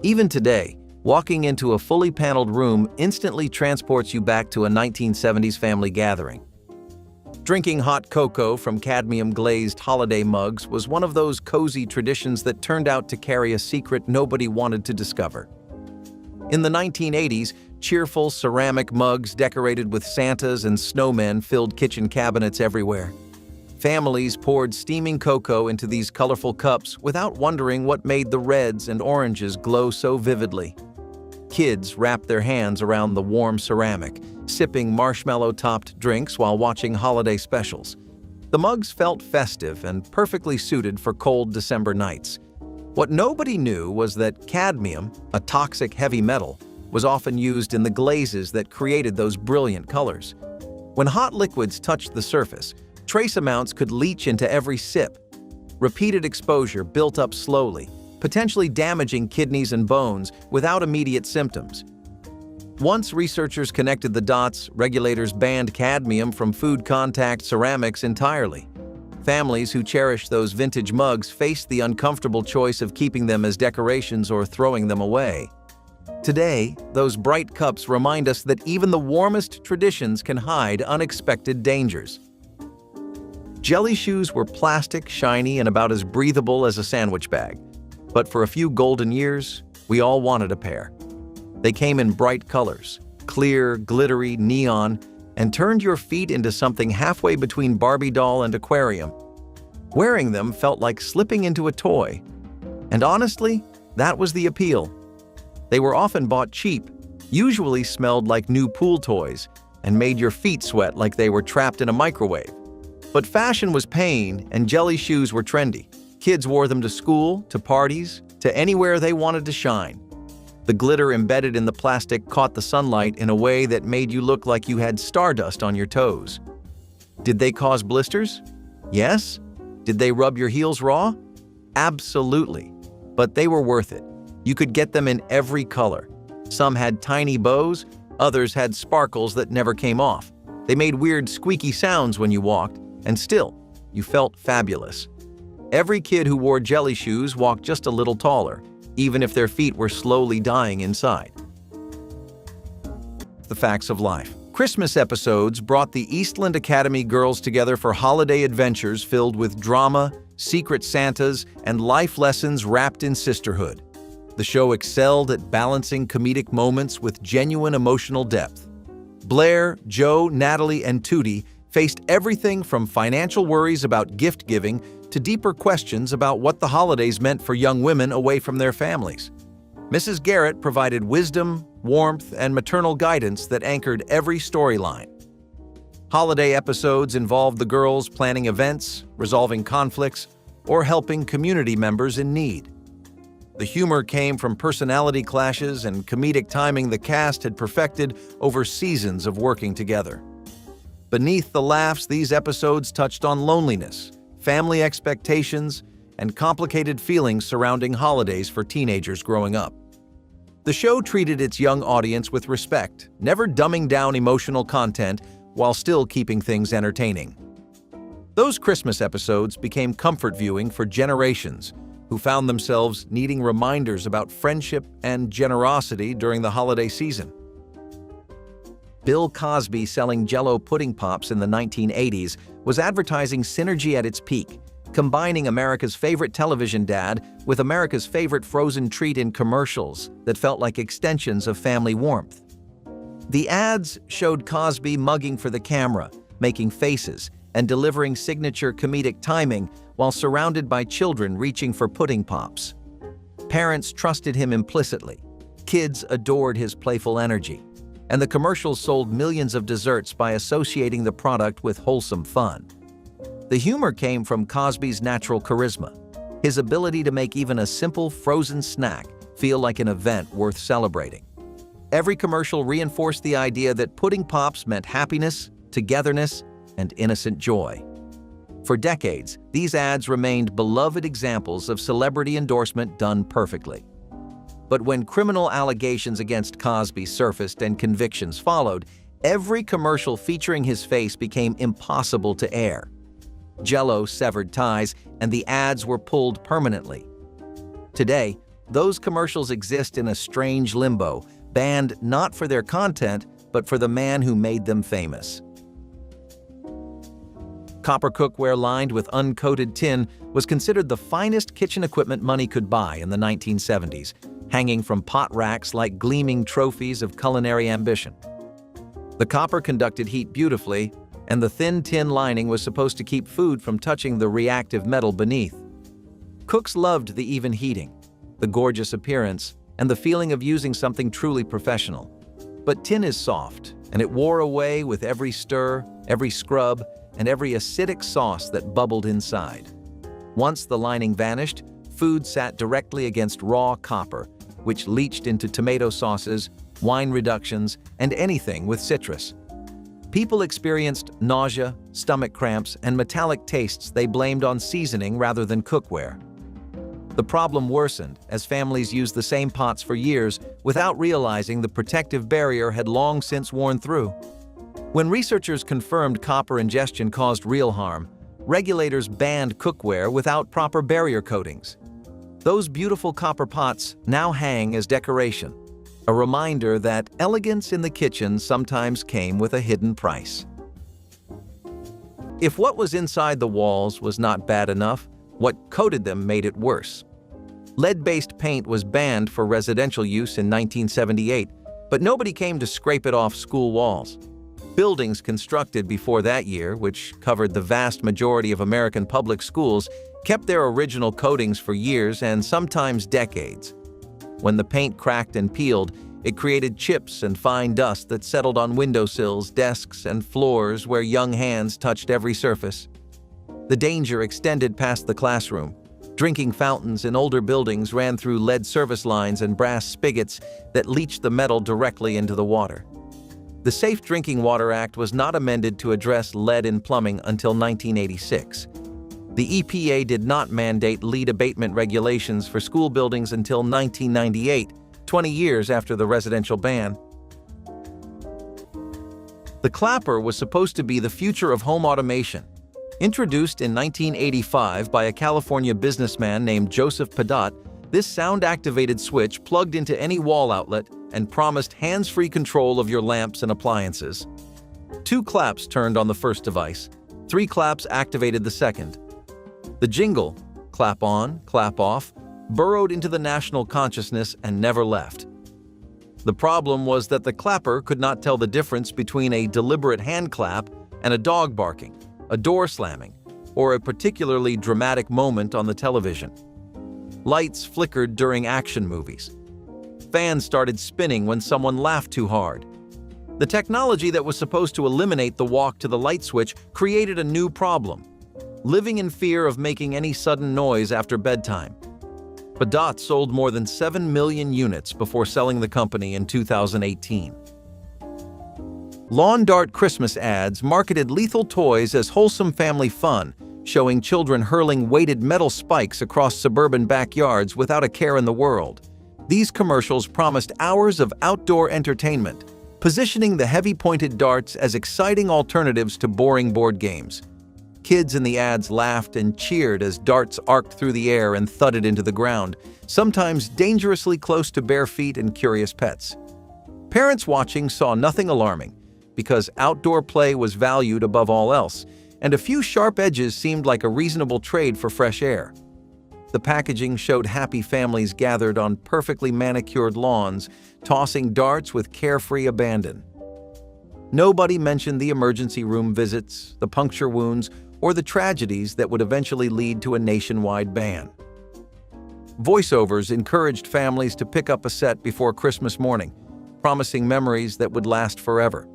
Even today, walking into a fully paneled room instantly transports you back to a 1970s family gathering. Drinking hot cocoa from cadmium-glazed holiday mugs was one of those cozy traditions that turned out to carry a secret nobody wanted to discover. In the 1980s, cheerful ceramic mugs decorated with Santas and snowmen filled kitchen cabinets everywhere. Families poured steaming cocoa into these colorful cups without wondering what made the reds and oranges glow so vividly. Kids wrapped their hands around the warm ceramic, sipping marshmallow-topped drinks while watching holiday specials. The mugs felt festive and perfectly suited for cold December nights. What nobody knew was that cadmium, a toxic heavy metal, was often used in the glazes that created those brilliant colors. When hot liquids touched the surface, trace amounts could leach into every sip. Repeated exposure built up slowly, potentially damaging kidneys and bones without immediate symptoms. Once researchers connected the dots, regulators banned cadmium from food contact ceramics entirely. Families who cherished those vintage mugs faced the uncomfortable choice of keeping them as decorations or throwing them away. Today, those bright cups remind us that even the warmest traditions can hide unexpected dangers. Jelly shoes were plastic, shiny, and about as breathable as a sandwich bag. But for a few golden years, we all wanted a pair. They came in bright colors, clear, glittery, neon, and turned your feet into something halfway between Barbie doll and aquarium. Wearing them felt like slipping into a toy. And honestly, that was the appeal. They were often bought cheap, usually smelled like new pool toys, and made your feet sweat like they were trapped in a microwave. But fashion was pain, and jelly shoes were trendy. Kids wore them to school, to parties, to anywhere they wanted to shine. The glitter embedded in the plastic caught the sunlight in a way that made you look like you had stardust on your toes. Did they cause blisters? Yes. Did they rub your heels raw? Absolutely. But they were worth it. You could get them in every color. Some had tiny bows, others had sparkles that never came off. They made weird squeaky sounds when you walked, and still, you felt fabulous. Every kid who wore jelly shoes walked just a little taller, even if their feet were slowly dying inside. The facts of life. Christmas episodes brought the Eastland Academy girls together for holiday adventures filled with drama, secret Santas, and life lessons wrapped in sisterhood. The show excelled at balancing comedic moments with genuine emotional depth. Blair, Joe, Natalie, and Tootie faced everything from financial worries about gift-giving to deeper questions about what the holidays meant for young women away from their families. Mrs. Garrett provided wisdom, warmth, and maternal guidance that anchored every storyline. Holiday episodes involved the girls planning events, resolving conflicts, or helping community members in need. The humor came from personality clashes and comedic timing the cast had perfected over seasons of working together. Beneath the laughs, these episodes touched on loneliness, family expectations, and complicated feelings surrounding holidays for teenagers growing up. The show treated its young audience with respect, never dumbing down emotional content while still keeping things entertaining. Those Christmas episodes became comfort viewing for generations who found themselves needing reminders about friendship and generosity during the holiday season. Bill Cosby selling Jell-O pudding pops in the 1980s was advertising synergy at its peak, combining America's favorite television dad with America's favorite frozen treat in commercials that felt like extensions of family warmth. The ads showed Cosby mugging for the camera, making faces, and delivering signature comedic timing while surrounded by children reaching for pudding pops. Parents trusted him implicitly, kids adored his playful energy, and the commercials sold millions of desserts by associating the product with wholesome fun. The humor came from Cosby's natural charisma, his ability to make even a simple frozen snack feel like an event worth celebrating. Every commercial reinforced the idea that pudding pops meant happiness, togetherness, and innocent joy. For decades, these ads remained beloved examples of celebrity endorsement done perfectly. But when criminal allegations against Cosby surfaced and convictions followed, every commercial featuring his face became impossible to air. Jell-O severed ties, and the ads were pulled permanently. Today, those commercials exist in a strange limbo, banned not for their content, but for the man who made them famous. Copper cookware lined with uncoated tin was considered the finest kitchen equipment money could buy in the 1970s, hanging from pot racks like gleaming trophies of culinary ambition. The copper conducted heat beautifully, and the thin tin lining was supposed to keep food from touching the reactive metal beneath. Cooks loved the even heating, the gorgeous appearance, and the feeling of using something truly professional. But tin is soft, and it wore away with every stir, every scrub, and every acidic sauce that bubbled inside. Once the lining vanished, food sat directly against raw copper, which leached into tomato sauces, wine reductions, and anything with citrus. People experienced nausea, stomach cramps, and metallic tastes they blamed on seasoning rather than cookware. The problem worsened as families used the same pots for years without realizing the protective barrier had long since worn through. When researchers confirmed copper ingestion caused real harm, regulators banned cookware without proper barrier coatings. Those beautiful copper pots now hang as decoration, a reminder that elegance in the kitchen sometimes came with a hidden price. If what was inside the walls was not bad enough, what coated them made it worse. Lead-based paint was banned for residential use in 1978, but nobody came to scrape it off school walls. Buildings constructed before that year, which covered the vast majority of American public schools, kept their original coatings for years and sometimes decades. When the paint cracked and peeled, it created chips and fine dust that settled on windowsills, desks, and floors where young hands touched every surface. The danger extended past the classroom. Drinking fountains in older buildings ran through lead service lines and brass spigots that leached the metal directly into the water. The Safe Drinking Water Act was not amended to address lead in plumbing until 1986. The EPA did not mandate lead abatement regulations for school buildings until 1998, 20 years after the residential ban. The clapper was supposed to be the future of home automation. Introduced in 1985 by a California businessman named Joseph Padot, this sound-activated switch plugged into any wall outlet and promised hands-free control of your lamps and appliances. 2 claps turned on the first device. 3 claps activated the second. The jingle, clap on, clap off, burrowed into the national consciousness and never left. The problem was that the clapper could not tell the difference between a deliberate hand clap and a dog barking, a door slamming, or a particularly dramatic moment on the television. Lights flickered during action movies. Fans started spinning when someone laughed too hard. The technology that was supposed to eliminate the walk to the light switch created a new problem. living in fear of making any sudden noise after bedtime. But Dot sold more than 7 million units before selling the company in 2018. Lawn Dart Christmas ads marketed lethal toys as wholesome family fun, showing children hurling weighted metal spikes across suburban backyards without a care in the world. These commercials promised hours of outdoor entertainment, positioning the heavy-pointed darts as exciting alternatives to boring board games. Kids in the ads laughed and cheered as darts arced through the air and thudded into the ground, sometimes dangerously close to bare feet and curious pets. Parents watching saw nothing alarming, because outdoor play was valued above all else, and a few sharp edges seemed like a reasonable trade for fresh air. The packaging showed happy families gathered on perfectly manicured lawns, tossing darts with carefree abandon. Nobody mentioned the emergency room visits, the puncture wounds, or the tragedies that would eventually lead to a nationwide ban. Voiceovers encouraged families to pick up a set before Christmas morning, promising memories that would last forever.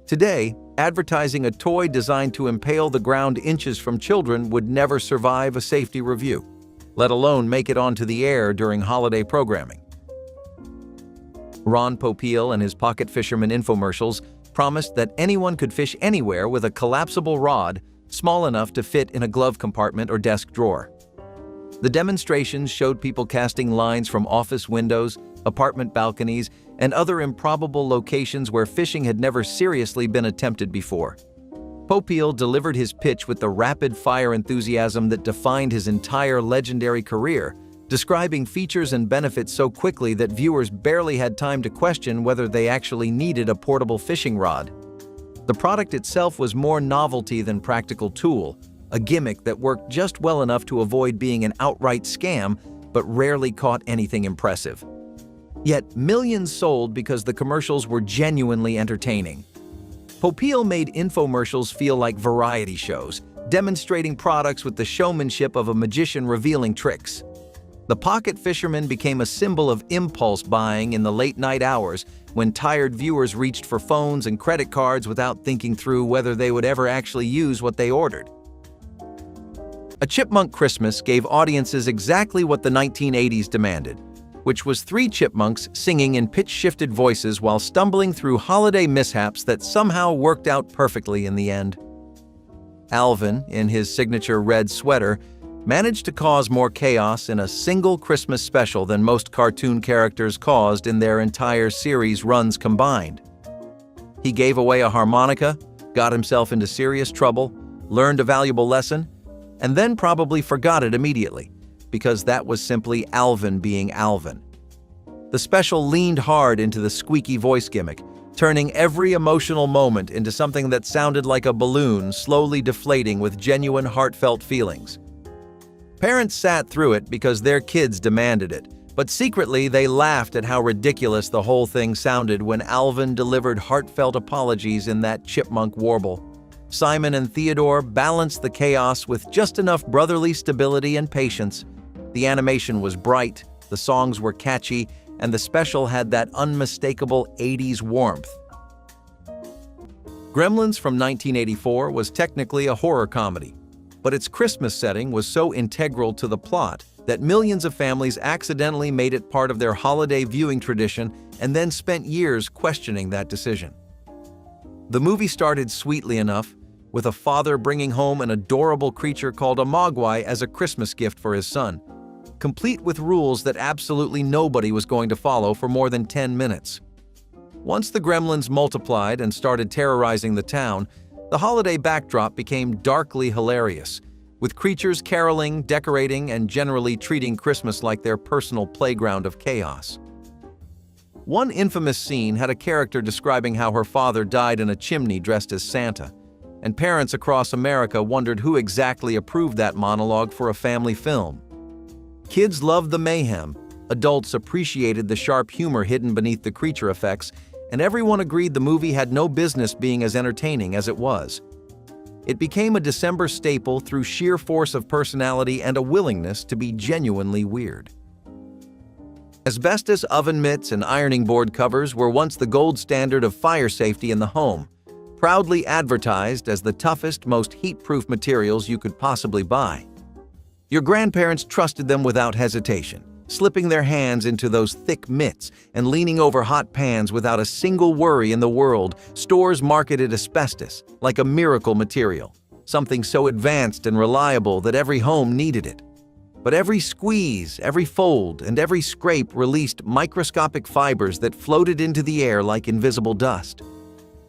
Today, advertising a toy designed to impale the ground inches from children would never survive a safety review, let alone make it onto the air during holiday programming. Ron Popeil and his Pocket Fisherman infomercials promised that anyone could fish anywhere with a collapsible rod small enough to fit in a glove compartment or desk drawer. The demonstrations showed people casting lines from office windows, apartment balconies, and other improbable locations where fishing had never seriously been attempted before. Popeil delivered his pitch with the rapid-fire enthusiasm that defined his entire legendary career, describing features and benefits so quickly that viewers barely had time to question whether they actually needed a portable fishing rod. The product itself was more novelty than practical tool, a gimmick that worked just well enough to avoid being an outright scam, but rarely caught anything impressive. Yet millions sold because the commercials were genuinely entertaining. Popeil made infomercials feel like variety shows, demonstrating products with the showmanship of a magician revealing tricks. The Pocket Fisherman became a symbol of impulse buying in the late-night hours when tired viewers reached for phones and credit cards without thinking through whether they would ever actually use what they ordered. A Chipmunk Christmas gave audiences exactly what the 1980s demanded, which was 3 chipmunks singing in pitch-shifted voices while stumbling through holiday mishaps that somehow worked out perfectly in the end. Alvin, in his signature red sweater, managed to cause more chaos in a single Christmas special than most cartoon characters caused in their entire series runs combined. He gave away a harmonica, got himself into serious trouble, learned a valuable lesson, and then probably forgot it immediately, because that was simply Alvin being Alvin. The special leaned hard into the squeaky voice gimmick, turning every emotional moment into something that sounded like a balloon slowly deflating with genuine heartfelt feelings. Parents sat through it because their kids demanded it, but secretly they laughed at how ridiculous the whole thing sounded when Alvin delivered heartfelt apologies in that chipmunk warble. Simon and Theodore balanced the chaos with just enough brotherly stability and patience. The animation was bright, the songs were catchy, and the special had that unmistakable 80s warmth. Gremlins from 1984 was technically a horror comedy, but its Christmas setting was so integral to the plot that millions of families accidentally made it part of their holiday viewing tradition and then spent years questioning that decision. The movie started sweetly enough, with a father bringing home an adorable creature called a mogwai as a Christmas gift for his son, complete with rules that absolutely nobody was going to follow for more than 10 minutes. Once the gremlins multiplied and started terrorizing the town, the holiday backdrop became darkly hilarious, with creatures caroling, decorating, and generally treating Christmas like their personal playground of chaos. One infamous scene had a character describing how her father died in a chimney dressed as Santa, and parents across America wondered who exactly approved that monologue for a family film. Kids loved the mayhem, adults appreciated the sharp humor hidden beneath the creature effects, and everyone agreed the movie had no business being as entertaining as it was. It became a December staple through sheer force of personality and a willingness to be genuinely weird. Asbestos oven mitts and ironing board covers were once the gold standard of fire safety in the home, proudly advertised as the toughest, most heat-proof materials you could possibly buy. Your grandparents trusted them without hesitation, slipping their hands into those thick mitts and leaning over hot pans without a single worry in the world. Stores marketed asbestos like a miracle material, something so advanced and reliable that every home needed it. But every squeeze, every fold, and every scrape released microscopic fibers that floated into the air like invisible dust.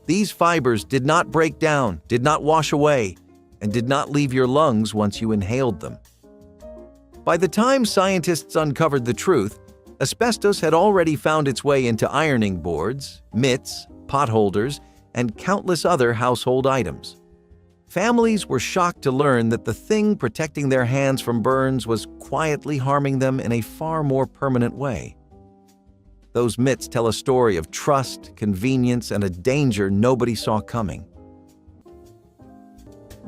These fibers did not break down, did not wash away, and did not leave your lungs once you inhaled them. By the time scientists uncovered the truth, asbestos had already found its way into ironing boards, mitts, potholders, and countless other household items. Families were shocked to learn that the thing protecting their hands from burns was quietly harming them in a far more permanent way. Those mitts tell a story of trust, convenience, and a danger nobody saw coming.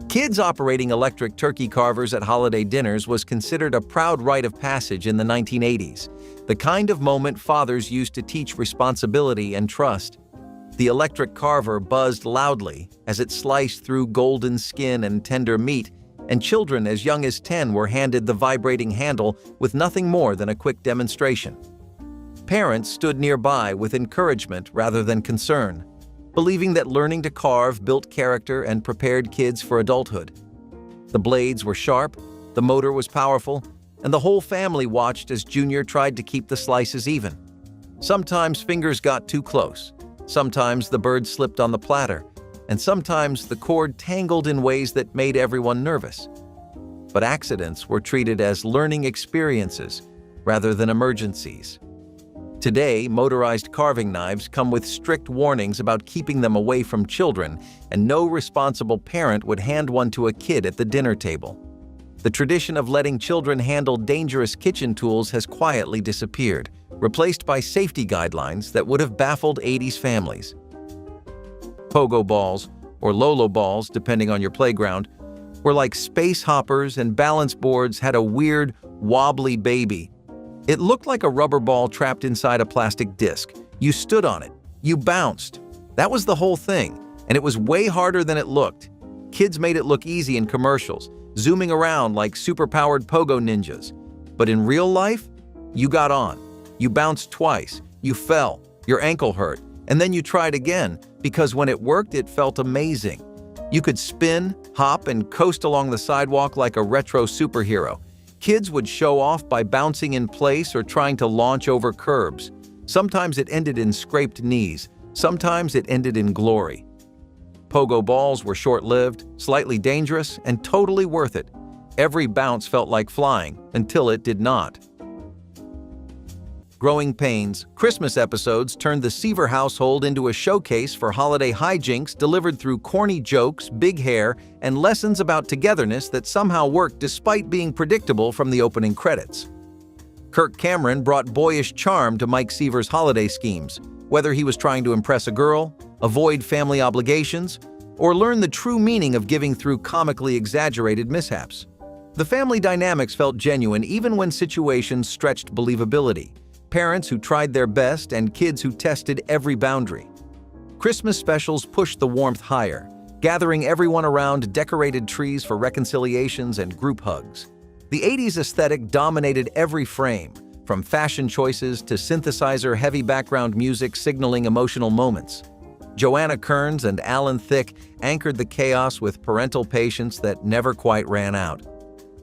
Kids operating electric turkey carvers at holiday dinners was considered a proud rite of passage in the 1980s, the kind of moment fathers used to teach responsibility and trust. The electric carver buzzed loudly as it sliced through golden skin and tender meat, and children as young as 10 were handed the vibrating handle with nothing more than a quick demonstration. Parents stood nearby with encouragement rather than concern, believing that learning to carve built character and prepared kids for adulthood. The blades were sharp, the motor was powerful, and the whole family watched as Junior tried to keep the slices even. Sometimes fingers got too close. Sometimes the bird slipped on the platter, and sometimes the cord tangled in ways that made everyone nervous. But accidents were treated as learning experiences rather than emergencies. Today, motorized carving knives come with strict warnings about keeping them away from children, and no responsible parent would hand one to a kid at the dinner table. The tradition of letting children handle dangerous kitchen tools has quietly disappeared, replaced by safety guidelines that would have baffled 80s families. Pogo balls, or Lolo balls depending on your playground, were like space hoppers, and balance boards had a weird, wobbly baby. It looked like a rubber ball trapped inside a plastic disc. You stood on it. You bounced. That was the whole thing, and it was way harder than it looked. Kids made it look easy in commercials, zooming around like super-powered pogo ninjas. But in real life, you got on. You bounced twice. You fell. Your ankle hurt. And then you tried again, because when it worked, it felt amazing. You could spin, hop, and coast along the sidewalk like a retro superhero. Kids would show off by bouncing in place or trying to launch over curbs. Sometimes it ended in scraped knees. Sometimes it ended in glory. Pogo balls were short-lived, slightly dangerous, and totally worth it. Every bounce felt like flying until it did not. Growing pains, Christmas episodes turned the Seaver household into a showcase for holiday hijinks delivered through corny jokes, big hair, and lessons about togetherness that somehow worked despite being predictable from the opening credits. Kirk Cameron brought boyish charm to Mike Seaver's holiday schemes, whether he was trying to impress a girl, avoid family obligations, or learn the true meaning of giving through comically exaggerated mishaps. The family dynamics felt genuine even when situations stretched believability. Parents who tried their best and kids who tested every boundary. Christmas specials pushed the warmth higher, gathering everyone around decorated trees for reconciliations and group hugs. The 80s aesthetic dominated every frame, from fashion choices to synthesizer-heavy background music signaling emotional moments. Joanna Kearns and Alan Thicke anchored the chaos with parental patience that never quite ran out.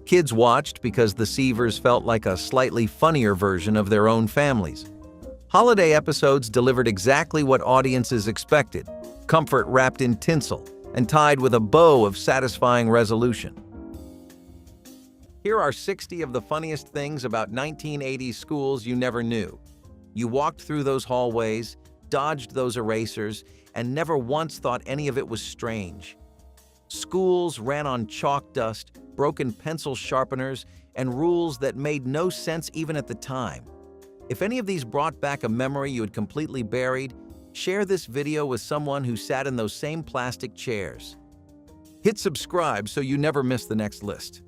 Kids watched because the Seavers felt like a slightly funnier version of their own families. Holiday episodes delivered exactly what audiences expected: comfort wrapped in tinsel and tied with a bow of satisfying resolution. Here are 60 of the funniest things about 1980s schools you never knew. You walked through those hallways, dodged those erasers, and never once thought any of it was strange. Schools ran on chalk dust, broken pencil sharpeners, and rules that made no sense even at the time. If any of these brought back a memory you had completely buried, share this video with someone who sat in those same plastic chairs. Hit subscribe so you never miss the next list.